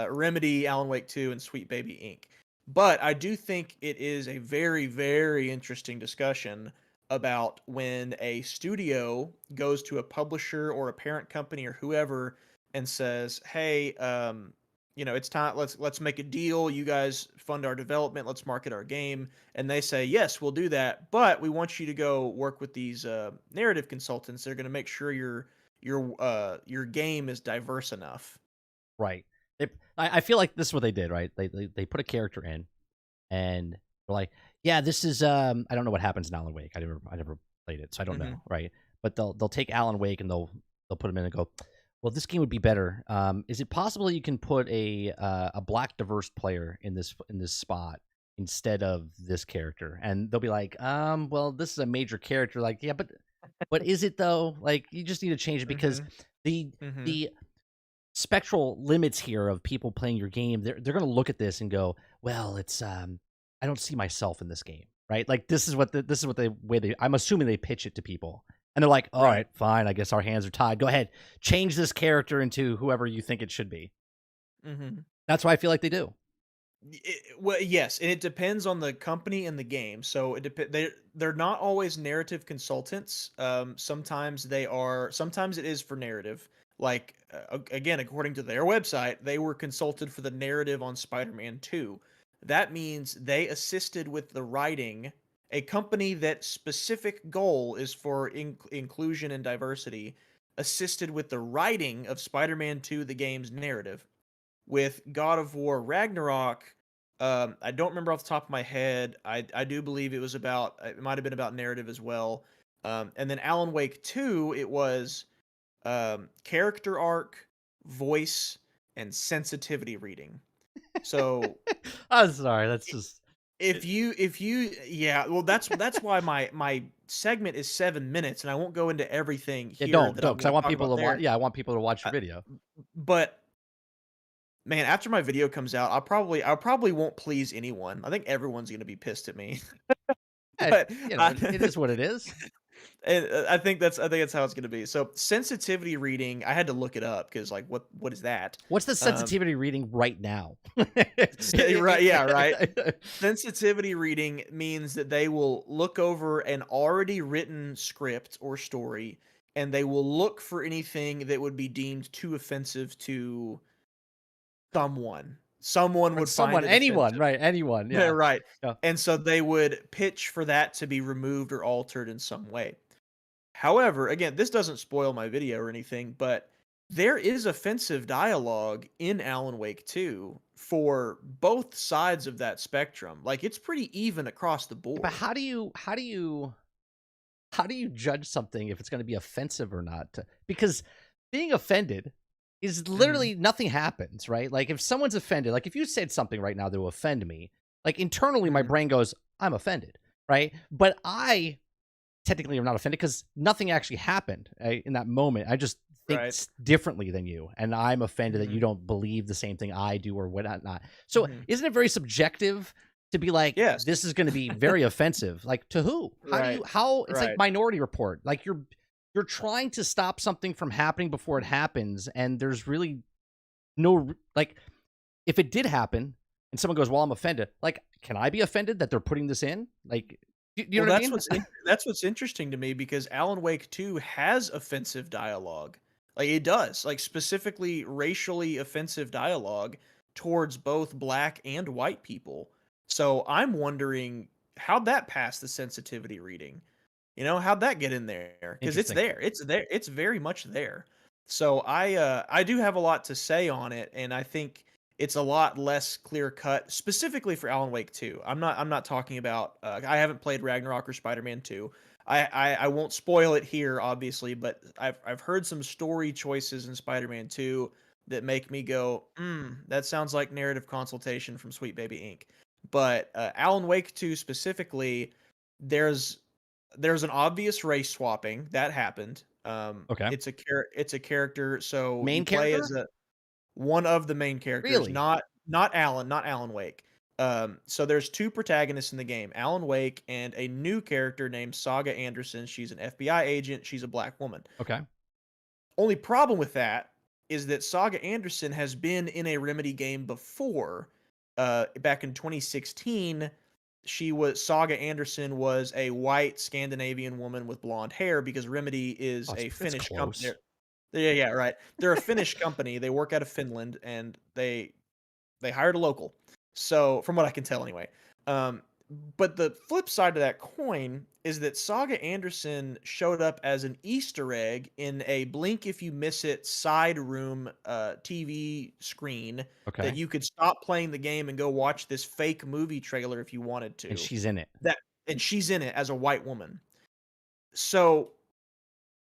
Remedy, Alan Wake 2, and Sweet Baby Inc. But I do think it is a very, very interesting discussion about when a studio goes to a publisher or a parent company or whoever and says, "Hey, it's time. Let's make a deal. You guys fund our development. Let's market our game." And they say, "Yes, we'll do that, but we want you to go work with these narrative consultants. They're going to make sure your game is diverse enough." Right. I feel like this is what they did, right? They put a character in, and they're like, yeah, this is I don't know what happens in Alan Wake. I never played it, so I don't Hmm. know, right? But they'll take Alan Wake and they'll put him in and go, well, this game would be better. Is it possible you can put a black diverse player in this spot instead of this character? And they'll be like, well, this is a major character. Like, yeah, but is it though? Like, you just need to change it because Hmm. the Hmm. the spectral limits here of people playing your game, they're going to look at this and go, well, it's I don't see myself in this game, right? Like this is what the way they, I'm assuming they pitch it to people, and they're like, all Right. right, fine, I guess our hands are tied. Go ahead, change this character into whoever you think it should be. Hmm. That's what I feel like they do. Well, yes, and it depends on the company and the game. So they're not always narrative consultants. Sometimes they are. Sometimes it is for narrative. Like again, according to their website, they were consulted for the narrative on Spider-Man 2. That means they assisted with the writing. A company that specific goal is for inclusion and diversity assisted with the writing of Spider-Man 2, the game's narrative. With God of War Ragnarok, I don't remember off the top of my head. I do believe it might have been about narrative as well. And then Alan Wake 2, it was character arc, voice, and sensitivity reading. So I'm sorry, that's i- just if you yeah, well that's why my segment is 7 minutes, and I won't go into everything yeah. here Don't that I'm because I going to want talk people about to watch. there. Yeah, I want people to watch your Uh, video. but man, after my video comes out, I probably won't please anyone. I think everyone's gonna be pissed at me. Yeah, But it is what it is. and I think that's how it's gonna be. So sensitivity reading, I had to look it up because like what is that? What's the Um, sensitivity reading right now? right, yeah, right. Sensitivity reading means that they will look over an already written script or story, and they will look for anything that would be deemed too offensive to someone. Someone Or would find someone, it anyone, offensive. right? Anyone, Yeah, yeah. right. Yeah. And so they would pitch for that to be removed or altered in some way. However, again, this doesn't spoil my video or anything, but there is offensive dialogue in Alan Wake 2 for both sides of that spectrum. Like it's pretty even across the But board. how do you judge something if it's going to be offensive or not? Because being offended is Mhm. literally nothing happens, right? Like if someone's offended, like if you said something right now that will offend me, like internally my Mhm. brain goes, I'm offended, right? But I technically am not offended because nothing actually happened in that moment. I just think Right. differently than you, and I'm offended that you Mhm. don't believe the same thing I do or whatnot. So, Mhm. isn't it very subjective to be like, Yes. this is going to be very offensive? Like to who? How do Right. you? How? It's like Right. Minority Report. Like you're trying to stop something from happening before it happens, and there's really no like if it did happen and someone goes, well, I'm offended. Like, can I be offended that they're putting this in? Like, do you Well, know what I mean? that's what's interesting to me because Alan Wake 2 has offensive dialogue. Like it does, like specifically racially offensive dialogue towards both black and white people. So I'm wondering how'd that pass the sensitivity reading? How'd that get in there? Because it's Interesting. there. It's there. It's very much there. So I do have a lot to say on it, and I think it's a lot less clear cut, specifically for Alan Wake 2. I'm not talking about. I haven't played Ragnarok or Spider-Man 2. I won't spoil it here, obviously, but I've heard some story choices in Spider-Man 2 that make me go, that sounds like narrative consultation from Sweet Baby Inc. But Alan Wake 2 specifically, there's there's an obvious race swapping that happened. Okay. It's a character, so you Main play character? as one of the main characters, Really? not Alan Wake. So there's two protagonists in the game, Alan Wake and a new character named Saga Anderson. She's an FBI agent. She's a black woman. Okay. Only problem with that is that Saga Anderson has been in a Remedy game before. Back in 2016, Saga Anderson was a white Scandinavian woman with blonde hair because Remedy is Oh, a that's Finnish company. close. Yeah, right. They're a Finnish company. They work out of Finland, and they hired a local. So, from what I can tell, anyway. Um, but the flip side of that coin is that Saga Anderson showed up as an Easter egg in a blink if you miss it side room TV screen that Okay. you could stop playing the game and go watch this fake movie trailer if you wanted And to. she's in it. That and she's in it as a white woman. So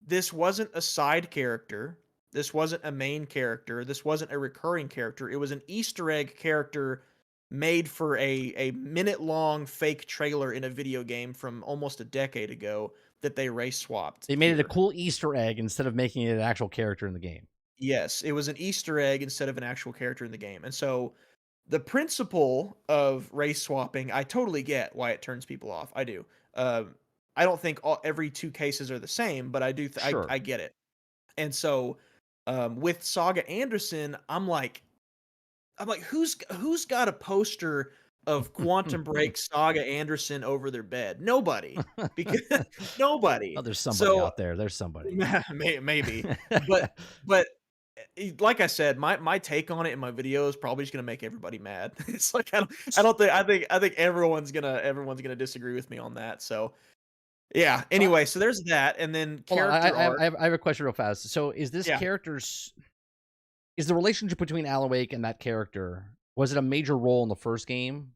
this wasn't a side character. This wasn't a main character. This wasn't a recurring character. It was an Easter egg character made for a minute long fake trailer in a video game from almost a decade ago that they race swapped They made it a here. cool Easter egg instead of making it an actual character in the game. Yes, it was an Easter egg instead of an actual character in the game. And so the principle of race swapping, I totally get why it turns people off. I do. I don't think every two cases are the same, but I do. Sure. I get it. And so with Saga Anderson, I'm like, who's got a poster of Quantum Break Saga Anderson over their bed? Nobody, because Oh, nobody. there's somebody So out there. There's somebody. maybe, but but like I said, my take on it in my video is probably just gonna make everybody mad. It's like I think everyone's gonna disagree with me on that. So yeah. So, Anyway, so there's that, and then hold on. character arc. I have a question real fast. So, is this Yeah. character's is the relationship between Alan Wake and that character, was it a major role in the first game?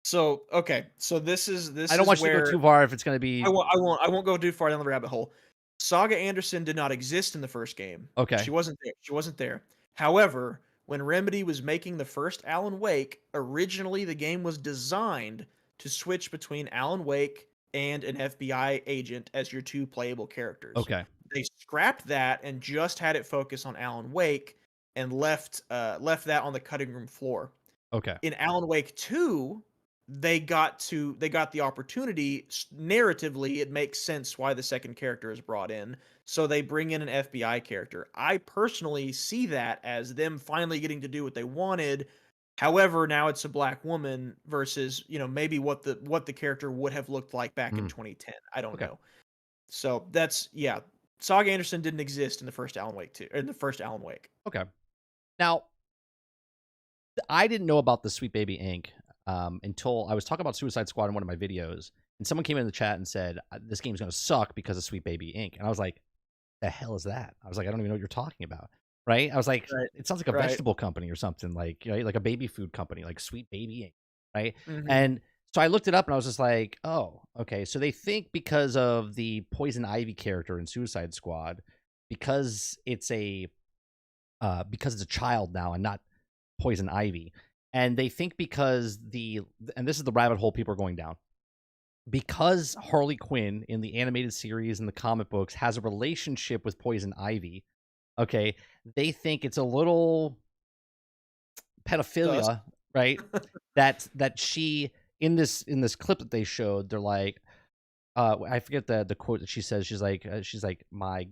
So okay, so this I don't is want you to go where too far if it's going to I be won't I won't I won't go too far down the rabbit hole. Saga Anderson did not exist in the first game. okay. She wasn't there. She wasn't there. However, when Remedy was making the first Alan Wake, originally the game was designed to switch between Alan Wake and an FBI agent as your two playable characters. Okay. They scrapped that and just had it focus on Alan Wake and left that on the cutting room floor. Okay. In Alan Wake 2, they got the opportunity narratively. It makes sense why the second character is brought in, so they bring in an FBI character. I personally see that as them finally getting to do what they wanted. However, now it's a black woman versus, maybe what the character would have looked like back in Mm, 2010. I don't okay. know. So that's, yeah. Saga Anderson didn't exist in the first Alan Wake 2, or in the first Alan Wake. Okay. Now, I didn't know about the Sweet Baby Inc. Until I was talking about Suicide Squad in one of my videos, and someone came in the chat and said, "This game's going to suck because of Sweet Baby Inc." And I was like, "The hell is that?" I was like, "I don't even know what you're talking about." Right? I was like, Right. "It sounds like a Right. vegetable company or something, like like a baby food company, like Sweet Baby Inc." Right? Mhm. And so I looked it up and I was just like, "Oh, okay." So they think because of the Poison Ivy character in Suicide Squad, because it's a child now and not Poison Ivy. And they think and this is the rabbit hole people are going down, because Harley Quinn in the animated series and the comic books has a relationship with Poison Ivy, okay, they think it's a little Sus. pedophilia, right? That she in this clip that they showed, they're like, I forget the quote that she says. She's like my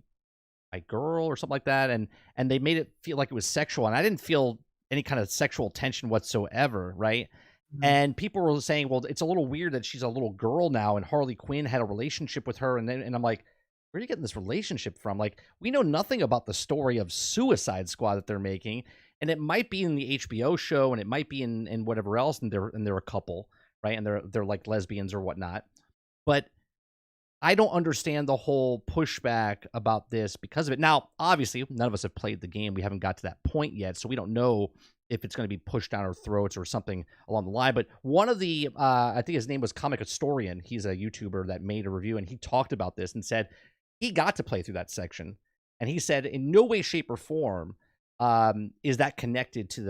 girl or something like that, and they made it feel like it was sexual, and I didn't feel any kind of sexual tension whatsoever, right? Mhm. And people were saying, well, it's a little weird that she's a little girl now and Harley Quinn had a relationship with her, and I'm like, where are you getting this relationship from? Like, we know nothing about the story of Suicide Squad that they're making, and it might be in the HBO show and it might be in whatever else, and they're a couple, right? And they're like lesbians or whatnot. But I don't understand the whole pushback about this because of it. Now, obviously, none of us have played the game. We haven't got to that point yet, so we don't know if it's going to be pushed down our throats or something along the line. But one of the, I think his name was Comic Historian. He's a YouTuber that made a review, and he talked about this and said he got to play through that section, and he said in no way, shape, or form is that connected to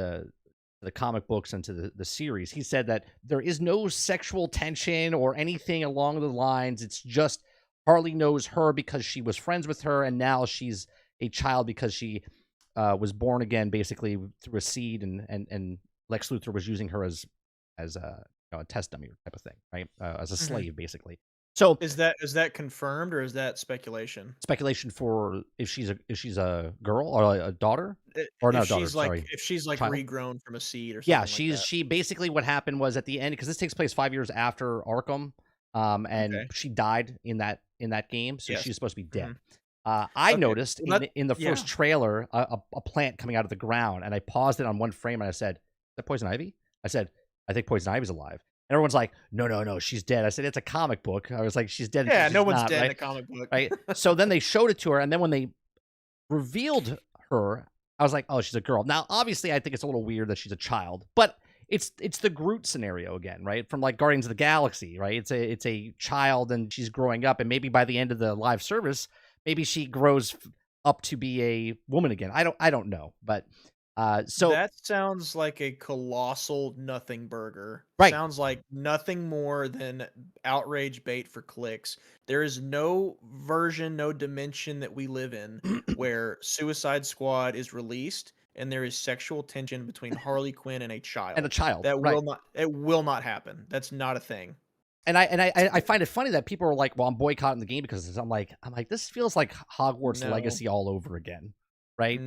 the comic books and to the series. He said that there is no sexual tension or anything along the lines. It's just Harley knows her because she was friends with her, and now she's a child because she was born again, basically through a seed, and Lex Luthor was using her as a, a test dummy type of thing, right? As a Mhm. slave, basically. So Is that confirmed or is that speculation? speculation for if she's a girl or a daughter, or not If a daughter, she's like sorry, if she's like child. regrown from a seed or Yeah, something like that. she basically what happened was at the end, because this takes place 5 years after Arkham, and Okay. she died in that game, so Yes. she's supposed to be dead. Mhm. I Okay. noticed Well, that in the yeah. first trailer a plant coming out of the ground, and I paused it on one frame and I said, "Is that Poison Ivy?" I said, "I think Poison Ivy's alive." And everyone's like, "No, no, no, she's dead." I said, "It's a comic book." I was like, "She's dead until Yeah, no she's one's not, dead in right?" a comic book. Right. So then they showed it to her, and then when they revealed her, I was like, "Oh, she's a girl." Now, obviously, I think it's a little weird that she's a child, but it's the Groot scenario again, right? From like Guardians of the Galaxy, right? It's a child and she's growing up, and maybe by the end of the live service, maybe she grows up to be a woman again. I don't know, but so That sounds like a colossal nothing burger. right, Sounds like nothing more than outrage bait for clicks. There is no version, no dimension that we live in where Suicide Squad is released and there is sexual tension between Harley Quinn and a and a child. child, That right? will not it will not happen. That's not a thing. And I find it funny that people are like, "Well, I'm boycotting the game because of this." I'm like, this feels like Hogwarts No. Legacy all over again, right?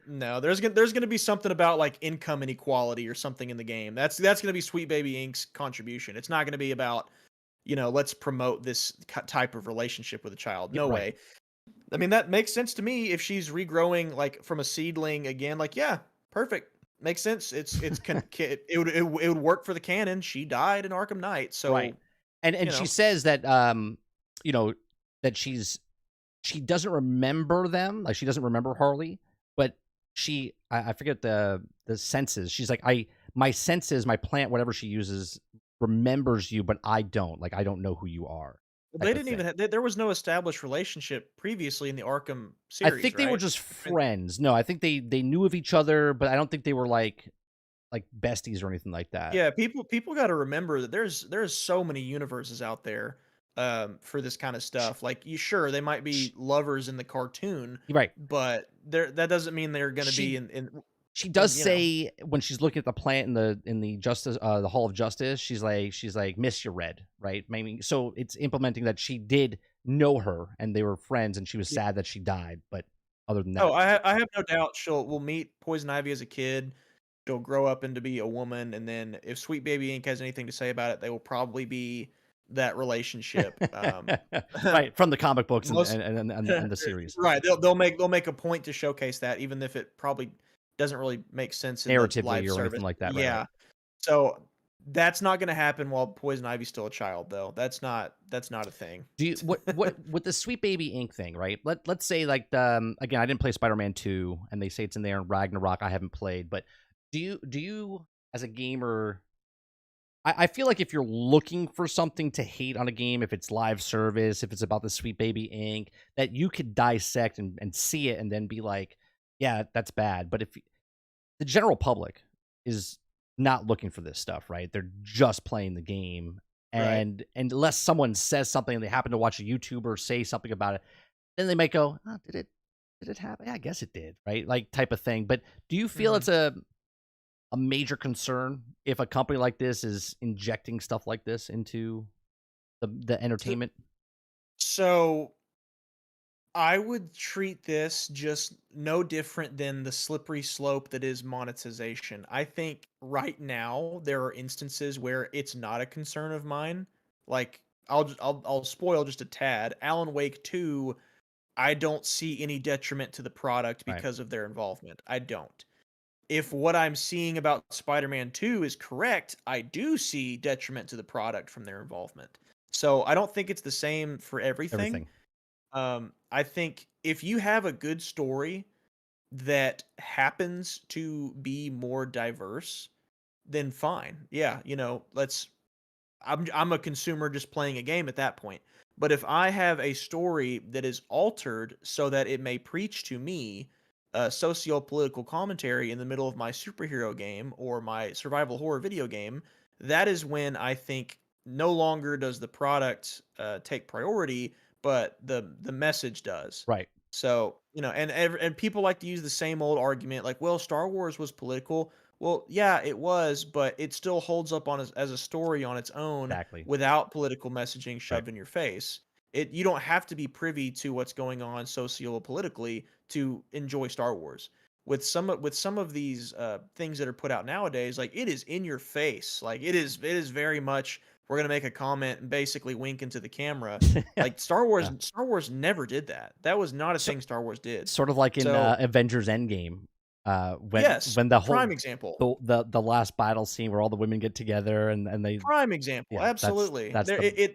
No, there's gonna be something about like income inequality or something in the game. That's gonna be Sweet Baby Inc.'s contribution. It's not gonna be about, let's promote this type of relationship with a child. Yeah, No right. way. I mean, that makes sense to me if she's regrowing like from a seedling again. Like, yeah, perfect, makes sense. It would work for the canon. She died in Arkham Knight, Right. so And you she know. says that you know, that she doesn't remember them, like she doesn't remember Harley, but I forget the senses. She's like, my senses, my plant, whatever she uses, remembers you, but I don't. Like I don't know who you are, Well, type they of didn't even thing. there was no established relationship previously in the Arkham I series, think they were right? just And friends. No, I think they knew of each other, but I don't think they were like besties or anything like that. yeah, people got to remember that there's so many universes out there for this kind of Sh stuff. Like, you sure they might sh be lovers in the cartoon, Right. but that doesn't mean they're going to be She in She does you know. say when she's looking at the plant in the justice the Hall of Justice, she's like, "Miss, you're red," right? Maybe so it's implementing that she did know her and they were friends and she was Yeah. sad that she died, but other than Oh, that, I have no doubt will meet Poison Ivy as a kid. She'll grow up into be a woman, and then if Sweet Baby Inc has anything to say about it, they will probably be that relationship. right, from the comic books and Most and the series. right, they'll make a point to showcase that even if it probably doesn't really make sense in the Narratively live or service. anything like that, right. Yeah. So, that's not gonna happen while Poison Ivy's still a child, though. That's not a thing. Do you what with the Sweet Baby Inc. thing, right? Let's say like again, I didn't play Spider-Man 2 and they say it's in there in Ragnarok I haven't played, but do you as a gamer I feel like if you're looking for something to hate on a game, if it's live service, if it's about the Sweet Baby Inc., that you could dissect and see it and then be like, yeah, that's bad. But if the general public is not looking for this stuff, right? They're just playing the game. Right. And unless someone says something and they happen to watch a YouTuber say something about it, then they might go, oh, did it happen? Yeah, I guess it did, right? Like type of thing. But do you feel Mhm. it's a major concern if a company like this is injecting stuff like this into the So entertainment? so I would treat this just no different than the slippery slope that is monetization. I think right now there are instances where it's not a concern of mine. Like, I'll spoil just a tad. Alan Wake 2, I don't see any detriment to the product Right. because of their involvement. I don't. If what I'm seeing about Spider-Man 2 is correct, I do see detriment to the product from their involvement. So I don't think it's the same for everything. Everything. I think if you have a good story that happens to be more diverse, then fine. Yeah, let's I'm a consumer just playing a game at that point. But if I have a story that is altered so that it may preach to me socio-political commentary in the middle of my superhero game or my survival horror video game, that is when I think no longer does the product take priority, but the message does. Right. So, and people like to use the same old argument like, well, Star Wars was political. Well, yeah, it was, but it still holds up as a story on its own Exactly. without political messaging Right. shoved in your face. You don't have to be privy to what's going on socio-politically to enjoy Star Wars. With some of these things that are put out nowadays, like it is in your face. Like it is very much we're gonna make a comment and basically wink into the camera. Yeah. Like Star Wars, Yeah. Star Wars never did that. That was not a So, thing Star Wars did. sort of like in So Avengers Endgame, when yes, when the prime whole example. the last battle scene where all the women get together and they Prime example, yeah, absolutely. that's There the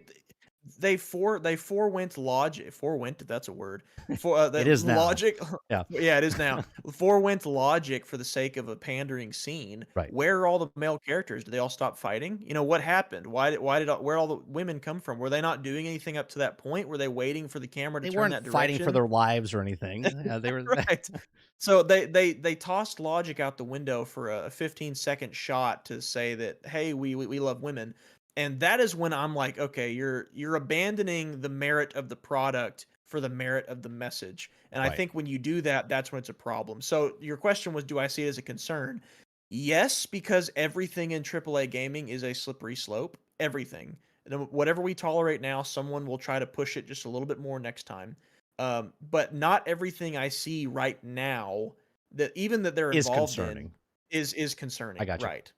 they forewent logic forewent, if that's a word, for, it the is now. logic Yeah. yeah, it is now. Forewent logic for the sake of a pandering scene. Right. Where are all the male characters? Did they all stop fighting? What happened? Why did where all the women come from? Were they not doing anything up to that point? Were they waiting for the camera to They turn weren't that fighting for direction? their lives or anything. Yeah, they were Right. So they tossed logic out the window for a 15-second shot to say that, "Hey, we love women." And that is when I'm like, "Okay, you're abandoning the merit of the product for the merit of the message." And I right. think when you do that, that's when it's a problem. So your question was, do I see it as a concern? Yes, because everything in AAA gaming is a slippery slope. Everything. Whatever we tolerate now, someone will try to push it just a little bit more next time. But not everything I see right now that even that they're Is involved in concerning. is I concerning, gotcha. right?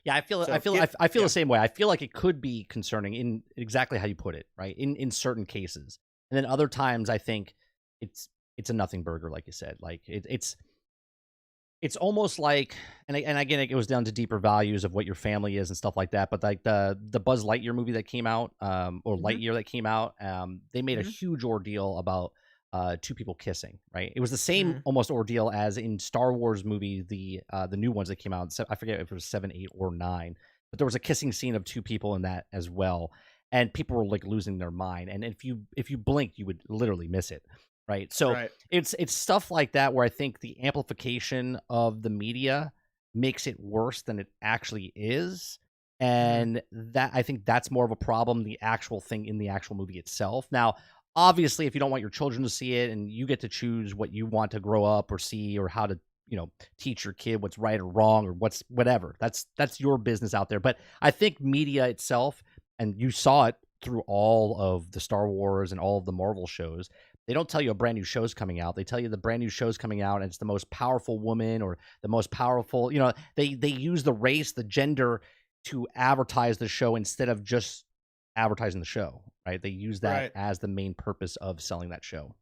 Yeah, So get I feel the yeah, same way. I feel like it could be concerning in exactly how you put it, right? In certain cases. And then other times I think it's it's a nothing burger like you said. Like it's almost like and again it goes down to deeper values of what your family is and stuff like that, but like the Buzz Lightyear movie that came out or mhm, Lightyear that came out, they made a mhm, huge ordeal about two people kissing, right? It was the same mhm, almost ordeal as in Star Wars movie, the new ones that came out. I forget if it was 7, 8, or 9, but there was a kissing scene of two people in that as well, and people were like losing their mind. And if you blink, you would literally miss it, right? So right, it's stuff like that where I think the amplification of the media makes it worse than it actually is. mhm, And that I think that's more of a problem, the actual thing in the actual movie itself. Now, obviously, if you don't want your children to see it and you get to choose what you want to grow up or see or how to, teach your kid what's right or wrong or what's whatever. That's your business out there. But I think media itself, and you saw it through all of the Star Wars and all of the Marvel shows, they don't tell you a brand new show's coming out. They tell you the brand new show's coming out and it's the most powerful woman or the most powerful, they use the race, the gender to advertise the show instead of just advertising the show, right? They use that right. as the main purpose of selling that show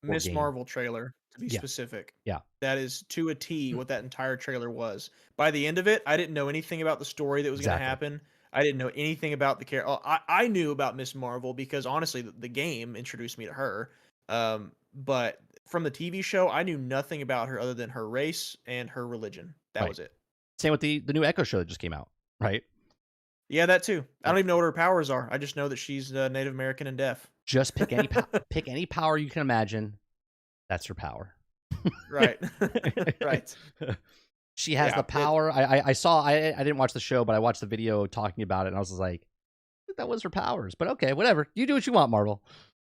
or Miss game. Marvel trailer, to be Yeah, specific. yeah. That is to a T what that entire trailer was. By the end of it, I didn't know anything about the story that was gonna Exactly. happen. I didn't know anything about the character. I knew about Miss Marvel because honestly, the game introduced me to her. But from the TV show, I knew nothing about her other than her race and her religion. That Right. was it. Same with the new Echo show that just came out, right? Yeah, that too. I Yep. don't even know what her powers are. I just know that she's Native American and deaf. Just pick any power you can imagine. That's her power. Right. Right. She has the Yeah. It power. I saw. I didn't watch the show, but I watched the video talking about it, and I was just like, that was her powers. But okay, whatever. You do what you want, Marvel.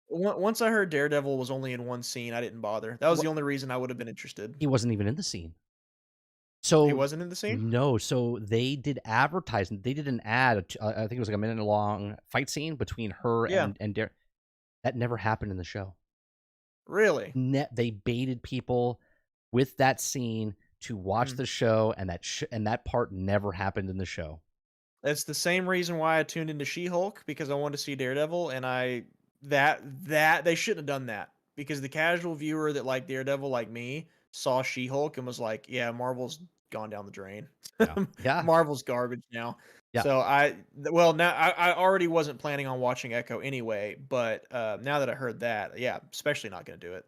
once I heard Daredevil was only in one scene, I didn't bother. That was the What? only reason I would have been interested. He wasn't even in the scene. He So wasn't in the scene? no, so they did advertising. They did an ad. I think it was like a minute long fight scene between her Yeah. and Dare. That never happened in the show. Really? They baited people with that scene to watch Mm. the show, and and that part never happened in the show. That's the same reason why I tuned into She-Hulk because I wanted to see Daredevil, and that they shouldn't have done that because the casual viewer that liked Daredevil like me saw She-Hulk and was like, "Yeah, Marvel's gone down the drain. Yeah, yeah, Marvel's garbage now." yeah. So well, now I already wasn't planning on watching Echo anyway, but now that I heard that, yeah, especially not gonna do it.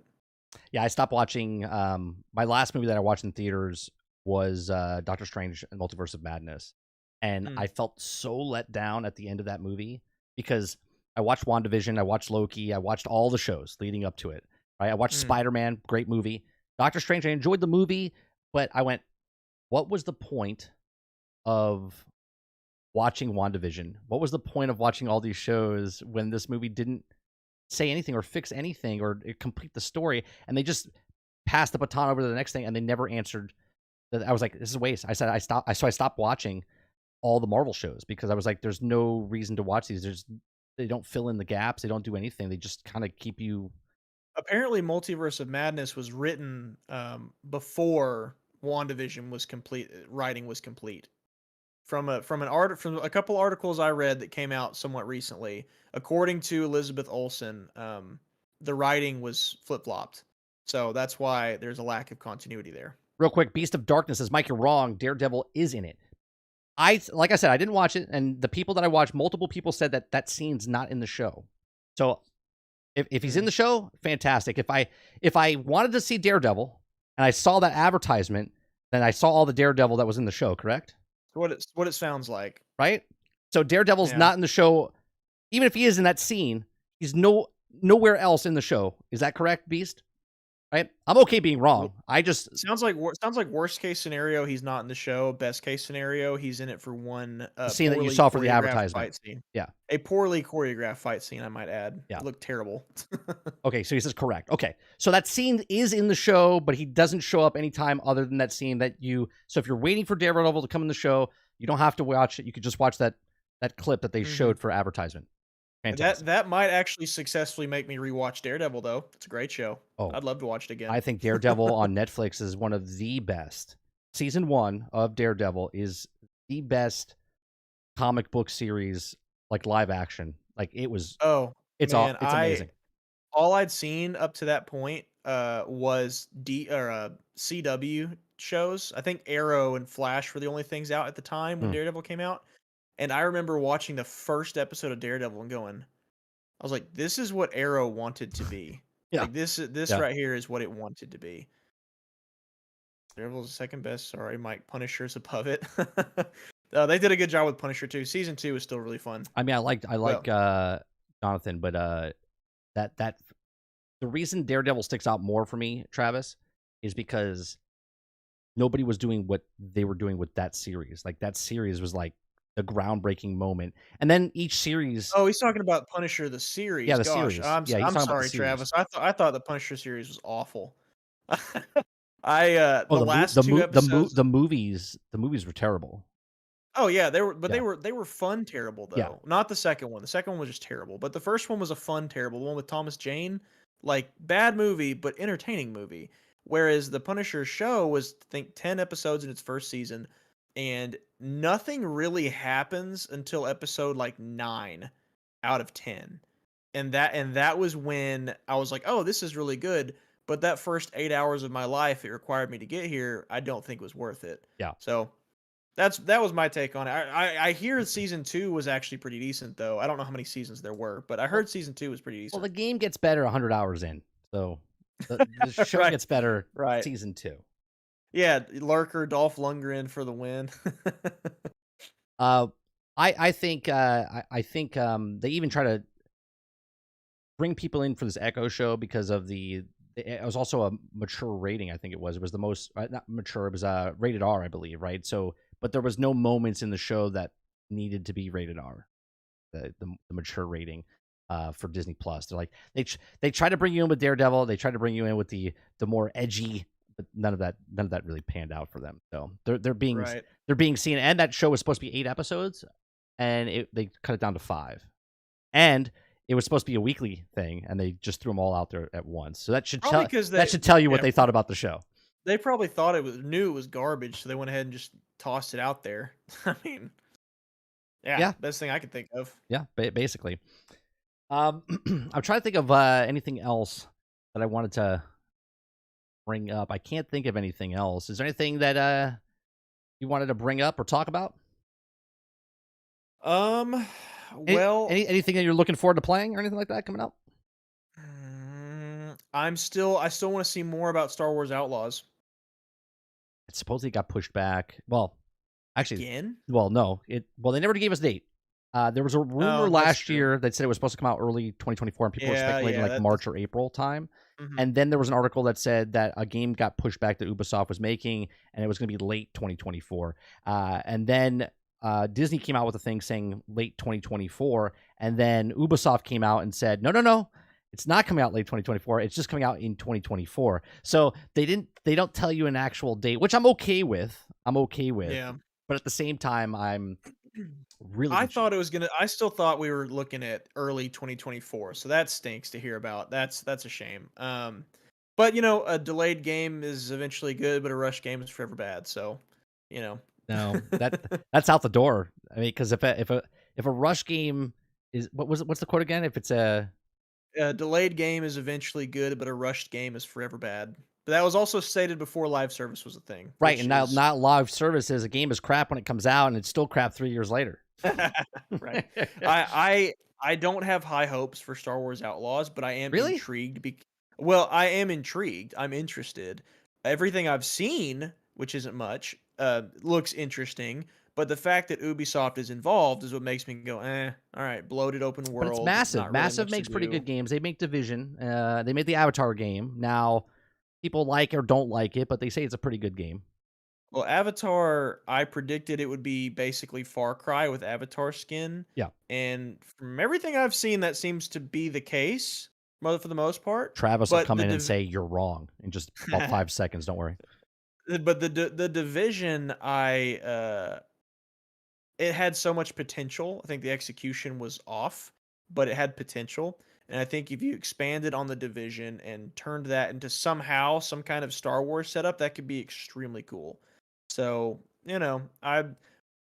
Yeah, I stopped watching. My last movie that I watched in theaters was Doctor Strange and Multiverse of Madness, and I Mm, felt so let down at the end of that movie because I watched WandaVision, I watched Loki, I watched all the shows leading up to it. Right, I watched mm. Spider-Man, great movie. Doctor Strange, I enjoyed the movie, but I went, what was the point of watching WandaVision? What was the point of watching all these shows when this movie didn't say anything or fix anything or complete the story? And they just passed the baton over to the next thing, and they never answered. I was like, this is a waste. I said I stopped. So I stopped watching all the Marvel shows because I was like, there's no reason to watch these. They don't fill in the gaps. They don't do anything. They just kind of keep you. Apparently, Multiverse of Madness was written before WandaVision was complete. Writing was complete. From a couple articles I read that came out somewhat recently, according to Elizabeth Olsen, the writing was flip flopped. So that's why there's a lack of continuity there. Real quick, Beast of Darkness says, Mike, you're wrong. Daredevil is in it. Like I said, I didn't watch it, and the people that I watched, multiple people said that that scene's not in the show. So if he's in Mm. the show, fantastic. If I wanted to see Daredevil and I saw that advertisement, then I saw all the Daredevil that was in the show, correct? What it sounds like. Right? So Daredevil's Yeah. not in the show. Even if he is in that scene, he's nowhere else in the show. Is that correct, Beast? Right? I'm okay being wrong. I just Sounds like worst case scenario, he's not in the show. Best case scenario, he's in it for one the scene that you poorly saw for the choreographed advertisement. fight scene. Yeah. A poorly choreographed fight scene, I might add. Yeah. It looked terrible. Okay, so he says correct. Okay, so that scene is in the show, but he doesn't show up anytime other than that scene that you. So if you're waiting for Daredevil to come in the show, you don't have to watch it. You could just watch that clip that they Mhm. showed for advertisement. That Fantastic. that might actually successfully make me rewatch Daredevil, though. It's a great show. Oh, I'd love to watch it again. I think Daredevil on Netflix is one of the best. Season 1 of Daredevil is the best comic book series, like live action. Like Oh, man, it's amazing. all I'd seen up to that point, was CW shows. I think Arrow and Flash were the only things out at the time when Mm, Daredevil came out, and I remember watching the first episode of Daredevil and going, I was like, "This is what Arrow wanted to be. yeah, Like, this yeah. right here is what it wanted to be." Daredevil's the second best. Sorry, Mike. Punisher's above it. They did a good job with Punisher too. Season 2 is still really fun. I mean, I Well, like Jonathan, but that the reason Daredevil sticks out more for me, Travis, is because nobody was doing what they were doing with that series. Like that series was like the groundbreaking moment, and then each series, oh, he's talking about Punisher the yeah, series. the Gosh, series, yeah, he's I'm talking about the sorry, series. Travis. I thought the Punisher series was awful. Oh, The last 2 episodes. the movies were terrible. Oh yeah, they were, but Yeah, they were fun terrible yeah, though. Not the second one. The second one was just terrible, but the first one was a fun terrible. The one with Thomas Jane, like bad movie but entertaining movie. Whereas the Punisher show was, I think, 10 episodes in its first season, and nothing really happens until episode like 9 out of 10. And that was when I was like, "Oh, this is really good." But that first 8 hours of my life it required me to get here, I don't think was worth it. yeah. So, that was my take on it. I hear season 2 was actually pretty decent though. I don't know how many seasons there were, but I Well, heard season 2 was pretty well, decent. the game gets better 100 hours in, so the show Right, gets better right. season 2. Yeah, Lurker, Dolph Lundgren for the win. Uh, I think I think they even try to bring people in for this Echo show because of it was also a mature rating. I think it was the most not mature. It was rated R, I believe, right? So, but there was no moments in the show that needed to be rated R. The mature rating for Disney Plus. They're like they try to bring you in with Daredevil. They try to bring you in with the more edgy, but none of that really panned out for them. So Right. they're being seen. And that show was supposed to be 8 episodes, and they cut it down to 5. And it was supposed to be a weekly thing, and they just threw them all out there at once. So Probably because that should tell you what yeah, they thought about the show. they probably thought knew it was garbage, so they went ahead and just tossed it out there. I mean, yeah, Yeah, best thing I could think of. yeah, basically. I'm trying to think of anything else that I wanted to bring up. I can't think of anything else. Is there anything that you wanted to bring up or talk about? Um, well, Anything that you're looking forward to playing or anything like that coming up? I still want to see more about Star Wars Outlaws. It supposedly got pushed back. Well, actually, Again? no. They never gave us a date. There was a rumor Oh, that's last true. year that said it was supposed to come out early 2024, and people were Yeah, speculating yeah, like that's March or April time. mhm. And then there was an article that said that a game got pushed back that Ubisoft was making, and it was going to be late 2024. And then Disney came out with a thing saying late 2024, and then Ubisoft came out and said, no, no, no, it's not coming out late 2024. It's just coming out in 2024. So they don't tell you an actual date, which I'm okay with. Yeah. But at the same time, I'm really interested. I still thought we were looking at early 2024, so that stinks to hear about. That's a shame. But a delayed game is eventually good, but a rush game is forever bad. So, you know. No, that's out the door. I mean, because if a rush game is what's the quote again? If it's A delayed game is eventually good, but a rushed game is forever bad. But that was also stated before live service was a thing, right, which and now is not live services, a game is crap when it comes out, and it's still crap 3 years later. right. I don't have high hopes for Star Wars Outlaws, but I am Really? intrigued. Well, I am intrigued. I'm interested. Everything I've seen, which isn't much, looks interesting. But the fact that Ubisoft is involved is what makes me go, all right, bloated open But it's world, massive. not really Massive much to makes pretty good do. games. They make Division. They made the Avatar game. Now, people like or don't like it, but they say it's a pretty good game. Well, Avatar, I predicted it would be basically Far Cry with Avatar skin. Yeah. And from everything I've seen, that seems to be the case for the most part. Travis will But come in and say you're wrong in just about 5 seconds. Don't worry. but the division, it had so much potential. I think the execution was off, but it had potential. And I think if you expanded on the division and turned that into somehow some kind of Star Wars setup, that could be extremely cool. So,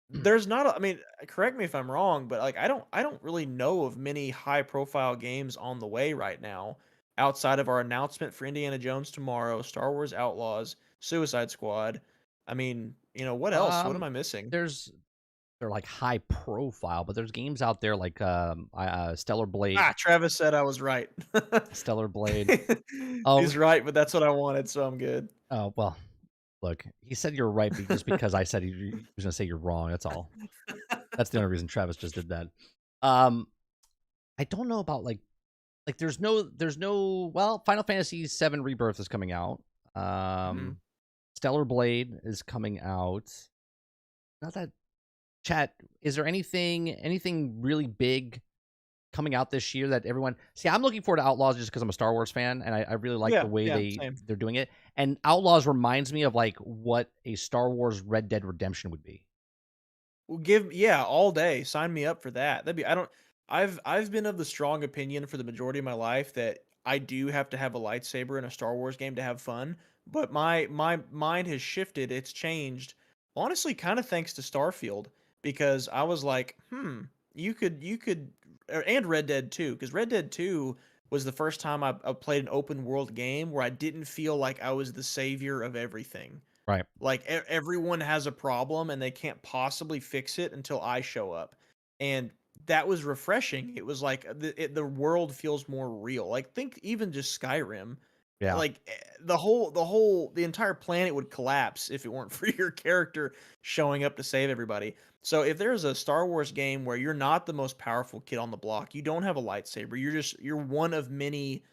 there's not I mean, correct me if I'm wrong, but like I don't really know of many high profile games on the way right now outside of our announcement for Indiana Jones tomorrow, Star Wars Outlaws, Suicide Squad. I mean, what else? What am Um, I missing? there's they're like high profile, but there's games out there like Stellar Blade, Ah, Travis said I was right. Stellar Blade. Oh, He's right, but that's what I wanted, so I'm good. oh well. Look, he said you're right just because I said he was gonna say you're wrong. That's all. That's the only reason Travis just did that. Um, I don't know about there's no well, Final Fantasy VII Rebirth is coming out. Mhm. Stellar Blade is coming out. Not that chat. Is there anything really big coming out this year that everyone see? I'm looking forward to Outlaws just because I'm a Star Wars fan, and I really like the Yeah, way yeah, same. they're doing it. And Outlaws reminds me of like what a Star Wars Red Dead Redemption would be. Well, all day. Sign me up for that. That'd be I don't I've been of the strong opinion for the majority of my life that I do have to have a lightsaber in a Star Wars game to have fun, but my mind has shifted, it's changed. Honestly, kind of thanks to Starfield because I was like, you could and Red Dead 2 cuz Red Dead 2 was the first time I played an open world game where I didn't feel like I was the savior of everything. Right. Like everyone has a problem and they can't possibly fix it until I show up. And that was refreshing. It was like the world feels more real. Like think even just Skyrim. Yeah. Like the entire planet would collapse if it weren't for your character showing up to save everybody. So if there's a Star Wars game where you're not the most powerful kid on the block, you don't have a lightsaber, you're one of many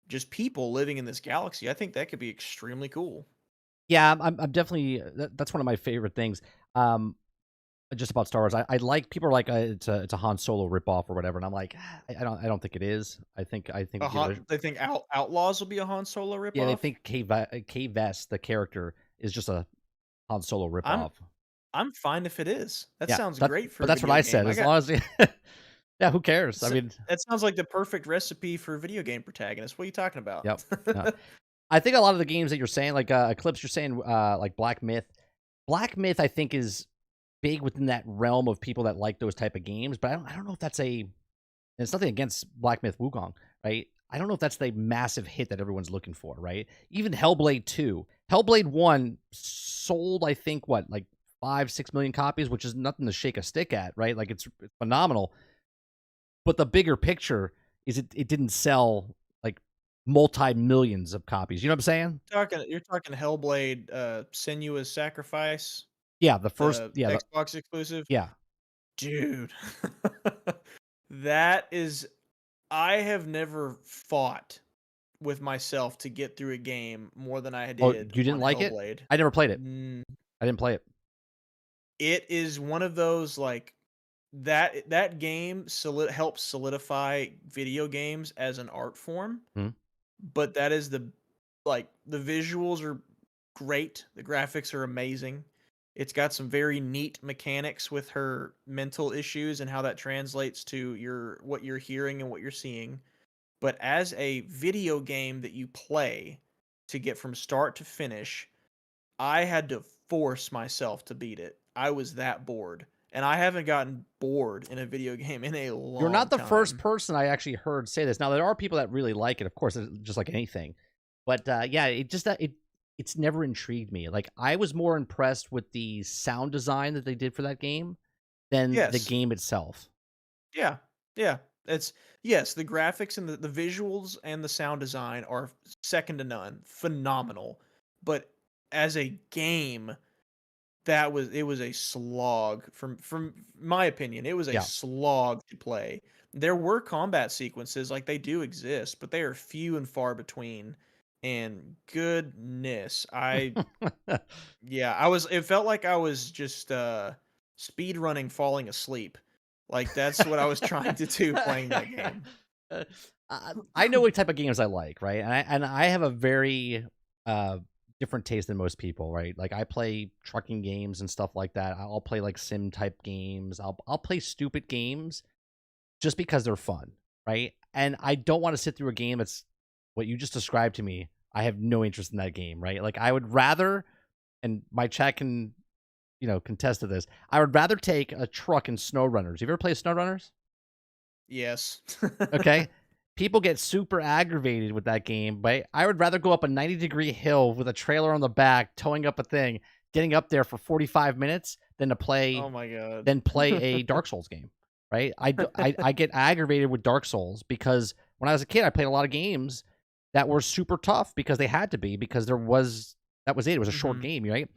just people living in this galaxy. I think that could be extremely cool. Yeah, I'm definitely that's one of my favorite things. Um, just about Star Wars, I like people are like it's a Han Solo ripoff or whatever, and I'm like I don't think it is. I think the original. They think Outlaws will be a Han Solo Yeah, they ripoff? think K Vest the character is just a Han Solo I'm ripoff. I'm fine if it is. That Yeah, sounds great for but a that's what video I game. said. As long as yeah, who cares? I S mean, that sounds like the perfect recipe for a video game protagonist. What are you talking about? yep. Yeah. I think a lot of the games that you're saying, like Eclipse, you're saying like Black Myth. Black Myth, I think, is big within that realm of people that like those type of games. But I don't know if that's a. And it's nothing against Black Myth Wukong, right? I don't know if that's the massive hit that everyone's looking for, right? Even Hellblade 2. Hellblade 1 sold, I think, what, like 5-6 million copies, which is nothing to shake a stick at, right? Like it's phenomenal. But the bigger picture is it didn't sell like multi-millions of copies. You know what I'm saying? You're talking Hellblade, Senua's Sacrifice, Yeah, the first the yeah, Xbox exclusive? yeah. Dude. That is I have never fought with myself to get through a game more than I Oh, did you didn't on like it? Hellblade. I never played it. Mm, I didn't play it. it is one of those, like, that game helps solidify video games as an art form, Mhm. but that is the visuals are great, the graphics are amazing. It's got some very neat mechanics with her mental issues and how that translates to what you're hearing and what you're seeing. But as a video game that you play to get from start to finish, I had to force myself to beat it. I was that bored, and I haven't gotten bored in a video game in a You're not long the first time. person I actually heard say this. Now there are people that really like it, of course, just like anything. But yeah, it's never intrigued me. Like I was more impressed with the sound design that they did for that game than the Yes. game itself. Yeah. Yeah. It's yes, the graphics and the visuals and the sound design are second to none. Phenomenal. But as a game, it was a slog from my opinion. It was a Yeah. slog to play. There were combat sequences, like they do exist, but they are few and far between. And goodness, it felt like I was just speed running falling asleep. Like that's what I was trying to do playing that game. I know what type of games I like, right? And I have a very uh different taste than most people, right? Like I play trucking games and stuff like that. I'll play like sim type games. I'll play stupid games just because they're fun, right? And I don't want to sit through a game that's what you just described to me. I have no interest in that game, right? Like I would rather, and my chat can, contest to this. I would rather take a truck in SnowRunners. You ever play SnowRunners? Yes. Okay. People get super aggravated with that game, but I would rather go up a 90-degree hill with a trailer on the back, towing up a thing, getting up there for 45 minutes than to Oh play my god. a Dark Souls game, right? I get aggravated with Dark Souls because when I was a kid, I played a lot of games that were super tough because they had to be because that was it. It was a short Mhm. game, right?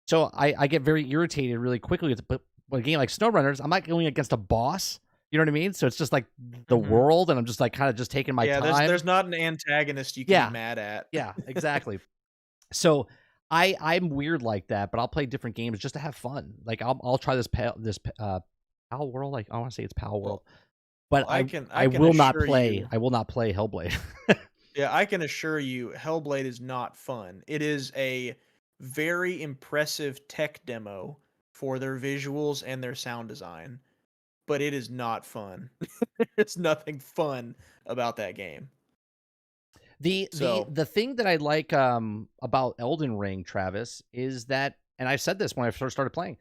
So I get very irritated really quickly with a game like SnowRunners. I'm not going against a boss. You know what I mean? So it's just like the Mhm. world, and I'm just like kind of just taking my Yeah, time. there's not an antagonist you can be Yeah, mad at. yeah, exactly. So I'm weird like that, but I'll play different games just to have fun. Like I'll try Pal World. Like I want to say it's Pal World, Well but I can assure you I will not play Hellblade. yeah, I can assure you Hellblade is not fun. It is a very impressive tech demo for their visuals and their sound design, but it is not fun. There's nothing fun about that game. So, The thing that I like about Elden Ring, Travis, is that, and I said this when I first started playing,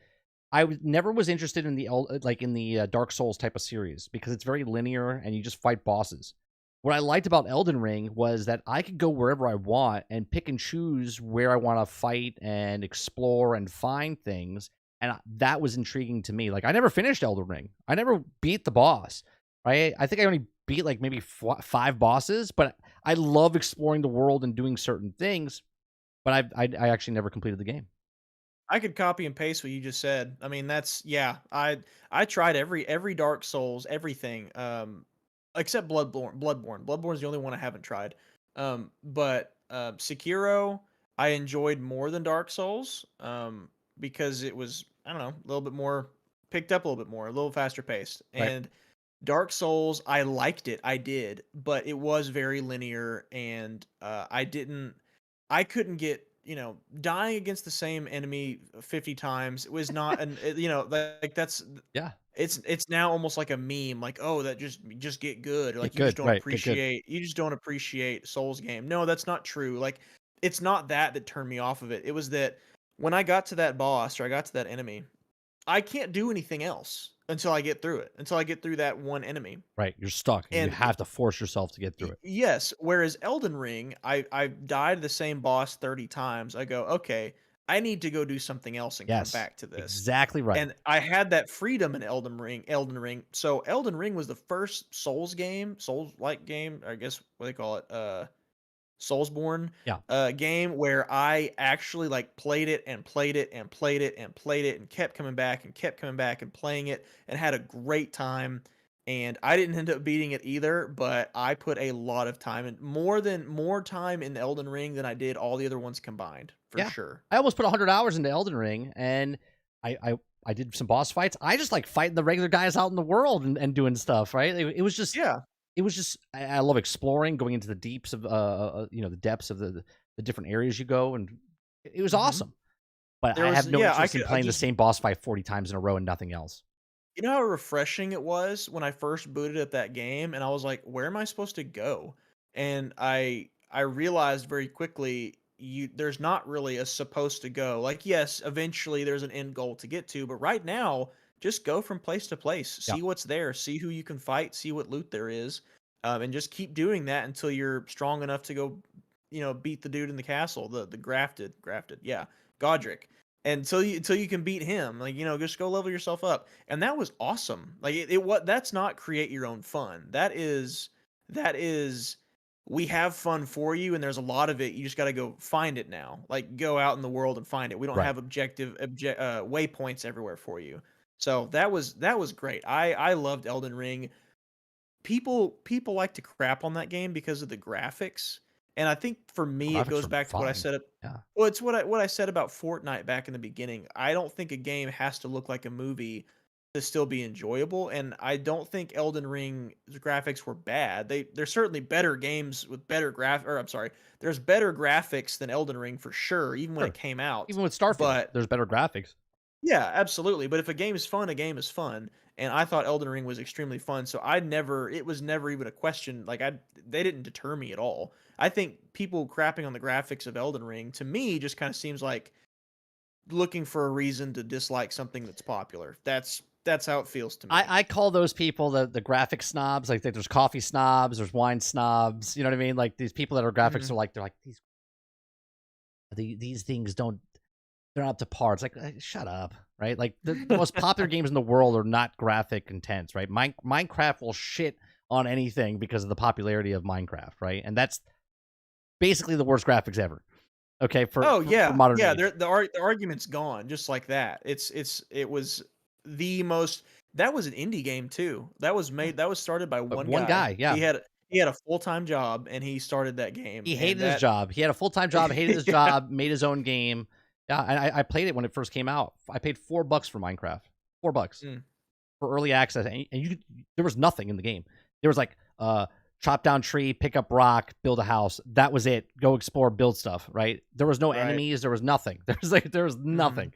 never was interested in the Dark Souls type of series because it's very linear and you just fight bosses. What I liked about Elden Ring was that I could go wherever I want and pick and choose where I want to fight and explore and find things, and that was intriguing to me. Like I never finished Elden Ring. I never beat the boss. Right? I think I only beat like maybe five bosses, but I love exploring the world and doing certain things. But I actually never completed the game. I could copy and paste what you just said. I mean, that's yeah, I tried every Dark Souls, everything, except Bloodborne. Bloodborne's the only one I haven't tried. But Sekiro, I enjoyed more than Dark Souls, because it was, I don't know, a little bit more picked up a little bit more, a little faster paced. Right? And Dark Souls, I liked it, I did, but it was very linear, and I couldn't get, dying against the same enemy 50 times. It was not like that's Yeah. it's now almost like a meme, like, oh, that just get good, or Get like good. Right. Get good. you just don't appreciate Souls game. No, that's not true. Like it's not that turned me off of it. It was that when I got to that boss or I got to that enemy, I can't do anything else until I get through it, until I get through that one enemy. Right. You're stuck, and you And have to force yourself to get through it. yes, whereas Elden Ring, I died the same boss 30 times. I go, "Okay, I need to go do something else and come Yes. back to this." Exactly right. And I had that freedom in Elden Ring. So Elden Ring was the first Souls-like game, I guess what they call it. Soulsborne Yeah. game where I actually like played it and played it and played it and played it and kept coming back and kept coming back and playing it and had a great time. And I didn't end up beating it either, but I put a lot of time and more time in Elden Ring than I did all the other ones combined, for Yeah. sure. I almost put 100 hours into Elden Ring, and I did some boss fights. I just like fighting the regular guys out in the world and doing stuff, right? It was just Yeah. I love exploring, going into the deeps of the depths of the different areas you go, and it was Mhm. awesome. But There I was have no yeah, interest in I playing the just same boss fight 40 times in a row and nothing else. you know how refreshing it was when I first booted up that game and I was like, "Where am I supposed to go?" And I realized very quickly there's not really a supposed to go. Like, yes, eventually there's an end goal to get to, but right now, just go from place to place, Yeah. see what's there, see who you can fight, see what loot there is, and just keep doing that until you're strong enough to go, beat the dude in the castle, the grafted, yeah, Godric. Until you can beat him, like, just go level yourself up. And that was awesome. Like it what that's not create your own fun. That is we have fun for you and there's a lot of it. You just got to go find it now. Like go out in the world and find it. We don't Right. have waypoints everywhere for you. So that was great. I loved Elden Ring. People like to crap on that game because of the graphics, and I think for me it Graphics goes are back to what I fine. said. Yeah. Well, it's what I said about Fortnite back in the beginning. I don't think a game has to look like a movie to still be enjoyable, and I don't think Elden Ring's graphics were bad. There's certainly better games with better or I'm sorry, there's better graphics than Elden Ring for sure, even when it Sure. came out. Even with Starfield, But there's better graphics. yeah, absolutely. But if a game is fun, a game is fun. And I thought Elden Ring was extremely fun, so it was never even a question. Like they didn't deter me at all. I think people crapping on the graphics of Elden Ring to me just kind of seems like looking for a reason to dislike something that's popular. That's how it feels to me. I call those people the graphic snobs. Like there's coffee snobs, there's wine snobs. You know what I mean? Like these people that are graphics Mhm. are like they're like these things don't they're not up to par. It's like shut up, right? Like the most popular games in the world are not graphic intense, right? Minecraft will shit on anything because of the popularity of Minecraft, right? And that's basically the worst graphics ever. Okay, Oh for yeah, modern yeah. age. The argument's gone just like that. It was the most. That was an indie game too. Yeah. That was started by But one one guy. guy, yeah, He had a full time job and he started that game he and hated his that job. He had a full-time job, hated his yeah. job, made his own game. Yeah, and I played it when it first came out. I paid $4 for Minecraft. $4 Mm, for early access, and there was nothing in the game. There was like chop down tree, pick up rock, build a house. That was it. Go explore, build stuff, right? There was no right. enemies, there was nothing. There was Mhm. nothing.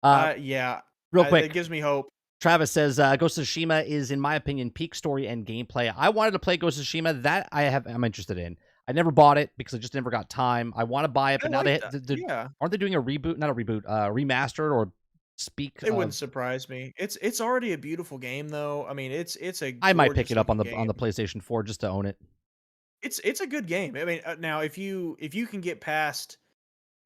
Uh Yeah. real That quick, gives me hope. Travis says Ghost of Tsushima is, in my opinion, peak story and gameplay. I wanted to play Ghost of Tsushima. That I'm interested in. I never bought it because I just never got time. I want to buy it, I but now like that. Yeah. aren't they doing a reboot? Not a reboot, remastered or speak It wouldn't of. surprise me. It's already a beautiful game though. I mean, it's a I might pick gorgeous it up looking on the game. PlayStation 4 just to own it. It's a good game. I mean, now if you can get past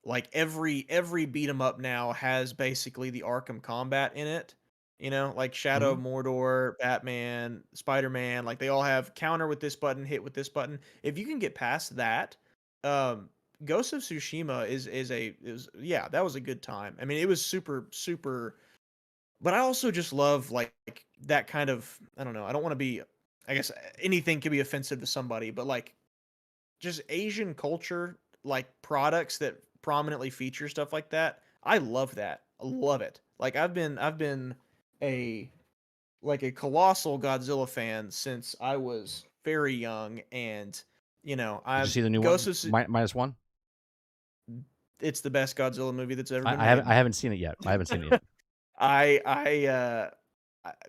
like every beat 'em up now has basically the Arkham combat in it. Like Shadow Hmm. of Mordor, Batman, Spider-Man, like they all have counter with this button, hit with this button. If you can get past that, um Ghost of Tsushima is yeah, that was a good time. I mean, it was super, but I also just love like that kind of, I don't know, I don't want to be, I guess anything could be offensive to somebody, but like just Asian culture, like products that prominently feature stuff like that. I love that. I love it. Like I've been a like a colossal Godzilla fan since I was very young, and Did you I've see the new Ghost one? of Minus one. it's the best Godzilla movie that's ever been made. I haven't seen it yet. I haven't seen it yet.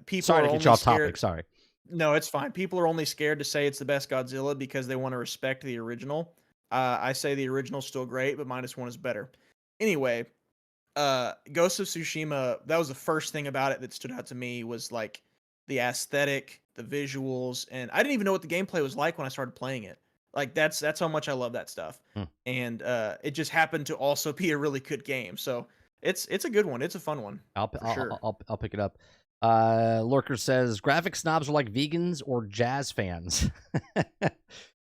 People Sorry are to get you only off topic. scared. Sorry. No, it's fine. People are only scared to say it's the best Godzilla because they want to respect the original. I say the original's still great, but minus one is better. Anyway, Ghost of Tsushima, that was the first thing about it that stood out to me was like the aesthetic, the visuals, and I didn't even know what the gameplay was like when I started playing it. Like that's how much I love that stuff. Hmm. And it just happened to also be a really good game. So it's a good one. It's a fun one for sure. I'll pick it up. Lurker says graphic snobs are like vegans or jazz fans.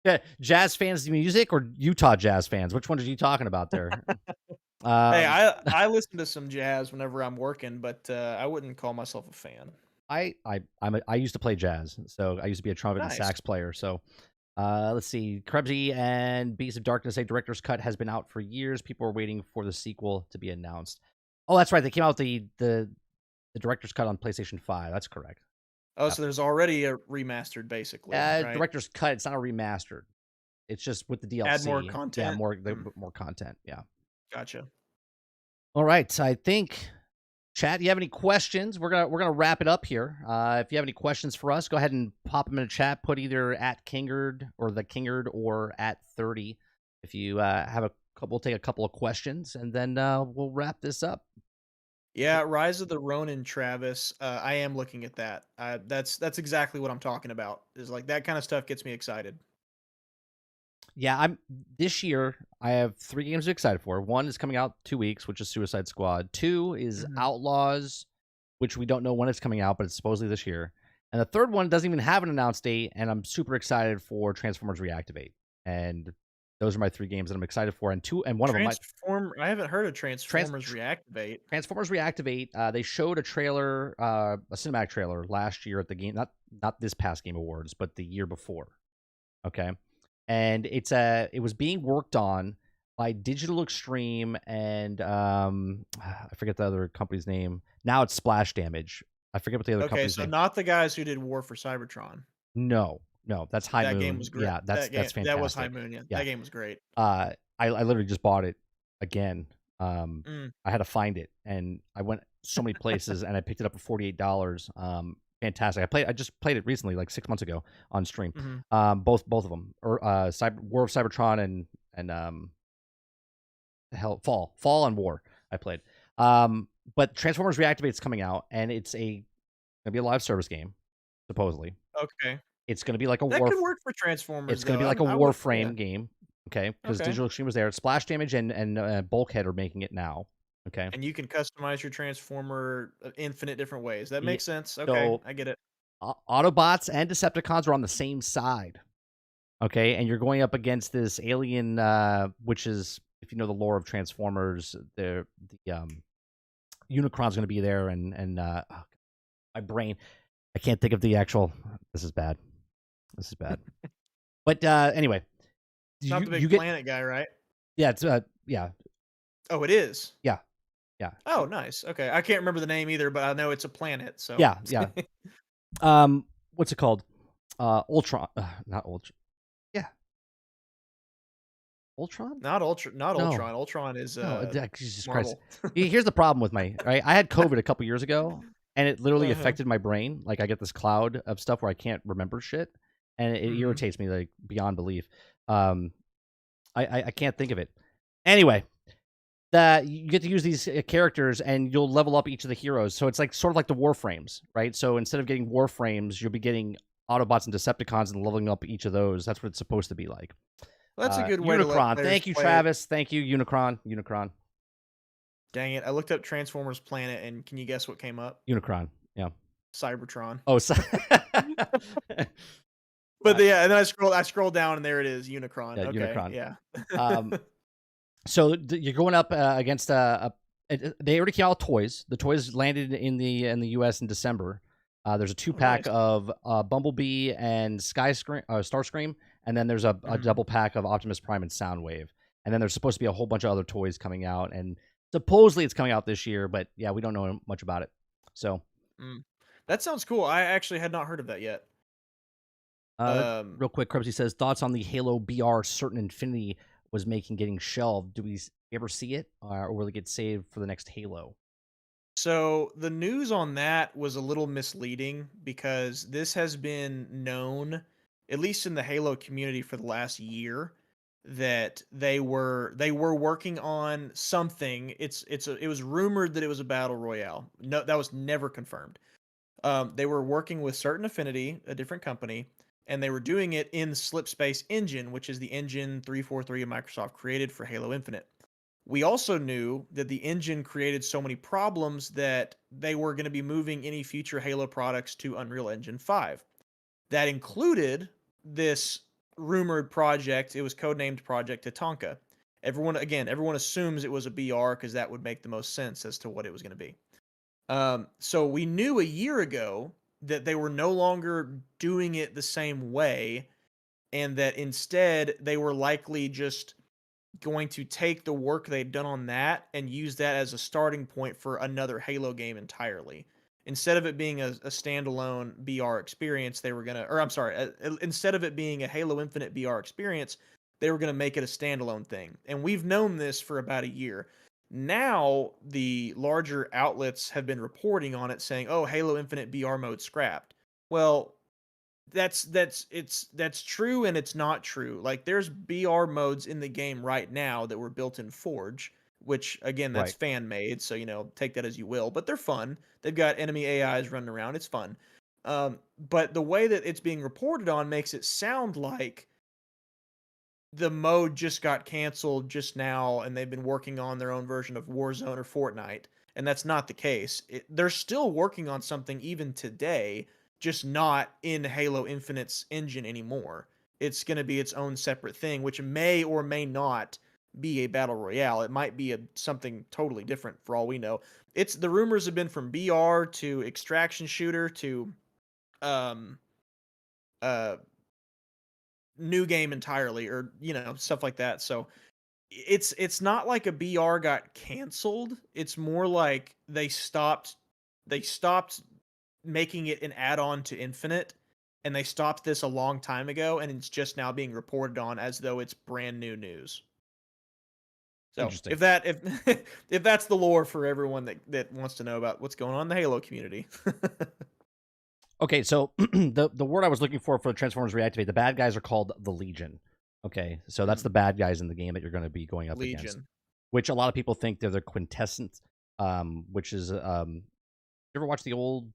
Yeah, jazz fans music or Utah Jazz fans? Which one are you talking about there? Hey, Um, I listen to some jazz whenever I'm working, but I wouldn't call myself a fan. I used to play jazz, so I used to be a trumpet and Nice. sax player. So let's see, Krebsy and Beast of Darkness, a director's cut has been out for years. People are waiting for the sequel to be announced. Oh, that's right. They came out with the director's cut on PlayStation 5. That's correct. Oh, Yeah. so there's already a remastered, basically, right? Director's cut. It's not a remastered. It's just with the Add more DLC. Yeah, content. Mm, more content. Yeah. gotcha. All right. I think chat. You have any questions? We're gonna wrap it up here. If you have any questions for us, go ahead and pop them in the chat. Put either at Kingerd or the Kingerd or at 30. If you have a couple, we'll take a couple of questions and then we'll wrap this up. Yeah, Rise of the Ronin, Travis. I am looking at that. That's exactly what I'm talking about. Is like that kind of stuff gets me excited. Yeah, I'm this year. I have 3 games to be excited for. One is coming out 2 weeks, which is Suicide Squad. Two is Mhm. Outlaws, which we don't know when it's coming out, but it's supposedly this year. And the third one doesn't even have an announced date, and I'm super excited for Transformers Reactivate. And those are my 3 games that I'm excited for. And one of them, my I haven't heard of trans, Transformers Reactivate. Transformers Reactivate. They showed a trailer, a cinematic trailer last year at the game, not this past Game Awards, but the year before. Okay, and it was being worked on by Digital Extreme and I forget the other company's name. Now it's Splash Damage. I forget what the other Okay, company's so name. not the guys who did War for Cybertron. No, no, that's High That game was Moon. great. Yeah, that's That was High fantastic. Moon. Yeah, Yeah, that game was great. I literally just bought it again. Mm, I had to find it, and I went so many places, and I picked it up for $48. Fantastic. I just played it recently, like 6 months ago on stream. mhm. Both of them, or War of Cybertron and Fall and War. I played. But Transformers Reactivate's coming out, and it's gonna be a live service game, supposedly. Okay, It's gonna be like a that war. could work for Transformers It's gonna though. be like a I would. Warframe Yeah. game, okay? Because Okay. Digital Extreme was there. Splash Damage and Bulkhead are making it now, okay? And you can customize your Transformer infinite different ways. That Yeah, makes sense. Okay, so I get it. Autobots and Decepticons are on the same side, okay? And you're going up against this alien, which is, if you know the lore of Transformers, the Unicron's going to be there, and my brain, I can't think of the actual. This is bad. This is bad. But anyway, It's not the you big get planet guy, right? yeah, it's yeah, Oh, it is. yeah, yeah, Oh, nice. Okay, I can't remember the name either, but I know it's a planet. So yeah, yeah. What's it called? Ultron, not Ultron. Yeah, Ultron. not No, Ultron. Ultron is no, Jesus Christ. Marvel. Here's the problem with my right. I had COVID a couple years ago, and it literally Uh-huh. affected my brain. Like I get this cloud of stuff where I can't remember shit, and it Mhm. irritates me like beyond belief. Um, I can't think of it. Anyway, that you get to use these characters, and you'll level up each of the heroes. So it's like sort of like the Warframes, right? So instead of getting Warframes, you'll be getting Autobots and Decepticons and leveling up each of those. That's what it's supposed to be like. Well, that's a good way to let Unicron. players Thank you, play it. Travis. Thank you, Unicron. Unicron. Dang it! I looked up Transformers Planet, and can you guess what came up? Unicron. Yeah. Cybertron. Oh, so But yeah, and then I scrolled down, and there it is, Unicron. yeah, Okay, Unicron. yeah. Um, so you're going up against they already came out with toys. The toys landed in the U.S. in December. There's a two Oh, pack nice. of Bumblebee and Starscream, and then there's a Mhm. double pack of Optimus Prime and Soundwave. And then there's supposed to be a whole bunch of other toys coming out, and supposedly it's coming out this year, but yeah, we don't know much about it. So Mm. That sounds cool. I actually had not heard of that yet. Um, real quick, Krebsy says thoughts on the Halo BR certain Infinity was making getting shelved. Do we ever see it, or will it get saved for the next Halo? so the news on that was a little misleading because this has been known, at least in the Halo community, for the last year, that they were working on something. It was rumored that it was a battle royale. No, that was never confirmed. They were working with Certain Affinity, a different company, and they were doing it in Slipspace Engine, which is the engine 343 Microsoft created for Halo Infinite. We also knew that the engine created so many problems that they were going to be moving any future Halo products to Unreal Engine 5. That included this rumored project. It was codenamed Project Tatanka. Everyone assumes it was a BR because that would make the most sense as to what it was going to be. So we knew a year ago that they were no longer doing it the same way, and that instead they were likely just going to take the work they'd done on that and use that as a starting point for another Halo game entirely. Instead of it being a standalone BR experience, they were gonna, or I'm sorry, instead of it being a Halo Infinite BR experience, they were gonna make it a standalone thing. And we've known this for about a year. Now the larger outlets have been reporting on it, saying, "Oh, Halo Infinite BR mode scrapped." Well, that's true and it's not true. Like there's BR modes in the game right now that were built in Forge, which again that's Right. fan made, so take that as you will. But they're fun. They've got enemy AIs running around. It's fun. But the way that it's being reported on makes it sound like the mode just got canceled just now, and they've been working on their own version of Warzone or Fortnite, and that's not the case. They're still working on something even today, just not in Halo Infinite's engine anymore. It's going to be its own separate thing, which may or may not be a battle royale. It might be something totally different for all we know. It's the rumors have been from BR to extraction shooter to um uh new game entirely, or stuff like that. So it's not like a BR got canceled. It's more like they stopped making it an add-on to Infinite, and they stopped this a long time ago, and it's just now being reported on as though it's brand new news. So Interesting. if if that's the lore for everyone that wants to know about what's going on in the Halo community. Okay, so the word I was looking for the Transformers reactivate, the bad guys are called the Legion. Okay, so that's the bad guys in the game that you're going to be going up against, Legion. which a lot of people think they're the quintessence, which is you ever watch the old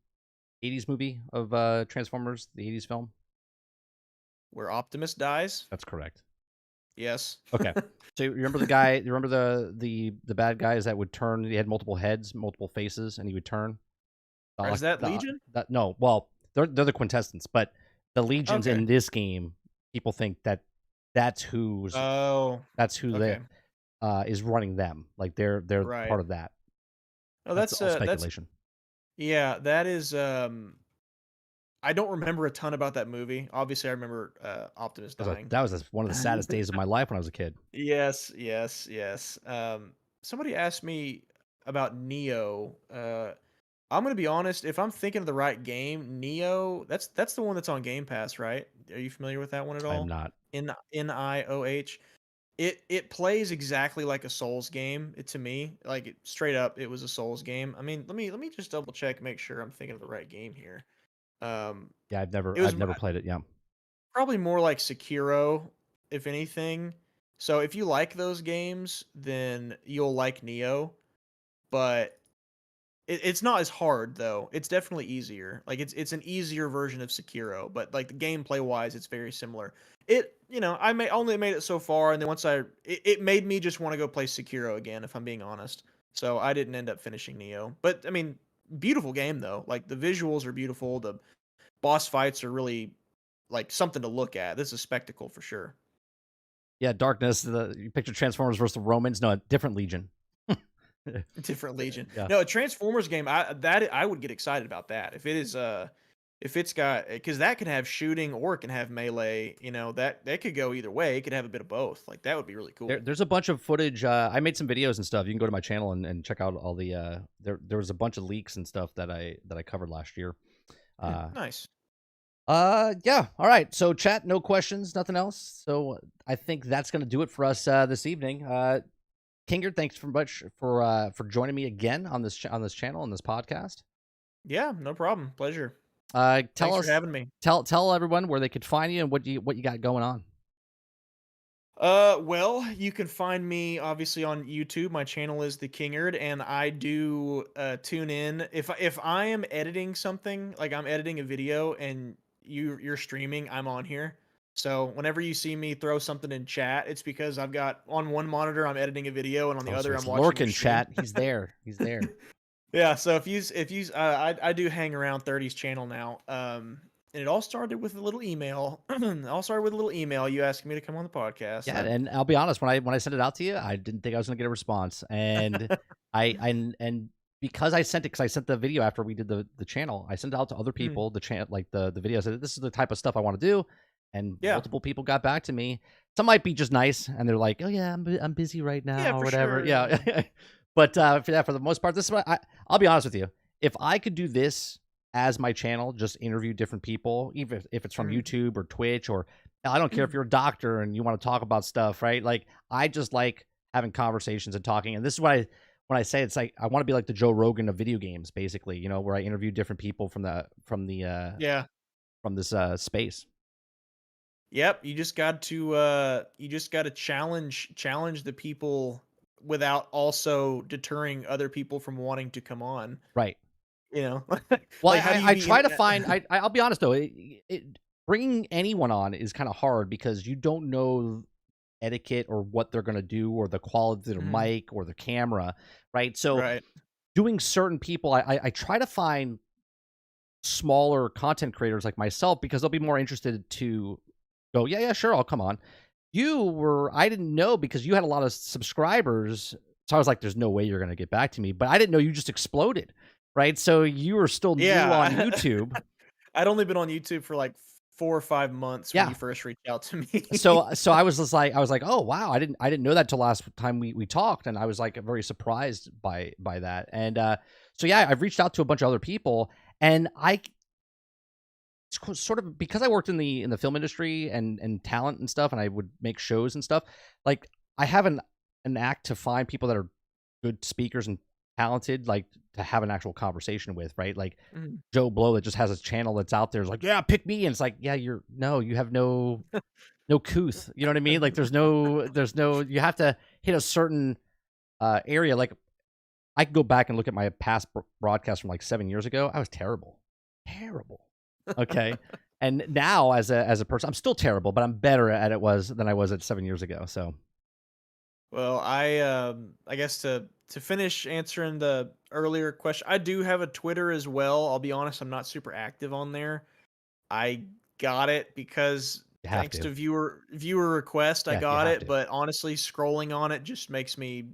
80s movie of Transformers, the 80s film? Where Optimus dies? That's correct. Yes. Okay. So you remember the guy, you remember the bad guys that would turn, he had multiple heads, multiple faces, and he would turn? Or is that Legion? No, well, they're the quintessence, but the legions Okay. in this game, people think that's who's Oh, that's who okay. is running them. Like they're Right. part of that. Oh, That's all that's speculation. yeah, that is I don't remember a ton about that movie. Obviously, I remember Optimus dying. That was one of the saddest days of my life when I was a kid. Yes, yes, yes. Somebody asked me about Neo. I'm gonna be honest. If I'm thinking of the right game, Neo, that's the one that's on Game Pass, right? Are you familiar with that one at I am all? not. Nioh. It plays exactly like a Souls game. To me, like straight up, it was a Souls game. I mean, let me just double check, make sure I'm thinking of the right game here. Um, Yeah, it was I've never played it. Yeah. probably more like Sekiro, if anything. So if you like those games, then you'll like Neo. But it's not as hard though. It's definitely easier. Like it's an easier version of Sekiro, but like the gameplay wise, it's very similar. I only made it so far, and then it made me just want to go play Sekiro again, if I'm being honest. So I didn't end up finishing Neo. But I mean, beautiful game though. Like the visuals are beautiful. The boss fights are really like something to look at. This is a spectacle for sure. Yeah, Darkness, you picture Transformers versus the Romans. No, a different legion. Different Legion. Yeah. No, a Transformers game. I would get excited about that if it is if it's got, because that can have shooting or it can have melee. That could go either way. It could have a bit of both. Like that would be really cool. There's a bunch of footage. I made some videos and stuff. You can go to my channel and check out all the. There was a bunch of leaks and stuff that I covered last year. Nice. Yeah. All right. So chat, no questions, nothing else. So I think that's gonna do it for us this evening. Kingerd, thanks very much for joining me again on this channel on this podcast. Yeah, no problem. Pleasure. Tell Thanks for us, having me. tell everyone where they could find you and what you got going on. Well, you can find me obviously on YouTube. My channel is the Kingerd, and I do tune in if I am editing something, like I'm editing a video and you're streaming, I'm on here. So whenever you see me throw something in chat, it's because I've got on one monitor I'm editing a video, and on the Oh, so other it's I'm watching your Lorcan stream. chat. He's there. He's there. Yeah, so if you I do hang around 30's channel now. and it all started with a little email. It all started with a little email you asking me to come on the podcast, Yeah, and and I'll be honest, when I sent it out to you, I didn't think I was gonna get a response, and and because I sent it, because I sent the video after we did the channel, I sent it out to other Mm, people, like the video, said, "This is the type of stuff I wanna do," and yeah, multiple people got back to me. Some might be just nice, and they're like, "Oh, yeah, I'm busy right yeah, now," or for whatever. sure, yeah. Yeah. But, for the most part, this is what I'll be honest with you, if I could do this as my channel, just interview different people, even if it's from Mhm. YouTube or Twitch, or I don't care if you're a doctor and you wanna talk about stuff, right? Like, I just like having conversations and talking, and this is what I when I say it's like, I wanna be like the Joe Rogan of video games, basically, where I interview different people Yeah. from this, space. Yep, you just got to challenge the people without also deterring other people from wanting to come on, Right. you know? Well, Like how do you I be try to find I'll be honest, though, bringing anyone on is kinda hard because you don't know etiquette or what they're gonna do or the quality of their Mhm, mic or the camera, right? So, right. doing certain people, I try to find smaller content creators like myself because they'll be more interested to go, "Yeah, yeah, sure, I'll come on." I didn't know because you had a lot of subscribers, so I was like, "There's no way you're gonna get back to me," but I didn't know you just exploded, right? So you were still new on Yeah. YouTube. I'd only been on YouTube for like 4 or 5 months when Yeah. you first reached out to me. So I was like, "Oh, wow, I didn't know that till last time we talked," and I was, like, very surprised by that, and, so, yeah, I've reached out to a bunch of other people, and sort of because I worked in the film industry and talent and stuff, and I would make shows and stuff, like, I have an act to find people that are good speakers and talented, like, to have an actual conversation with, right? Like, Mhm. Joe Blow that just has a channel that's out there is like, "Yeah, pick me," and it's like, "Yeah, you have no couth," you know what I mean? Like, there's no you have to hit a certain, area, like, I could go back and look at my past broadcast from, like, 7 years ago, I was terrible. Terrible. Okay? And now as a person, I'm still terrible, but I'm better at it was than I was at 7 years ago, so Well, I guess to finish answering the earlier question, I do have a Twitter as well. I'll be honest, I'm not super active on there. I got it because you have thanks to. to viewer request, I Yeah, you got have it, to. but honestly, scrolling on it just makes me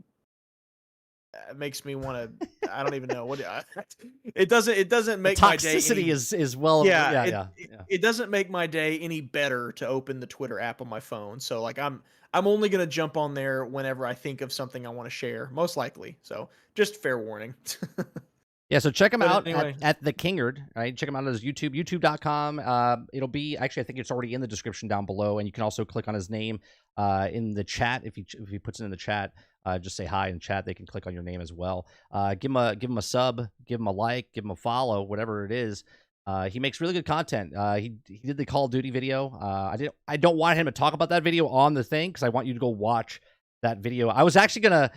wanna I don't even know what it doesn't The make my day toxicity any is well yeah, yeah, it yeah, it yeah. it doesn't make my day any better to open the Twitter app on my phone, so, like, I'm only gonna jump on there whenever I think of something I wanna share, most likely, so just fair warning. Yeah, so check him But out anyway at the Kingerd, right? Check him out on his YouTube, youtube.com. It'll be actually I think it's already in the description down below, and you can also click on his name in the chat if he puts it in the chat. Just say hi in chat. They can click on your name as well. Give him a sub, give him a like, give him a follow, whatever it is. He makes really good content. He did the Call of Duty video. I don't want him to talk about that video on the thing because I want you to go watch that video. I was actually gonna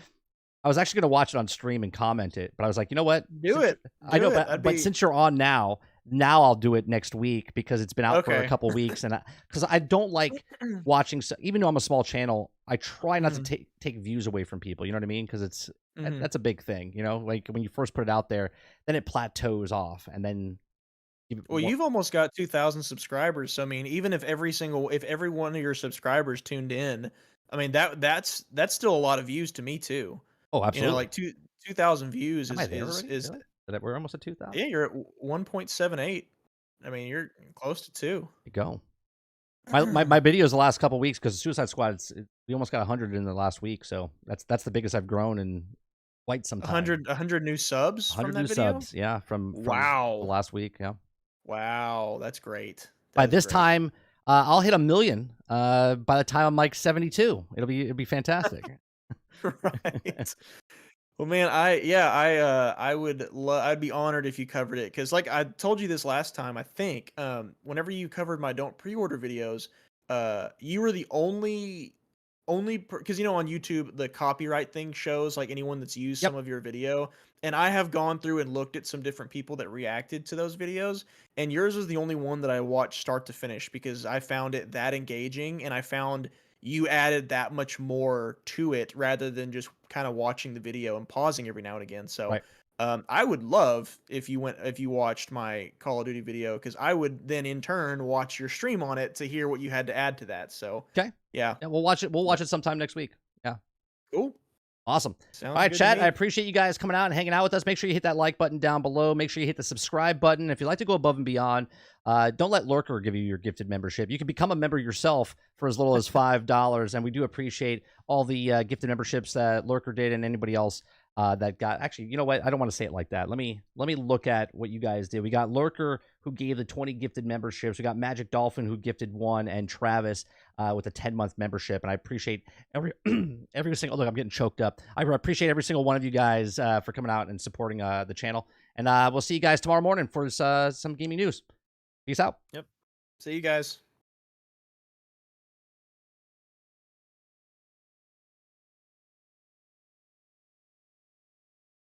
watch it on stream and comment it, but I was like, "You know what? do it, I do know, it, that'd but be since you're on now I'll do it next week because it's been out for a okay. couple weeks, and because I don't like watching even though I'm a small channel, I try not to Mhm, take views away from people, you know what I mean? Because mhm. that's a big thing, like, when you first put it out there, then it plateaus off, and then you Well, more you've almost got 2,000 subscribers, so, I mean, even if every one of your subscribers tuned in, I mean, that's still a lot of views to me too. Oh, You know, absolutely. like 2,000 views Am I there already? is Really? We're almost at 2,000? yeah, you're at 1.78. I mean, you're close to 2. You go. My videos the last couple weeks because Suicide Squad, we almost got 100 in the last week, so that's the biggest I've grown in quite some time. 100 new subs from 100 that new video? subs, yeah, from the Wow. last week, yeah. Wow, that's great. By That is this great. time, I'll hit 1,000,000, by the time I'm, like, 72. It'll be fantastic. Right. Well, man, I'd be honored if you covered it because, like I told you this last time, I think, whenever you covered my don't pre-order videos, you were the only because on YouTube the copyright thing shows like anyone that's used some Yep, of your video, and I have gone through and looked at some different people that reacted to those videos, and yours was the only one that I watched start to finish because I found it that engaging, and I found you added that much more to it rather than just kind of watching the video and pausing every now and again. So right. I would love if you watched my Call of Duty video, because I would then in turn watch your stream on it to hear what you had to add to that. So Okay. yeah, Yeah, we'll watch it. We'll watch it sometime next week. Yeah. cool. Awesome. All Sounds right, good to chat. I me. appreciate you guys coming out and hanging out with us. Make sure you hit that like button down below. Make sure you hit the subscribe button. If you'd like to go above and beyond, don't let Lurker give you your gifted membership. You can become a member yourself for as little as $5. And we do appreciate all the gifted memberships that Lurker did and anybody else that got. Actually, you know what? I don't want to say it like that. Let me look at what you guys did. We got Lurker, who gave the 20 gifted memberships. We got Magic Dolphin, who gifted 1, and Travis with a 10-month membership. And I appreciate every single look. I'm getting choked up. I appreciate every single one of you guys for coming out and supporting the channel. And we'll see you guys tomorrow morning for some gaming news. Peace out. Yep. See you guys.